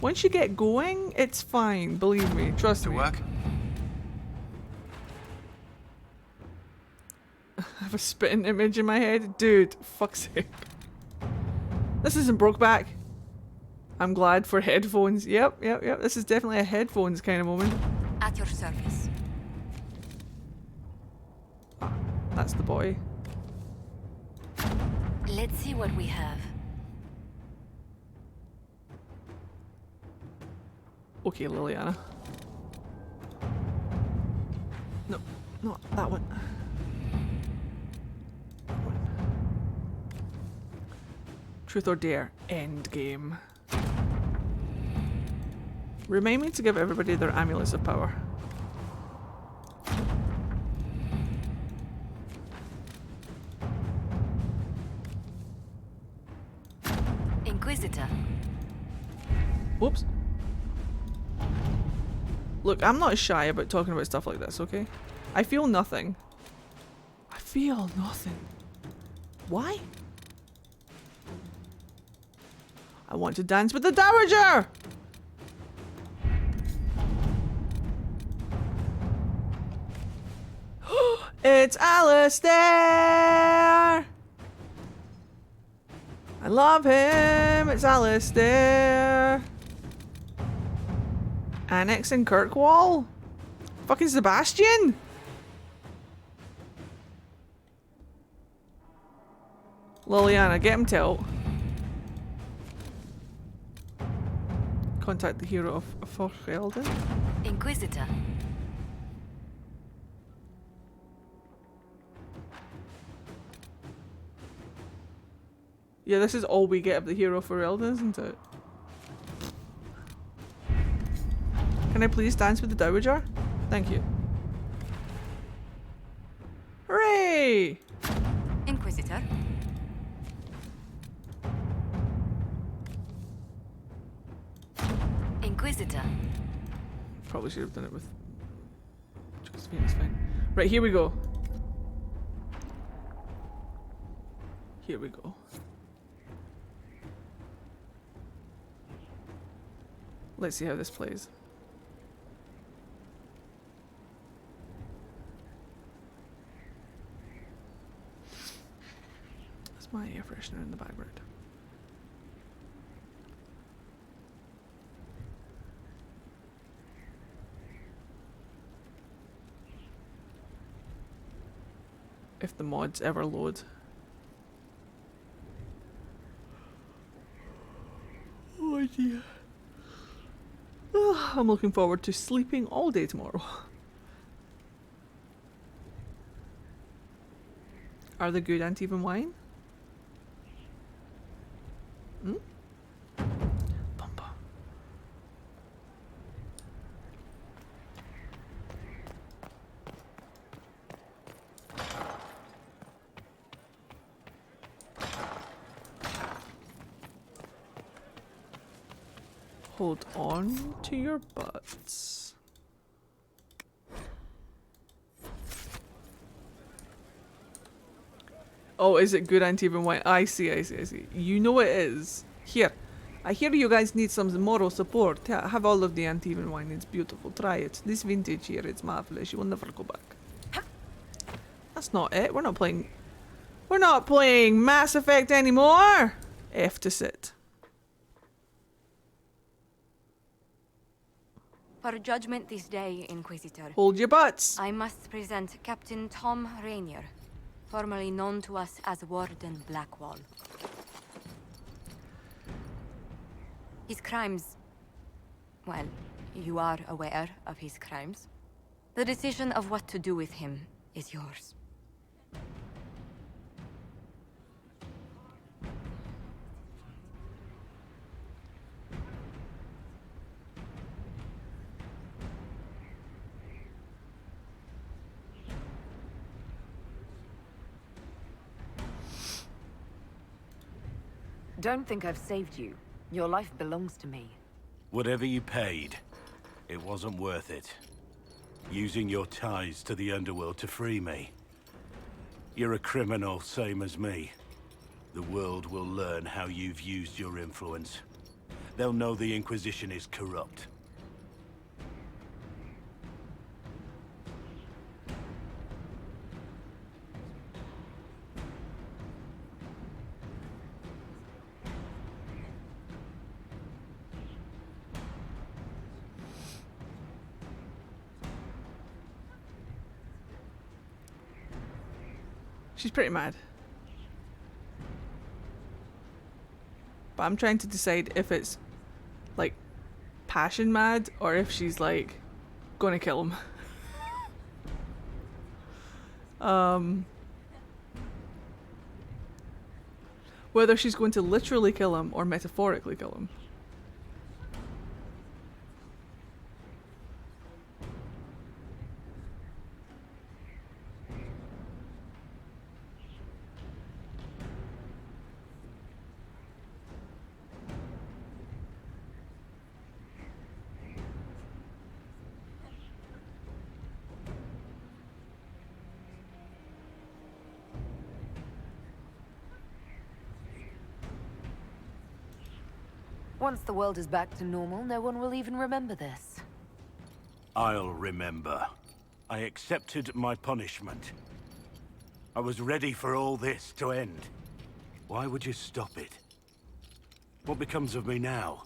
Once you get going, it's fine. Believe me. Trust me. Work? I have a spitting image in my head. Dude, fuck's sake. This isn't Brokeback. I'm glad for headphones. Yep. This is definitely a headphones kind of moment. At your service. That's the boy. Let's see what we have. Okay, Liliana. No, not that one. Truth or dare, end game. Remind me to give everybody their amulets of power. Inquisitor. Whoops. Look, I'm not shy about talking about stuff like this, okay? I feel nothing. I feel nothing. Why? I want to dance with the Dowager! It's Alistair! I love him! It's Alistair! Annexing Kirkwall? Fucking Sebastian? Liliana, get him tilt. Contact the hero of Forelden. Inquisitor. Yeah, this is all we get of the hero for Elden, isn't it? Can I please dance with the Dowager? Thank you. Hooray! Inquisitor. Inquisitor. Probably should have done it with Josephine, it's fine. Right, here we go. Here we go. Let's see how this plays. That's my air freshener in the background. If the mods ever load. Oh dear. I'm looking forward to sleeping all day tomorrow. Are they good Antivan wine? Hmm? Bumper. Hold on to your butts. Oh, is it good Antivan wine? I see. You know it is. Here. I hear you guys need some moral support. Yeah, have all of the Antivan wine. It's beautiful. Try it. This vintage here, it's marvelous. You will never go back. That's not it. We're not playing Mass Effect anymore. F to sit. For judgment this day, Inquisitor. Hold your butts. I must present Captain Tom Rainier, formerly known to us as Warden Blackwall. His crimes... well, you are aware of his crimes. The decision of what to do with him is yours. don't think I've saved you. Your life belongs to me. Whatever you paid, it wasn't worth it. Using your ties to the underworld to free me. You're a criminal, same as me. The world will learn how you've used your influence. They'll know the Inquisition is corrupt. She's pretty mad. But I'm trying to decide if it's like passion mad or if she's like gonna kill him. Whether she's going to literally kill him or metaphorically kill him. Once the world is back to normal, no one will even remember this. I'll remember. I accepted my punishment. I was ready for all this to end. Why would you stop it? What becomes of me now?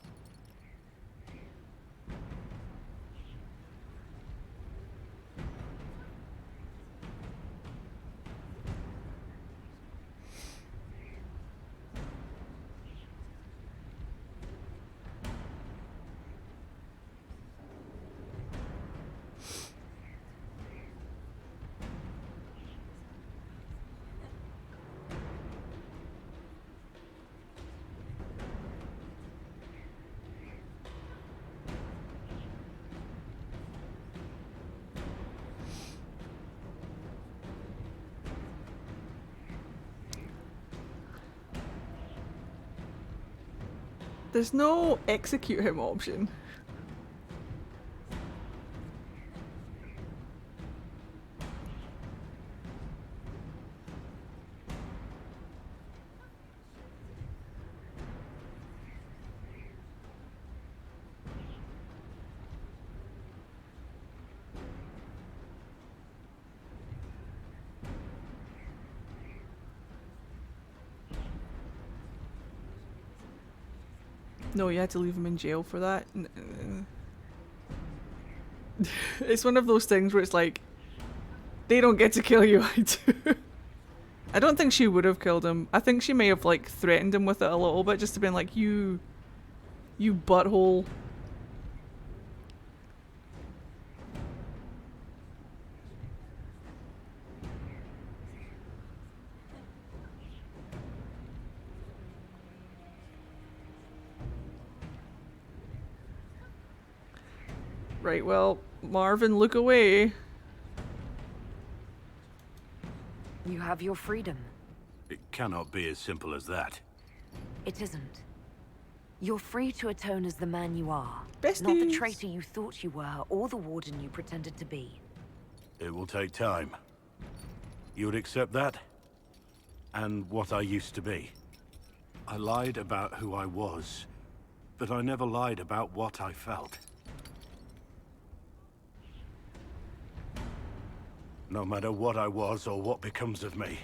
There's no execute him option. No, you had to leave him in jail for that. It's one of those things where it's like, they don't get to kill you, I do. I don't think she would have killed him. I think she may have like threatened him with it a little bit, just to be like, you butthole. Right, well, Marvin, look away. You have your freedom. It cannot be as simple as that. It isn't. You're free to atone as the man you are. Besties. Not the traitor you thought you were, or the warden you pretended to be. It will take time. You would accept that? And what I used to be. I lied about who I was, but I never lied about what I felt. No matter what I was or what becomes of me,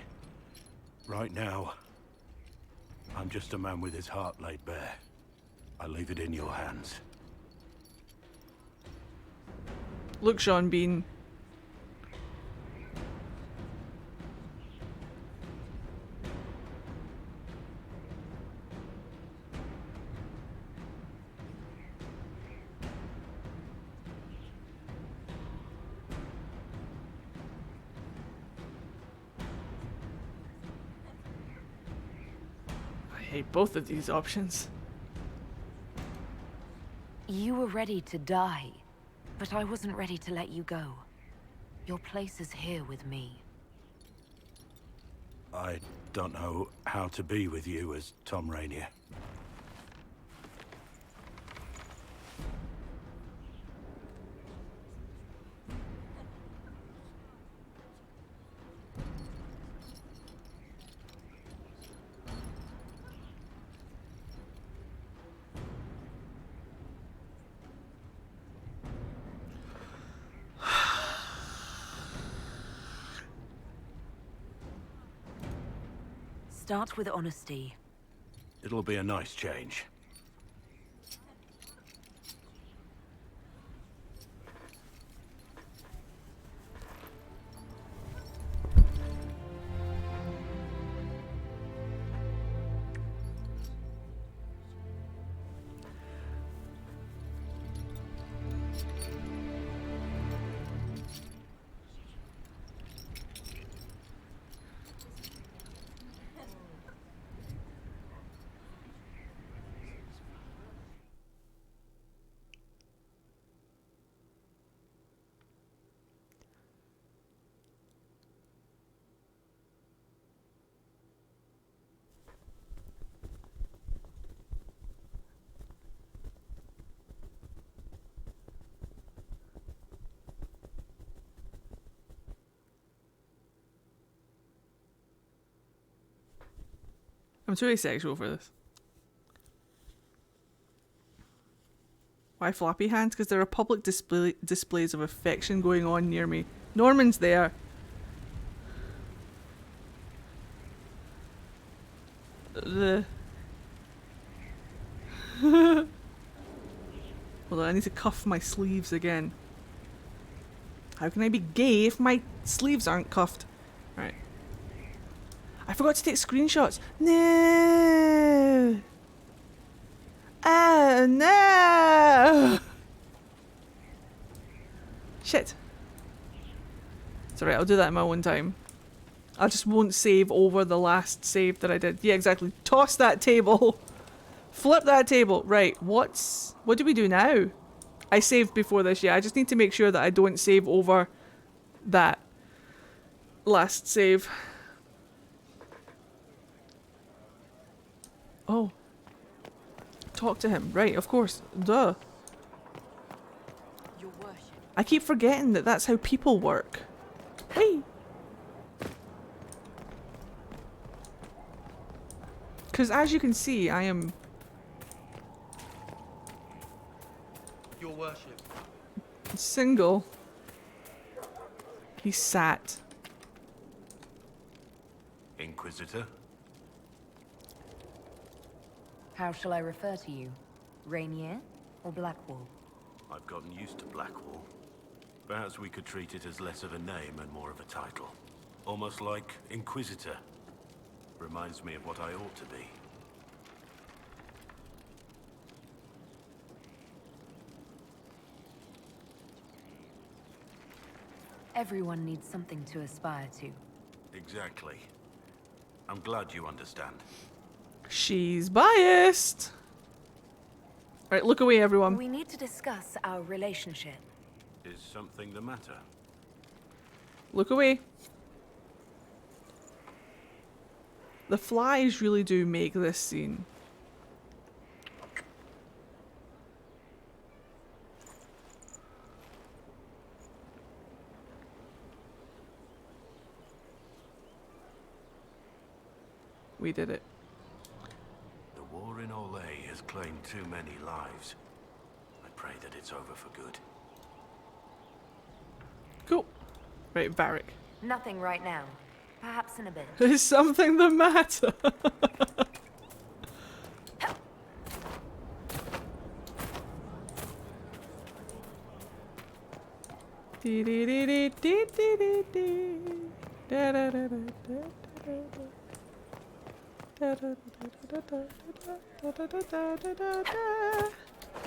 right now, I'm just a man with his heart laid bare. I leave it in your hands. Look, Sean Bean. I hate both of these options. You were ready to die, but I wasn't ready to let you go. Your place is here with me. I don't know how to be with you as Tom Rainier. Start with honesty. It'll be a nice change. I'm too asexual for this. Why floppy hands? Because there are public displays of affection going on near me. Norman's there. Hold on, I need to cuff my sleeves again. How can I be gay if my sleeves aren't cuffed? Right. I forgot to take screenshots. No! Oh no! Shit. It's alright, I'll do that in my own time. I just won't save over the last save that I did. Yeah, exactly. Toss that table. Flip that table. Right, what do we do now? I saved before this, yeah. I just need to make sure that I don't save over that last save. Oh. Talk to him. Right, of course. Duh. Your worship. I keep forgetting that that's how people work. Hey! Because as you can see, I am... Your worship. Single. He sat. Inquisitor? How shall I refer to you? Rainier or Blackwall? I've gotten used to Blackwall. Perhaps we could treat it as less of a name and more of a title. Almost like Inquisitor. Reminds me of what I ought to be. Everyone needs something to aspire to. Exactly. I'm glad you understand. She's biased. Right, look away, everyone. We need to discuss our relationship. Is something the matter? Look away. The flies really do make this scene. We did it. The war in Olay has claimed too many lives. I pray that it's over for good. Cool. Right, Varric. Nothing right now. Perhaps in a bit. Is something the matter?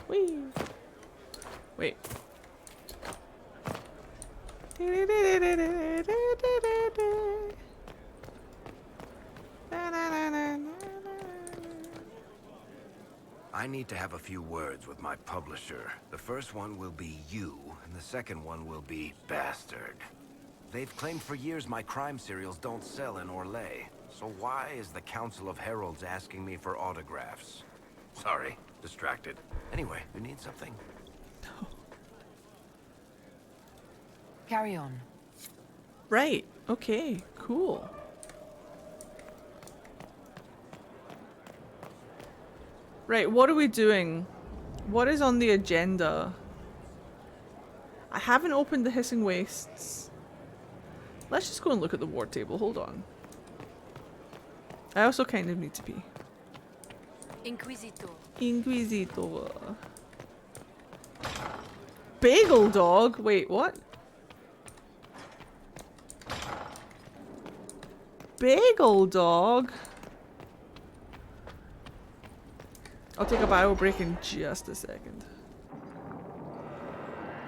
Wee. Wait. I need to have a few words with my publisher. The first one will be you, and the second one will be Bastard. They've claimed for years my crime serials don't sell in Orlais. So why is the Council of Heralds asking me for autographs? Sorry, distracted. Anyway, you need something? Carry on. Right. Okay. Cool. Right. What are we doing? What is on the agenda? I haven't opened the Hissing Wastes. Let's just go and look at the war table. Hold on. I also kind of need to pee. Inquisitor. Inquisitor. Bagel dog? Wait, what? Bagel dog? I'll take a bio break in just a second.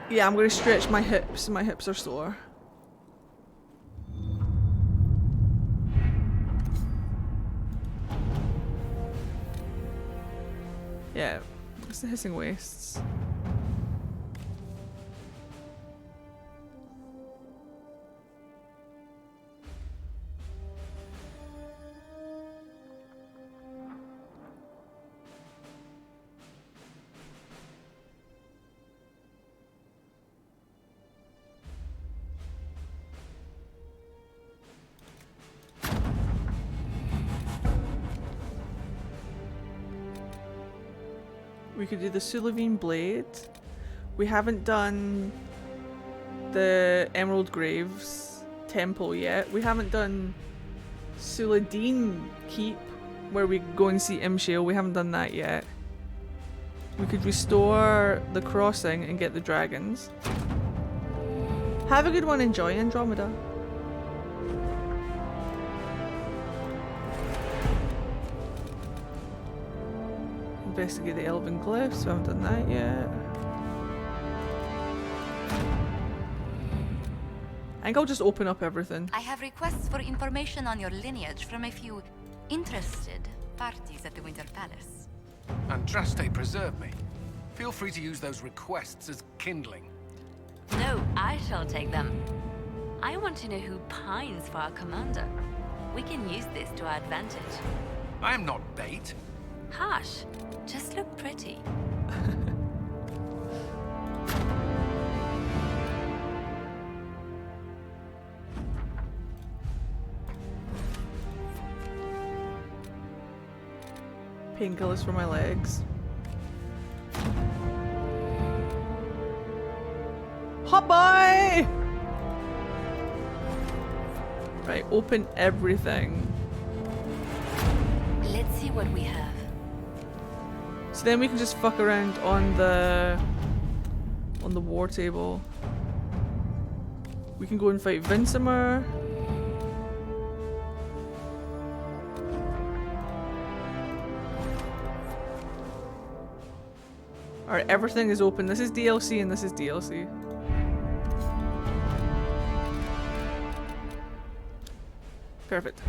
Yeah, I'm gonna stretch my hips. My hips are sore. Yeah, it's the Hissing Wastes. We could do the Sulavine Blade. We haven't done the Emerald Graves Temple yet. We haven't done Suladine Keep, where we go and see Imshale. We haven't done that yet. We could restore the crossing and get the dragons. Have a good one. Enjoy Andromeda. Investigate the Elven Glyphs, we haven't done that yet. I think I'll just open up everything. I have requests for information on your lineage from a few interested parties at the Winter Palace. Andraste, preserve me. Feel free to use those requests as kindling. No, I shall take them. I want to know who pines for our commander. We can use this to our advantage. I am not bait. Hush. Just look pretty. Painkillers for my legs. Hot boy! Right, open everything. Let's see what we have. So then we can just fuck around on the war table. We can go and fight Vincimer. Alright, everything is open. This is DLC and this is DLC. Perfect.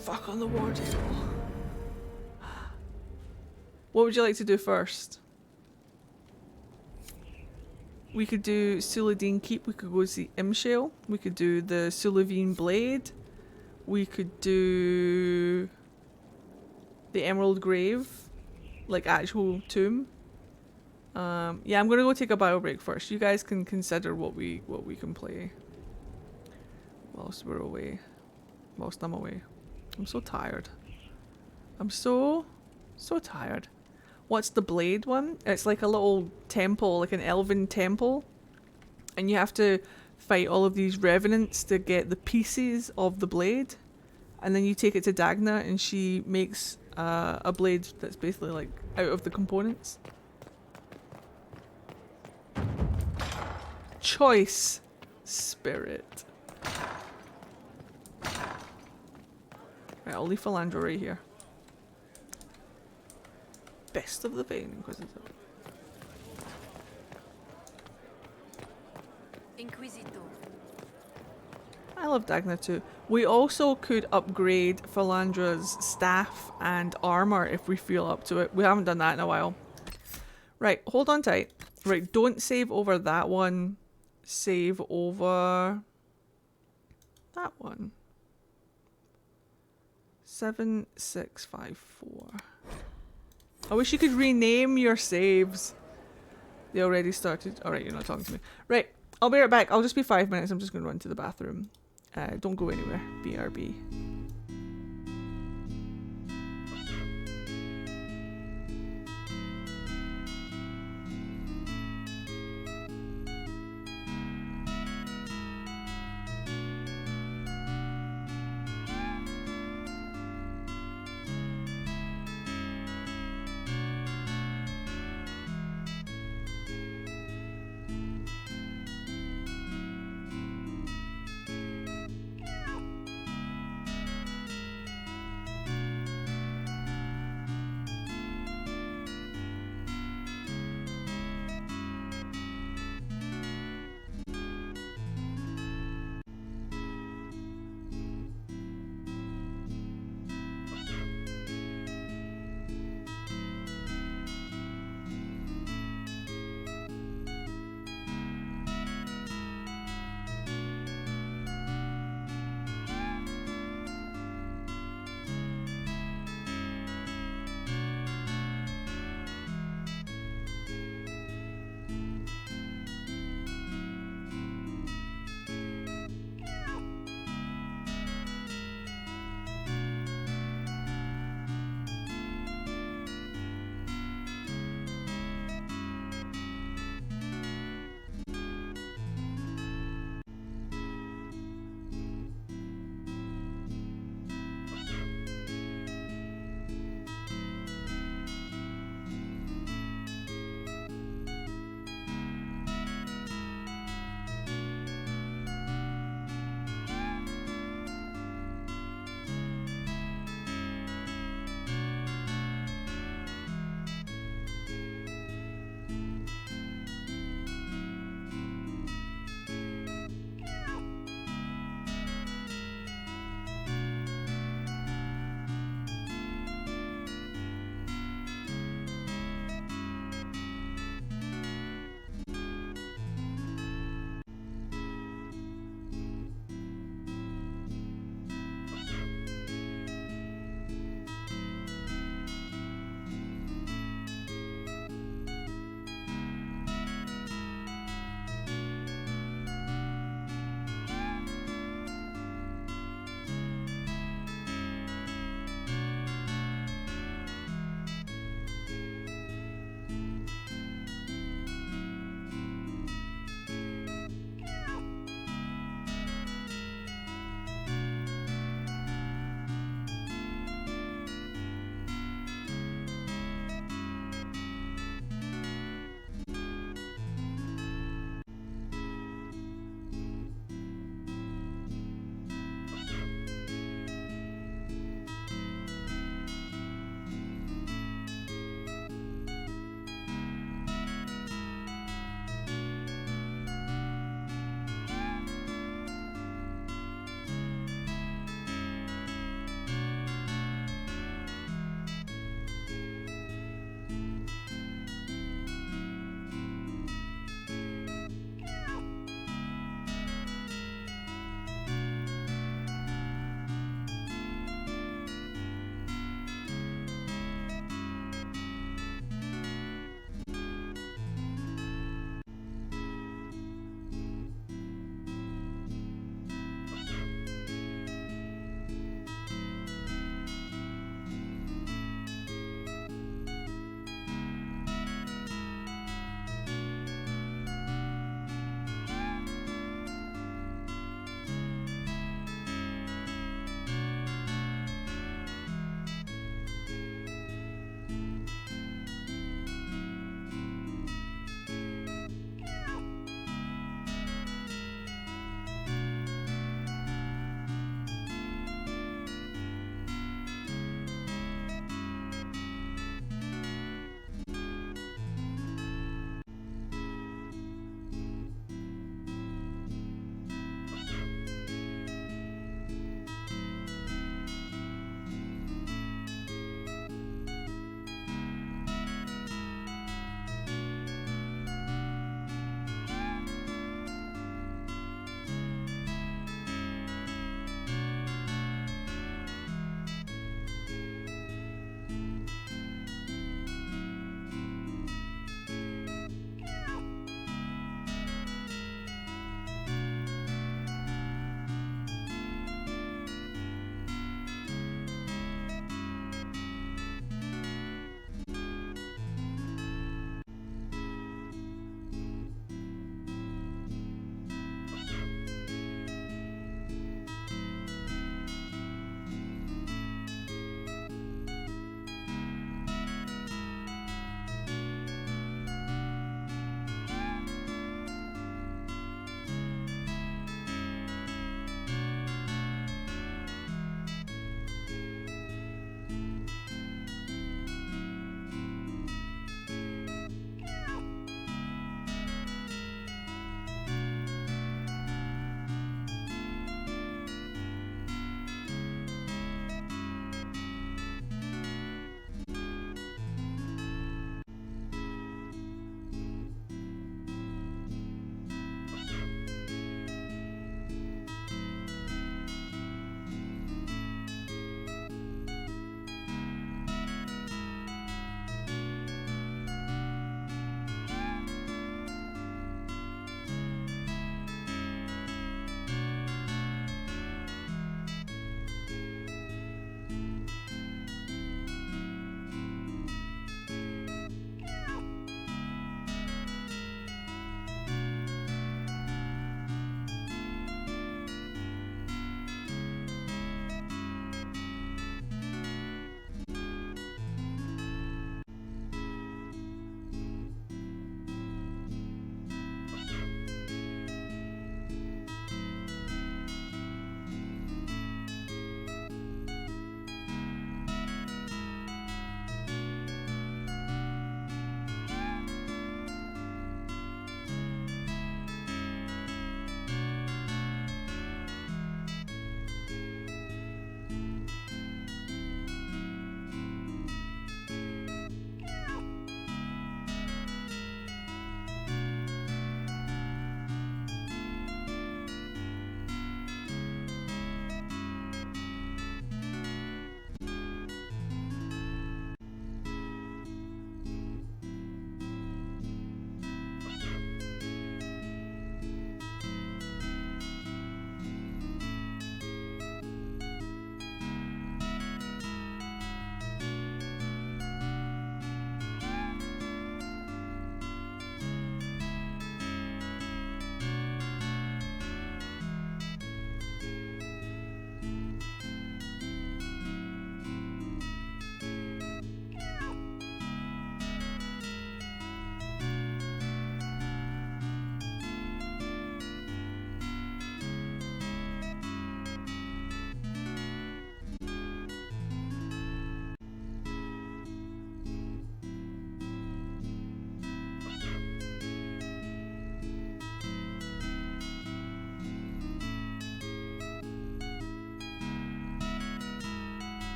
Fuck on the war table. What would you like to do first? We could do Suladine Keep, we could go see Imshale, we could do the Sulavine Blade, we could do the Emerald Grave, like actual tomb. Yeah, I'm gonna go take a bio break first. You guys can consider what we can play whilst we're away. Whilst I'm away. I'm so tired. I'm so tired. What's the blade one? It's like a little temple, like an elven temple. And you have to fight all of these revenants to get the pieces of the blade. And then you take it to Dagna and she makes a blade that's basically like out of the components. Choice spirit. Right, I'll leave Philandro right here. Best of the Vein Inquisitor. Inquisitor. I love Dagna too. We also could upgrade Philandra's staff and armor if we feel up to it. We haven't done that in a while. Right, hold on tight. Right, don't save over that one save over that one. 7654. I wish you could rename your saves. They already started. Alright, you're not talking to me. Right, I'll be right back. I'll just be 5 minutes. I'm just going to run to the bathroom. Don't go anywhere. BRB.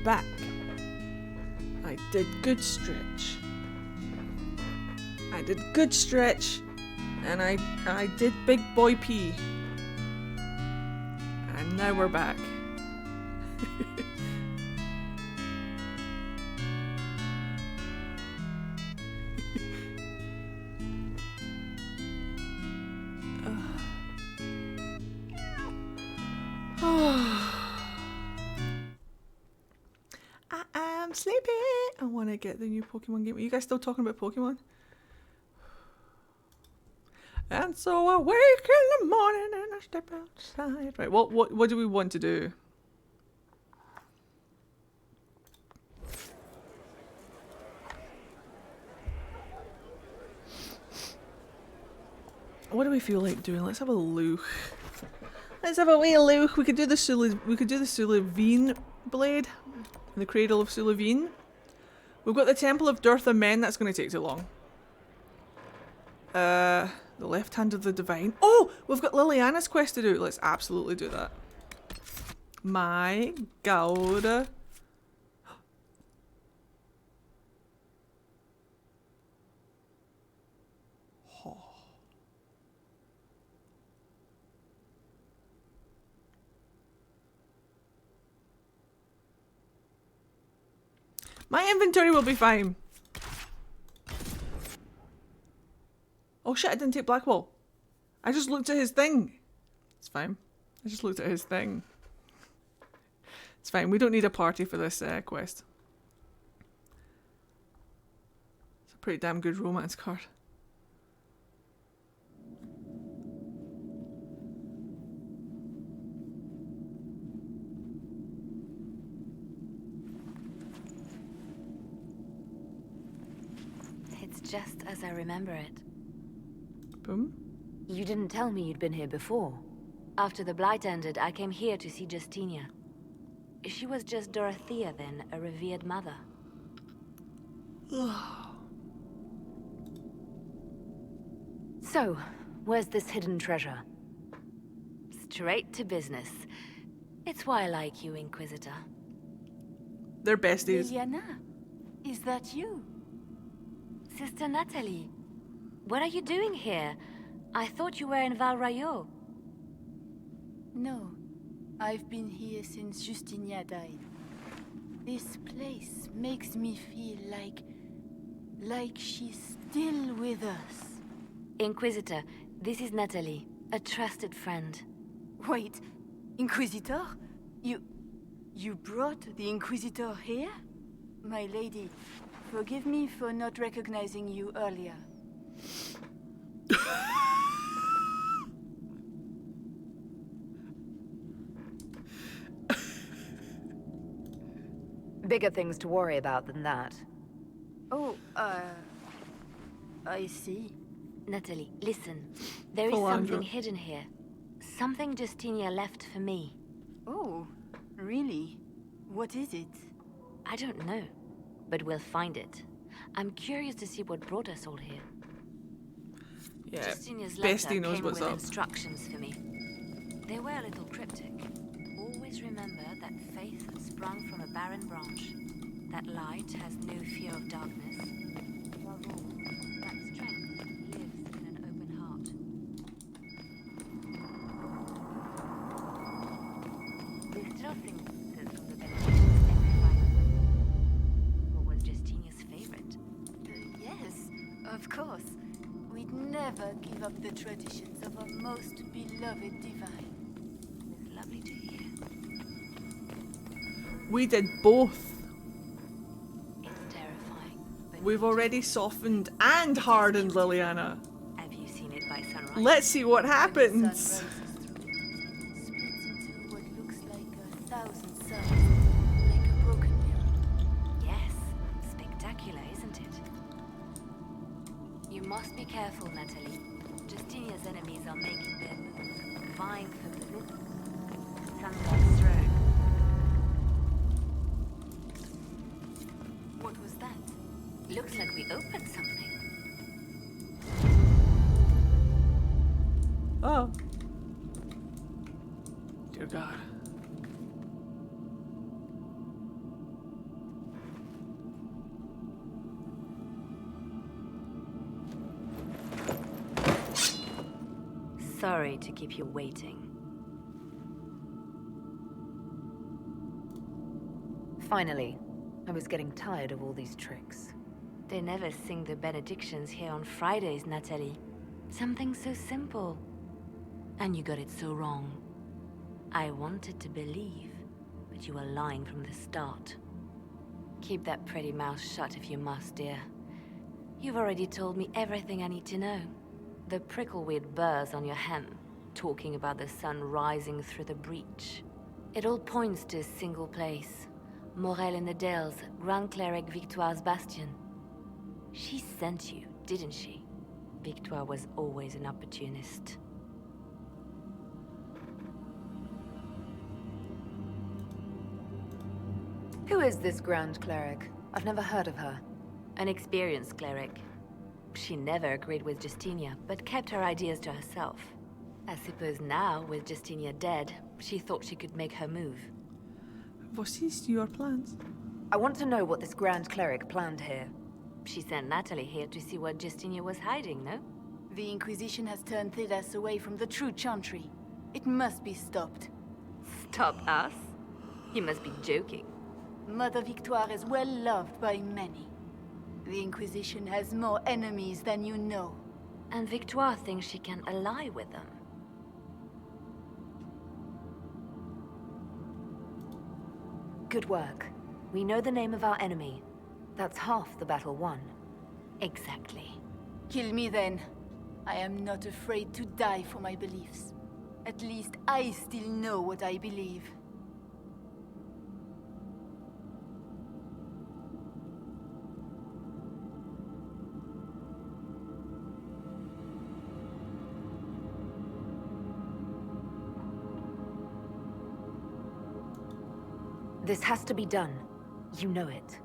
back. I did good stretch. I did good stretch. And I did big boy pee. And now we're back. I'm sleepy. I want to get the new Pokemon game. Are you guys still talking about Pokemon? And so I wake in the morning and I step outside. Right, what do we want to do? What do we feel like doing? Let's have a look. Let's have a wee look. We could do the Sulavine blade. The Cradle of Sulavine. We've got the Temple of Dearth of Men. That's going to take too long. The Left Hand of the Divine. Oh! We've got Liliana's quest to do. Let's absolutely do that. My God. My inventory will be fine. Oh shit, I didn't take Blackwall. I just looked at his thing. It's fine. I just looked at his thing. It's fine. We don't need a party for this quest. It's a pretty damn good romance card. Just as I remember it. Boom. You didn't tell me you'd been here before. After the Blight ended, I came here to see Justinia. She was just Dorothea then, a revered mother. So, where's this hidden treasure? Straight to business. It's why I like you, Inquisitor. They're besties. Liliana, is that you? Sister Natalie, what are you doing here? I thought you were in Val Rayo. No, I've been here since Justinia died. This place makes me feel like she's still with us. Inquisitor, this is Natalie, a trusted friend. Wait, Inquisitor? You brought the Inquisitor here? My lady, forgive me for not recognizing you earlier. Bigger things to worry about than that. Oh, I see. Natalie, listen. There is something hidden here. Something Justinia left for me. Oh, really? What is it? I don't know, but we'll find it. I'm curious to see what brought us all here. Yeah, Justinia's letter Bestie knows came what's with up. instructions for me. They were a little cryptic. Always remember that faith sprung from a barren branch. That light has no fear of darkness. Above all, that strength lives in an open heart. We still sing from the benedictions every Friday. What was Justinia's favorite? Yes, of course. We'd never give up the traditions of our most beloved divine. It's lovely to hear. We did both. It's terrifying. We've already softened and hardened Liliana. Have you seen it by sunrise? Let's see what happens. Splits into what looks like 1,000 suns, like a broken mirror. Yes, spectacular, isn't it? You must be careful, Natalie. Justinia's enemies are making their move, vying for position. Sunrise throne. What was that? Looks like we opened something. Oh. Dear God. Sorry to keep you waiting. Finally. I was getting tired of all these tricks. They never sing the benedictions here on Fridays, Natalie. Something so simple. And you got it so wrong. I wanted to believe, but you were lying from the start. Keep that pretty mouth shut if you must, dear. You've already told me everything I need to know. The prickleweed burrs on your hem, talking about the sun rising through the breach. It all points to a single place. Morel in the Dales, Grand Cleric Victoire's bastion. She sent you, didn't she? Victoire was always an opportunist. Who is this Grand Cleric? I've never heard of her. An experienced cleric. She never agreed with Justinia, but kept her ideas to herself. I suppose now, with Justinia dead, she thought she could make her move. What is your plans? I want to know what this Grand Cleric planned here. She sent Natalie here to see what Justinia was hiding, no? The Inquisition has turned Thedas away from the true Chantry. It must be stopped. Stop us? You must be joking. Mother Victoire is well loved by many. The Inquisition has more enemies than you know. And Victoire thinks she can ally with them. Good work. We know the name of our enemy. That's half the battle won. Exactly. Kill me then. I am not afraid to die for my beliefs. At least I still know what I believe. This has to be done. You know it.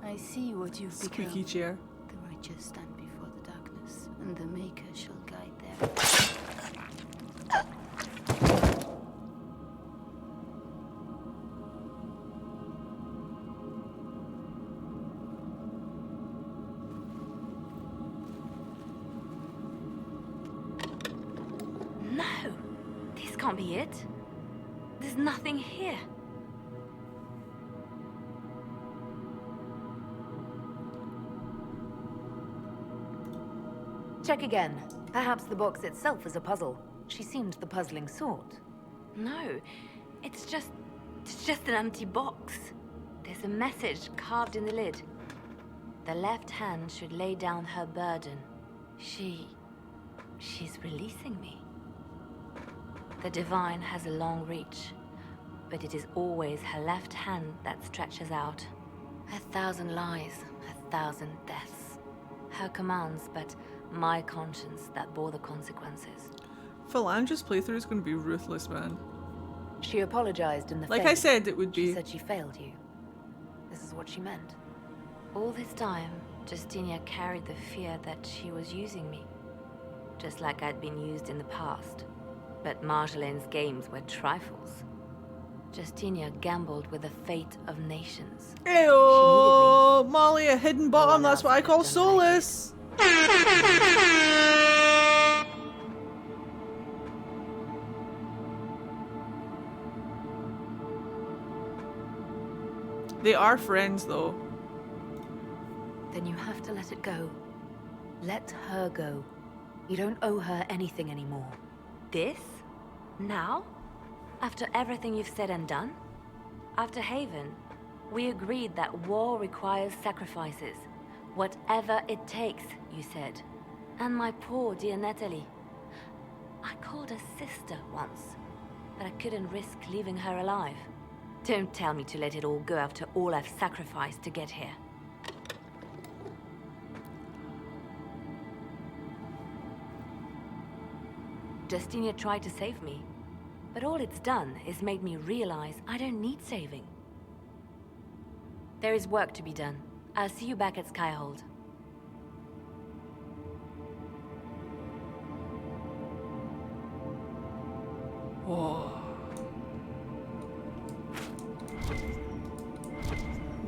I see what you've become. Squeaky chair. The righteous stand before the darkness, and the Maker shall guide them. No! This can't be it. There's nothing here. Check again. Perhaps the box itself is a puzzle. She seemed the puzzling sort. No, it's just an empty box. There's a message carved in the lid. The left hand should lay down her burden. She's releasing me. The Divine has a long reach, but it is always her left hand that stretches out. 1,000 lies, 1,000 deaths. Her commands, but my conscience that bore the consequences. Philandra's playthrough is going to be ruthless, man. She apologized in the Like I said, it would be. She said she failed you. This is what she meant. All this time, Justinia carried the fear that she was using me. Just like I'd been used in the past. But Marjolaine's games were trifles. Justinia gambled with the fate of nations. Ew, Molly, a hidden bottom, that's what I call Solus! They are friends, though. Then you have to let it go. Let her go. You don't owe her anything anymore. This? Now? After everything you've said and done? After Haven, we agreed that war requires sacrifices. Whatever it takes, you said. And my poor dear Natalie. I called her sister once, but I couldn't risk leaving her alive. Don't tell me to let it all go after all I've sacrificed to get here. Justinia tried to save me, but all it's done is made me realize I don't need saving. There is work to be done. I'll see you back at Skyhold. Whoa.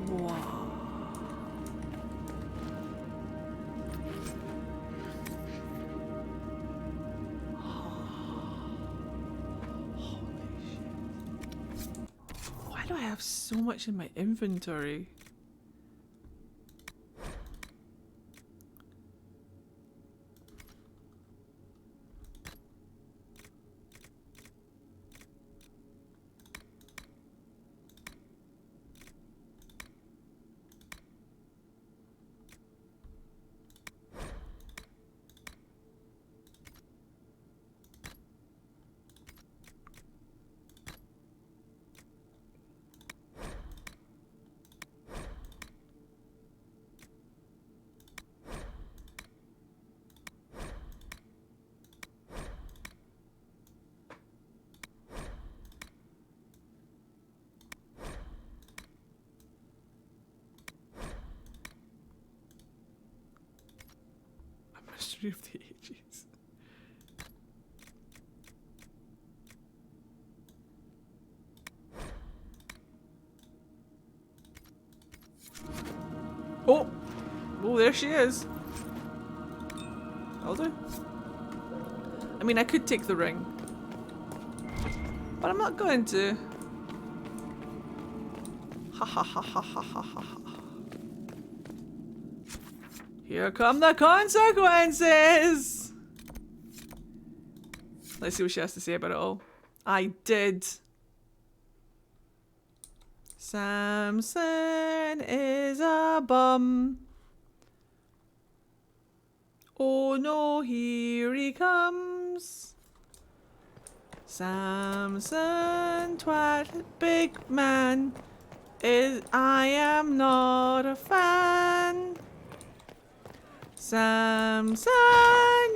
Wow. Why do I have so much in my inventory? Mystery of the Ages. Oh! Oh, there she is. I'll do. I mean, I could take the ring. But I'm not going to. Ha ha ha ha ha ha ha ha. Here come the consequences! Let's see what she has to say about it all. I did. Samson is a bum. Oh no, here he comes. Samson, twat, big man. I am not a fan. Samson,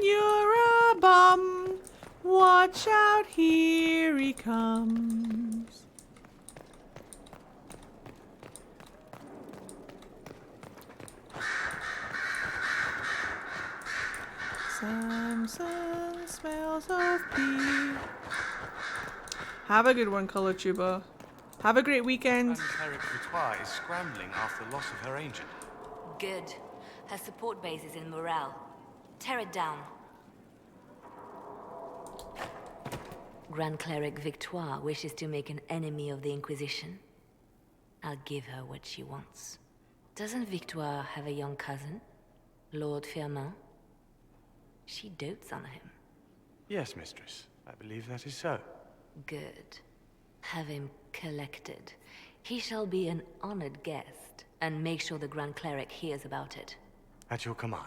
you're a bum. Watch out, here he comes. Samson smells of pee. Have a good one, Colour Tuba. Have a great weekend. Cleric Vitois is scrambling after the loss of her ancient. Good. Her support base is in Morale. Tear it down. Grand Cleric Victoire wishes to make an enemy of the Inquisition. I'll give her what she wants. Doesn't Victoire have a young cousin? Lord Firmin? She dotes on him. Yes, mistress. I believe that is so. Good. Have him collected. He shall be an honored guest, and make sure the Grand Cleric hears about it. At your command.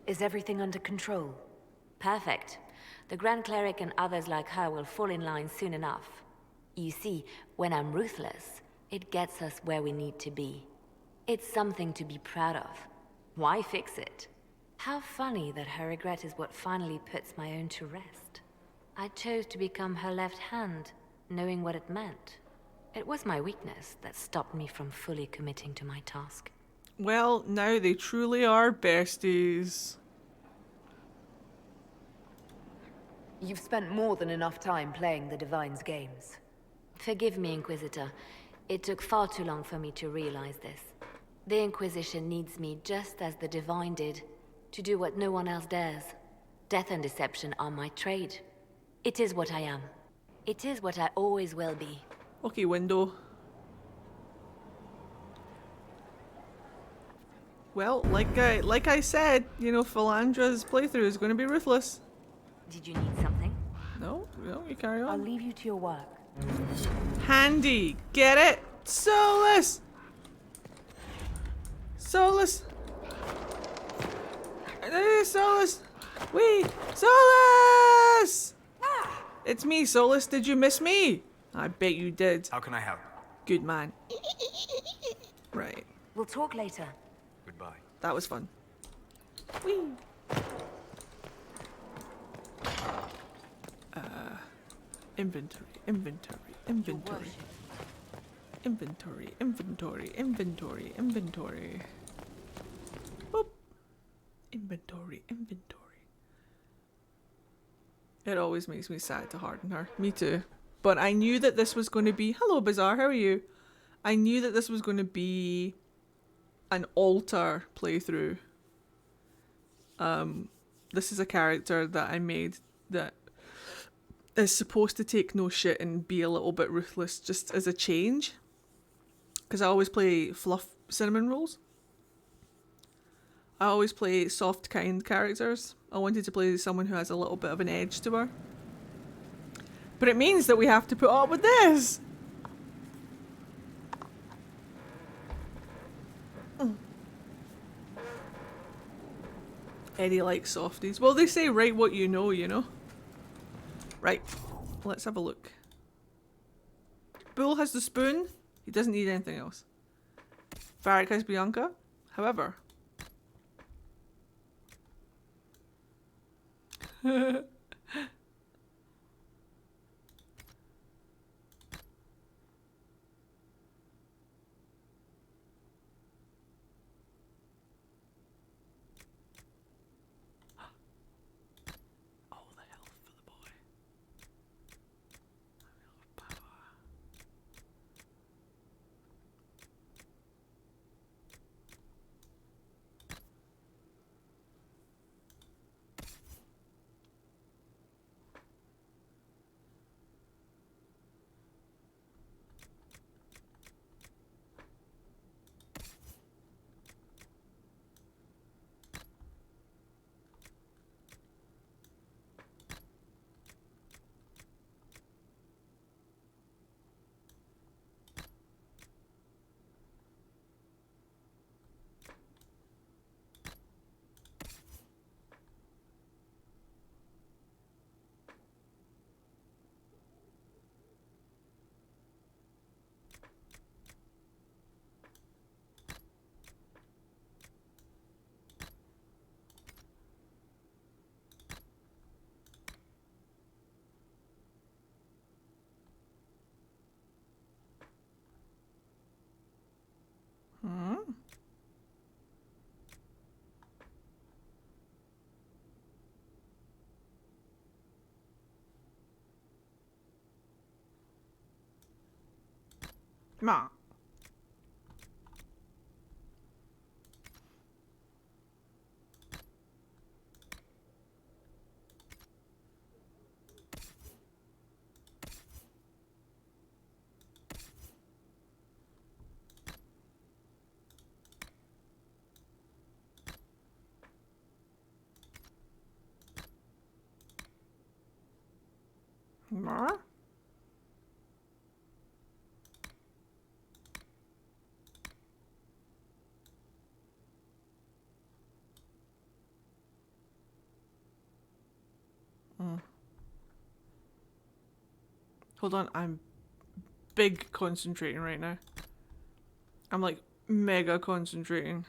Is everything under control? Perfect. The Grand Cleric and others like her will fall in line soon enough. You see, when I'm ruthless, it gets us where we need to be. It's something to be proud of. Why fix it? How funny that her regret is what finally puts my own to rest. I chose to become her left hand, knowing what it meant. It was my weakness that stopped me from fully committing to my task. Well, now they truly are besties. You've spent more than enough time playing the Divine's games. Forgive me, Inquisitor. It took far too long for me to realize this. The Inquisition needs me just as the Divine did, to do what no one else dares. Death and deception are my trade. It is what I am. It is what I always will be. Okay, window. Well, like I said, you know, Philandra's playthrough is going to be ruthless. Did you need something? No, you carry on. I'll leave you to your work. Handy, get it? Solus! Solus! Solus! Wait! Solus! It's me, Solus. Did you miss me? I bet you did. How can I help? Good man. Right. We'll talk later. Goodbye. That was fun. Whee! Inventory, inventory, inventory. Inventory, inventory, inventory, inventory. Boop. Inventory, inventory. It always makes me sad to harden her. Me too. But I knew that this was going to be... Hello, Bizarre, how are you? I knew that this was going to be an altar playthrough. This is a character that I made that is supposed to take no shit and be a little bit ruthless just as a change. Because I always play fluff cinnamon rolls. I always play soft, kind characters. I wanted to play someone who has a little bit of an edge to her. But it means that we have to put up with this! Eddie likes softies. Well, they say write what you know, you know? Right. Let's have a look. Bull has the spoon. He doesn't need anything else. Varric has Bianca. However... Ma. Ma. Hold on, I'm big concentrating right now. I'm like mega concentrating.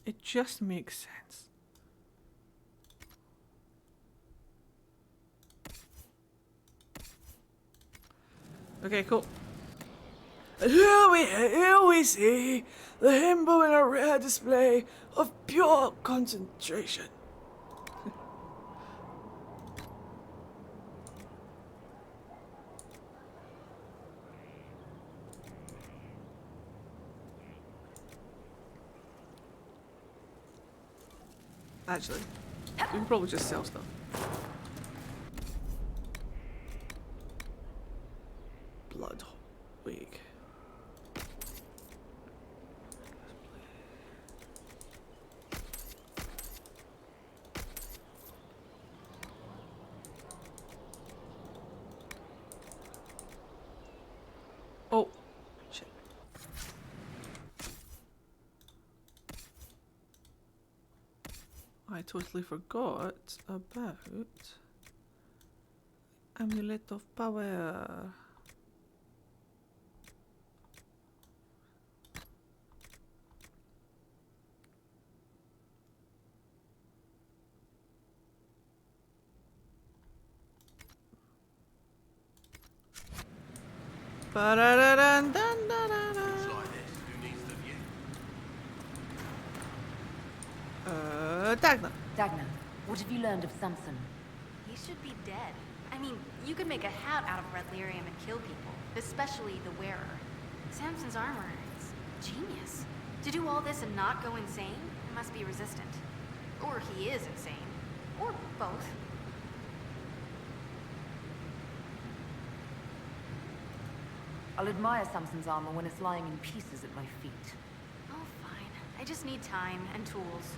It just makes sense. Okay, cool. And here we see the himbo in a rare display of pure concentration. Actually, we can probably just sell stuff. Blood Week. Oh, shit. I totally forgot about Amulet of Power. Ba-da-da-dun-dun-dun-dun-dun. Looks like this. Who needs the view? Dagna. Dagna, what have you learned of Samson? He should be dead. I mean, you could make a hat out of red lyrium and kill people, especially the wearer. Samson's armor is genius. To do all this and not go insane, he must be resistant. Or he is insane. Or both. I'll admire Samson's armor when it's lying in pieces at my feet. Oh, fine. I just need time and tools,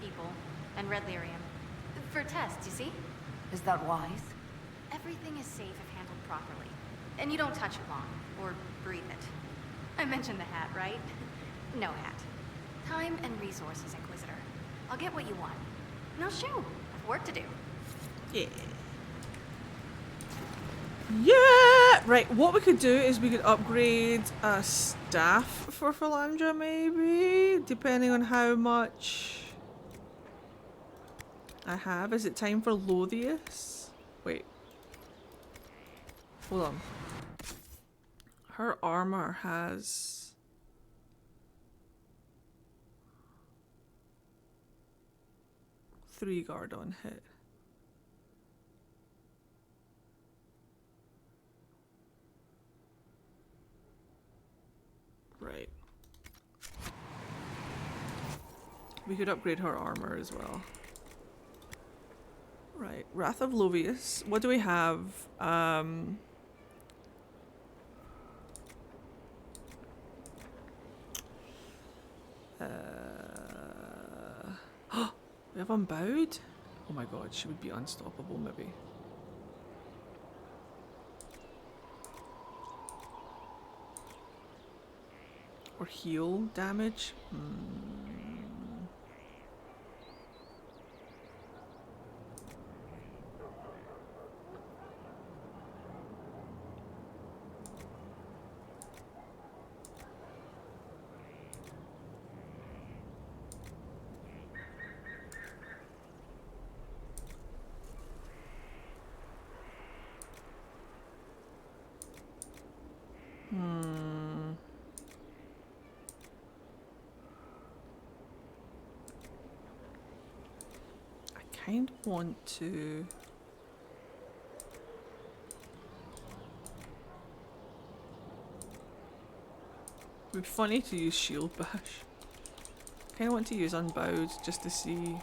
people, and red lyrium. For tests, you see? Is that wise? Everything is safe if handled properly. And you don't touch it long, or breathe it. I mentioned the hat, right? No hat. Time and resources, Inquisitor. I'll get what you want. Now shoo, I've work to do. Yeah. Yeah! Right, what we could do is we could upgrade a staff for Philandra, maybe? Depending on how much I have. Is it time for Lothius? Wait. Hold on. Her armor has... three guard on hit. Right. We could upgrade her armor as well. Right. Wrath of Lovius. What do we have? We have Unbowed? Oh my god, she would be unstoppable maybe. Or heal damage? I kind of want to... It would be funny to use Shield Bash. I kind of want to use Unbowed just to see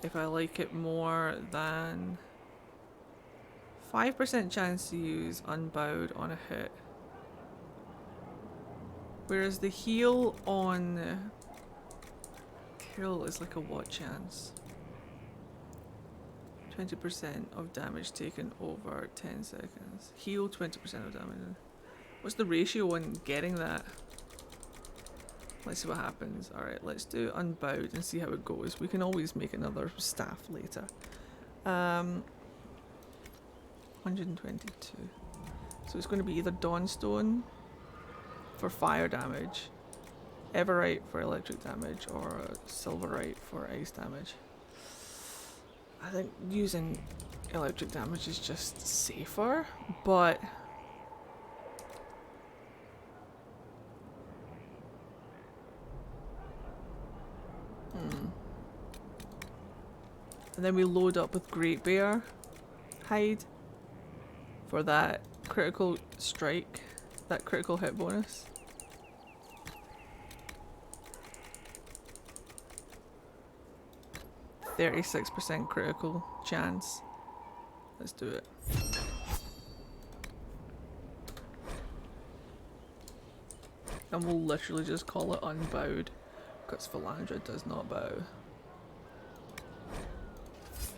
if I like it more than 5% chance to use Unbowed on a hit. Whereas the heal on kill is like a what chance? 20% of damage taken over 10 seconds. Heal 20% of damage. What's the ratio on getting that? Let's see what happens. Alright, let's do Unbowed and see how it goes. We can always make another staff later. 122. So it's going to be either Dawnstone for fire damage, Everite for electric damage, or Silverite for ice damage. I think using electric damage is just safer, but and then we load up with Great Bear hide for that critical strike, that critical hit bonus. %36 critical chance. Let's do it. And we'll literally just call it Unbowed, because Philandra does not bow.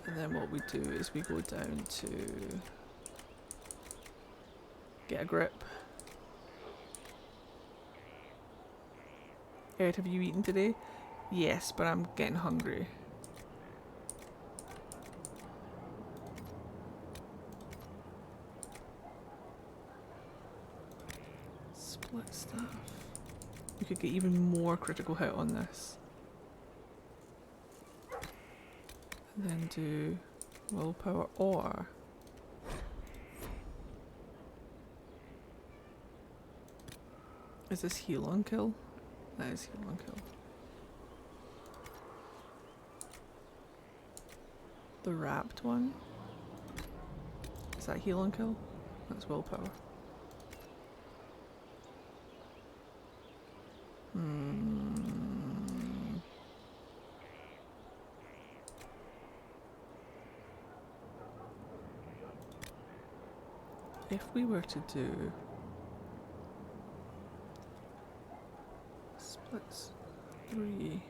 And then what we do is we go down to get a grip. Ed, have you eaten today? Yes, but I'm getting hungry. Split stuff. We could get even more critical hit on this. And then do willpower or Is this heal on kill? That is heal on kill. The wrapped one. Is that heal on kill? That's willpower. If we were to do splits 3,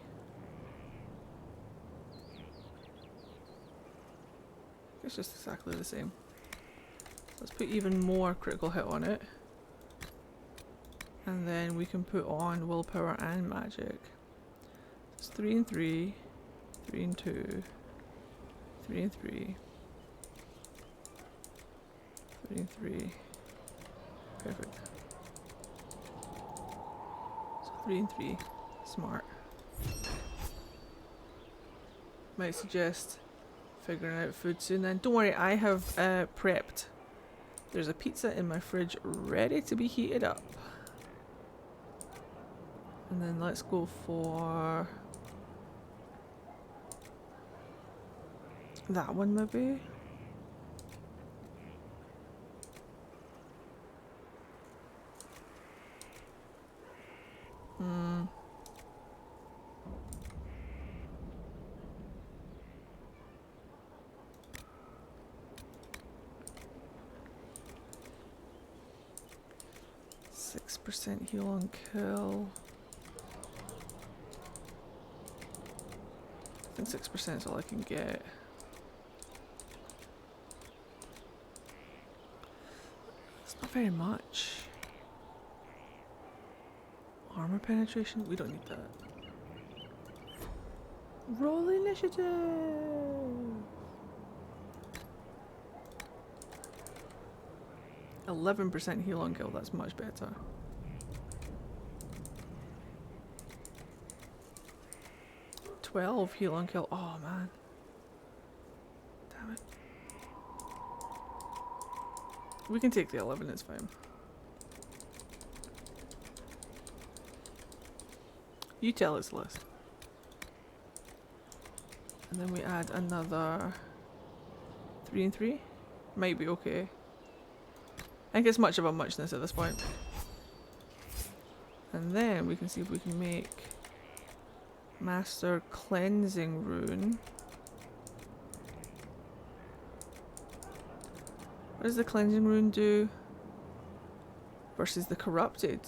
it's just exactly the same. Let's put even more critical hit on it, and then we can put on willpower and magic. It's 3 and 3, 3 and 2, 3 and 3. 3 and 3. Perfect. So 3 and 3. Smart. Might suggest figuring out food soon then. Don't worry, I have prepped. There's a pizza in my fridge ready to be heated up. And then let's go for that one maybe. 6% heal on kill. I think 6% is all I can get. It's not very much. Armor penetration? We don't need that. Roll initiative! 11% heal on kill, that's much better. Heal on kill. Oh man. Damn it. We can take the 11, it's fine. You tell us, list. And then we add another 3 and 3. Might be okay. I think it's much of a muchness at this point. And then we can see if we can make Master Cleansing Rune. What does the Cleansing Rune do versus the Corrupted?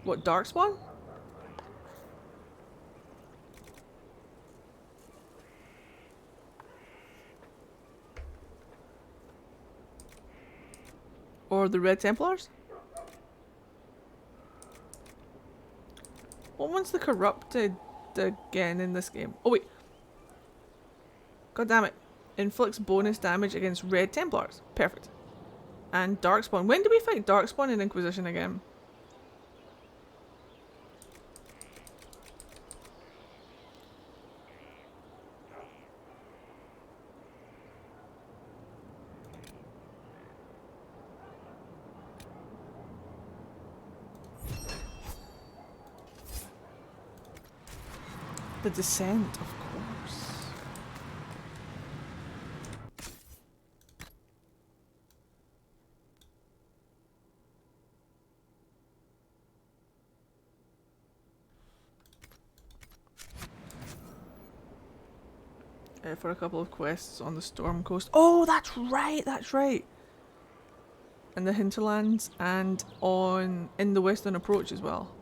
What, Darkspawn? Or the Red Templars? What one's the Corrupted again in this game? Oh wait. God damn it. Inflicts bonus damage against Red Templars. Perfect. And Darkspawn. When do we fight Darkspawn in Inquisition again? The Descent, of course. For a couple of quests on the Storm Coast. Oh, that's right, that's right. In the Hinterlands and in the Western Approach as well.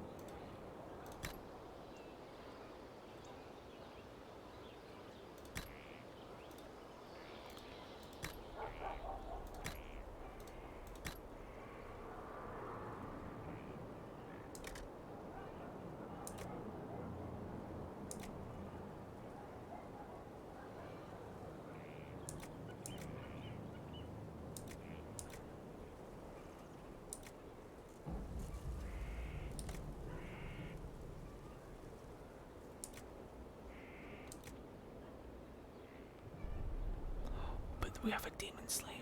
We have a demon slaying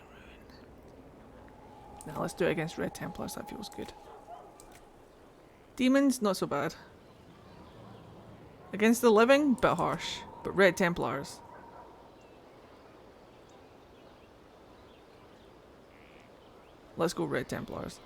rune. Now let's do it against Red Templars, that feels good. Demons, not so bad. Against the living, bit harsh. But Red Templars. Let's go Red Templars.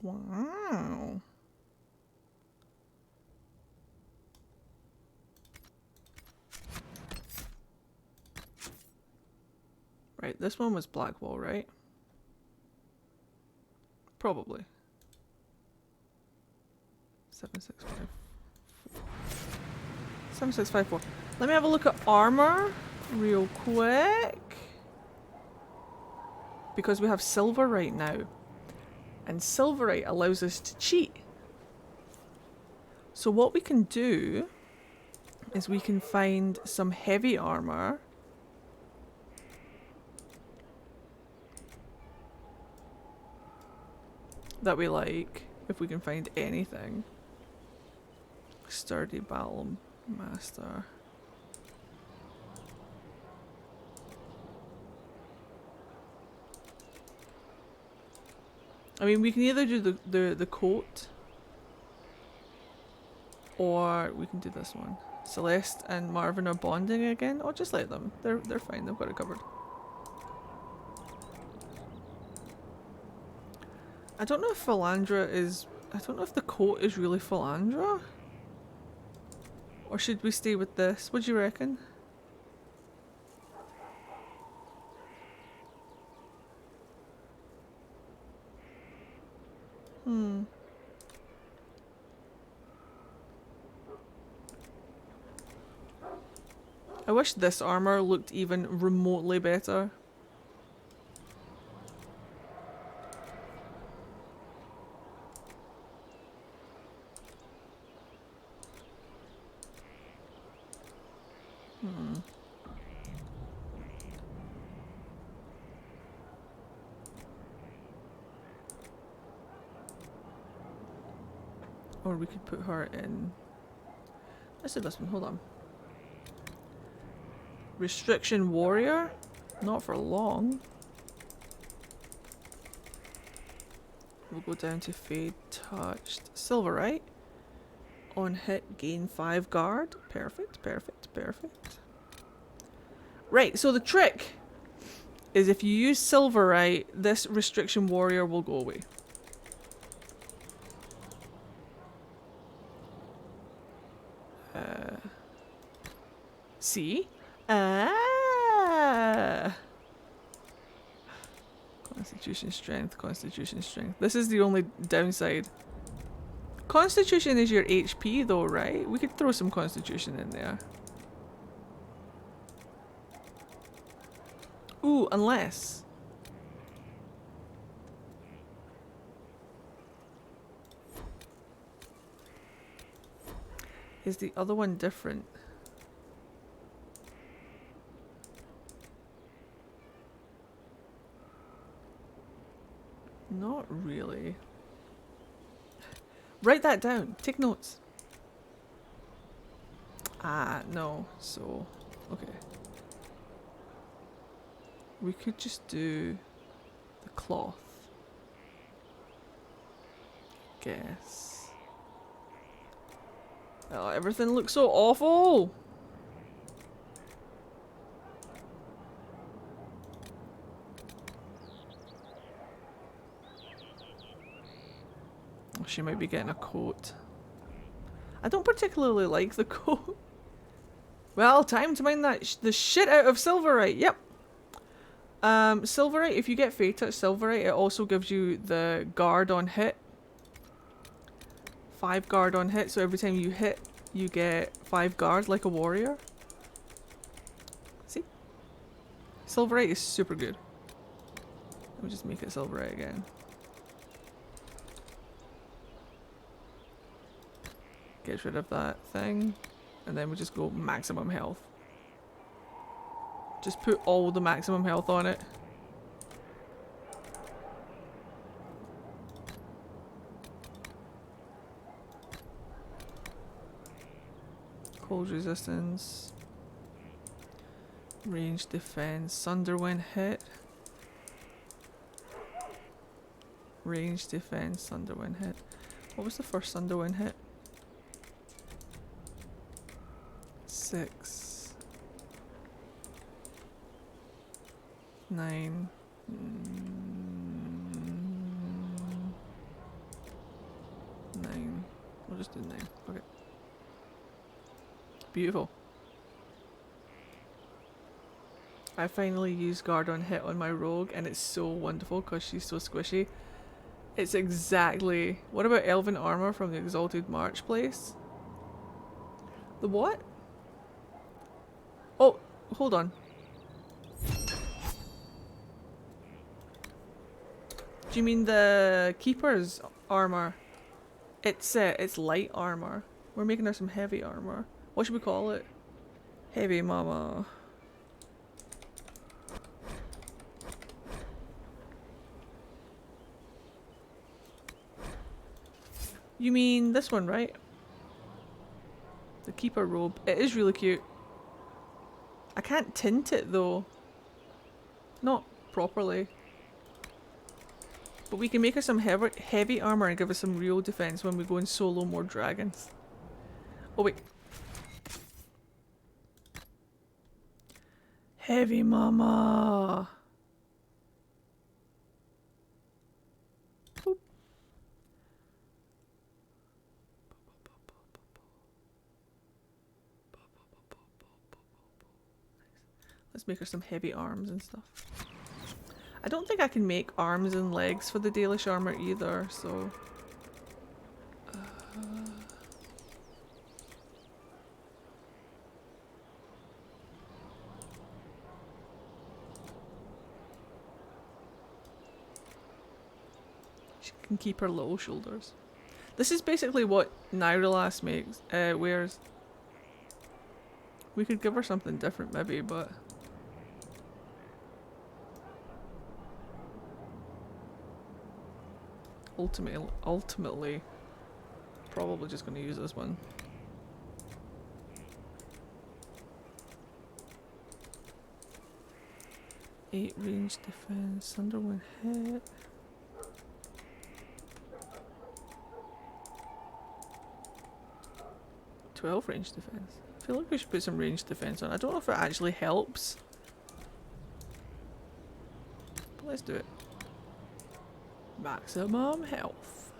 Wow. Right, this one was Blackwall, right? Probably. 7654. 7654. Let me have a look at armor real quick. Because we have silver right now. And silverite allows us to cheat. So what we can do is we can find some heavy armor. That we like, if we can find anything. Sturdy Battle Master. I mean, we can either do the coat, or we can do this one. Celeste and Marvin are bonding again. Oh, just let them. They're fine. They've got it covered. I don't know if Philandra is... I don't know if the coat is really Philandra. Or should we stay with this? What do you reckon? I wish this armor looked even remotely better. Or we could put her in... Let's do this one, hold on. Restriction Warrior? Not for long. We'll go down to Fade Touched. Silverite. On hit, gain 5 guard. Perfect, perfect, perfect. Right, so the trick is if you use Silverite, this Restriction Warrior will go away. See? Constitution strength, constitution strength. This is the only downside. Constitution is your HP though, right? We could throw some constitution in there. Ooh, unless... Is the other one different? Not really. Write that down. Take notes. Ah, no. So, okay. We could just do the cloth. Guess. Oh, everything looks so awful! She might be getting a coat. I don't particularly like the coat. Well, time to mine that the shit out of Silverite. Yep. Silverite, if you get Fate Touch Silverite, it also gives you the guard on hit. 5 guard on hit, so every time you hit, you get 5 guard like a warrior. See? Silverite is super good. Let me just make it Silverite again. Get rid of that thing, and then we just go maximum health. Just put all the maximum health on it. Cold resistance. Range defense. Thunder when hit. Range defense. Thunder when hit. What was the first thunder when hit? 6. 9. 9. We'll just do 9. Okay. Beautiful. I finally used guard on hit on my rogue and it's so wonderful because she's so squishy. It's exactly... What about elven armor from the Exalted March place? The what? Oh, hold on. Do you mean the Keeper's armor? It's light armor. We're making her some heavy armor. What should we call it? Heavy mama. You mean this one, right? The Keeper robe. It is really cute. I can't tint it though. Not properly. But we can make her some heavy armor and give her some real defense when we go and solo more dragons. Oh wait. Heavy mama. Boop. Let's make her some heavy arms and stuff. I don't think I can make arms and legs for the Dalish armor either, so... She can keep her little shoulders. This is basically what Nyrilas makes, wears. We could give her something different maybe, but... Ultimately, probably just going to use this one. Eight range defense, under one hit. $12 range defense. I feel like we should put some range defense on. I don't know if it actually helps. But let's do it. Maximum health.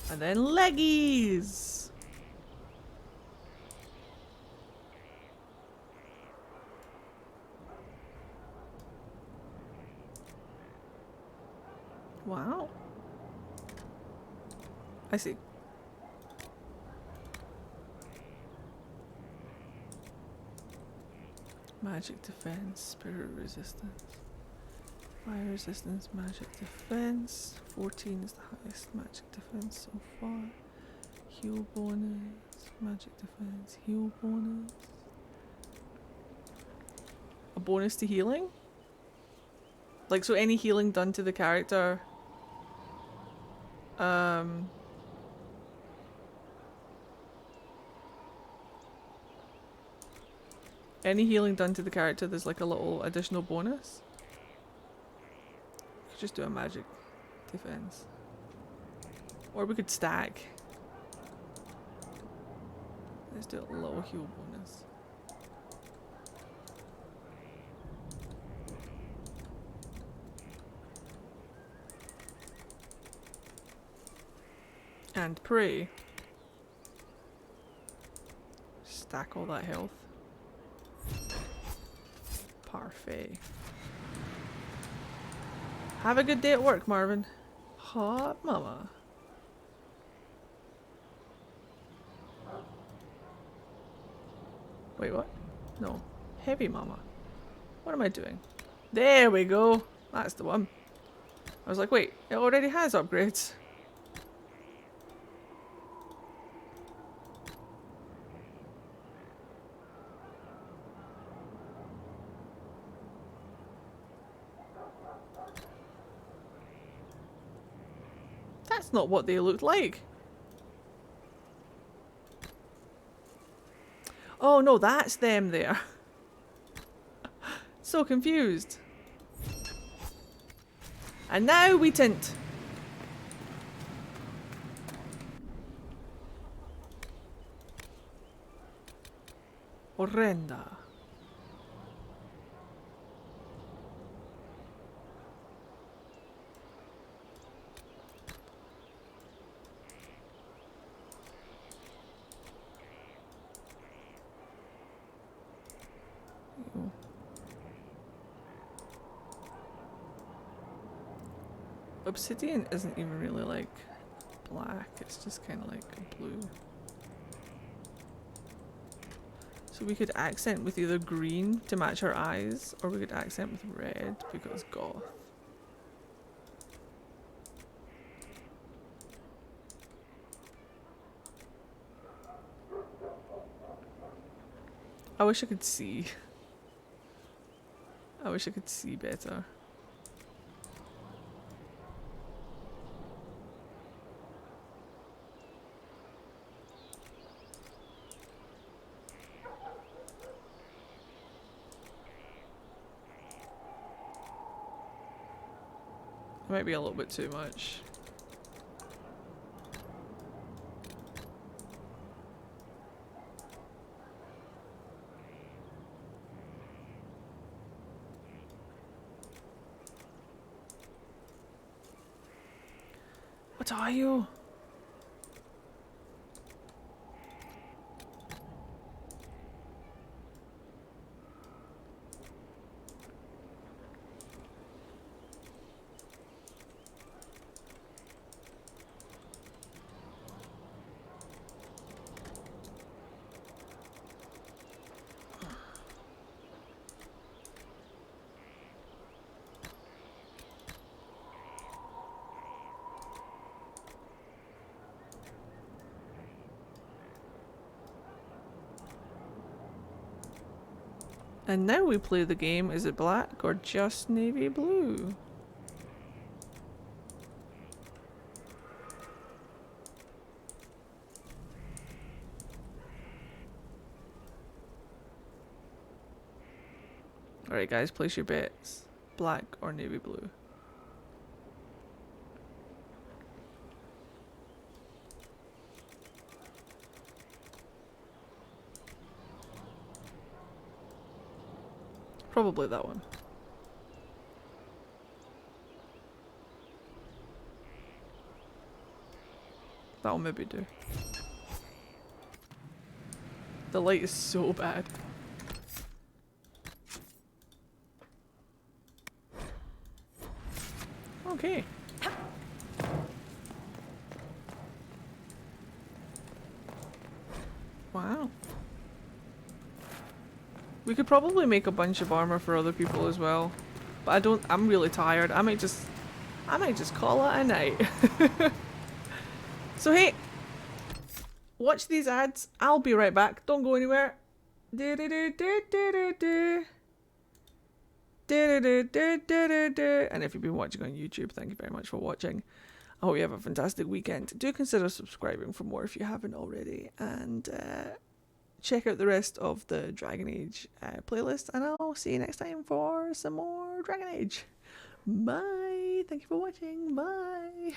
And then leggies! Wow. I see. Magic defense, spirit resistance. Fire resistance, magic defense. 14 is the highest magic defense so far. Heal bonus, magic defense, heal bonus. A bonus to healing? Like, so any healing done to the character. Any healing done to the character, there's like a little additional bonus. Just do a magic defense. Or we could stack. Let's do a little heal bonus. And pray. Stack all that health. Parfait. Have a good day at work, Marvin. Hot mama. Wait, what? No. Heavy mama. What am I doing? There we go. That's the one. I was like, wait, it already has upgrades. That's not what they looked like. Oh no, that's them there. So confused. And now we tint. Horrenda. Obsidian isn't even really like black, it's just kind of like blue. So we could accent with either green to match her eyes, or we could accent with red because goth. I wish I could see. I wish I could see better. It might be a little bit too much. What are you? And now we play the game, is it black or just navy blue? Alright guys, place your bets. Black or navy blue? Probably that one. That'll maybe do. The light is so bad. Okay. Wow. We could probably make a bunch of armor for other people as well. But I'm really tired. I might just call it a night. So hey, watch these ads. I'll be right back. Don't go anywhere. And if you've been watching on YouTube, thank you very much for watching. I hope you have a fantastic weekend. Do consider subscribing for more if you haven't already. And check out the rest of the Dragon Age playlist, and I'll see you next time for some more Dragon Age. Bye. Thank you for watching. Bye.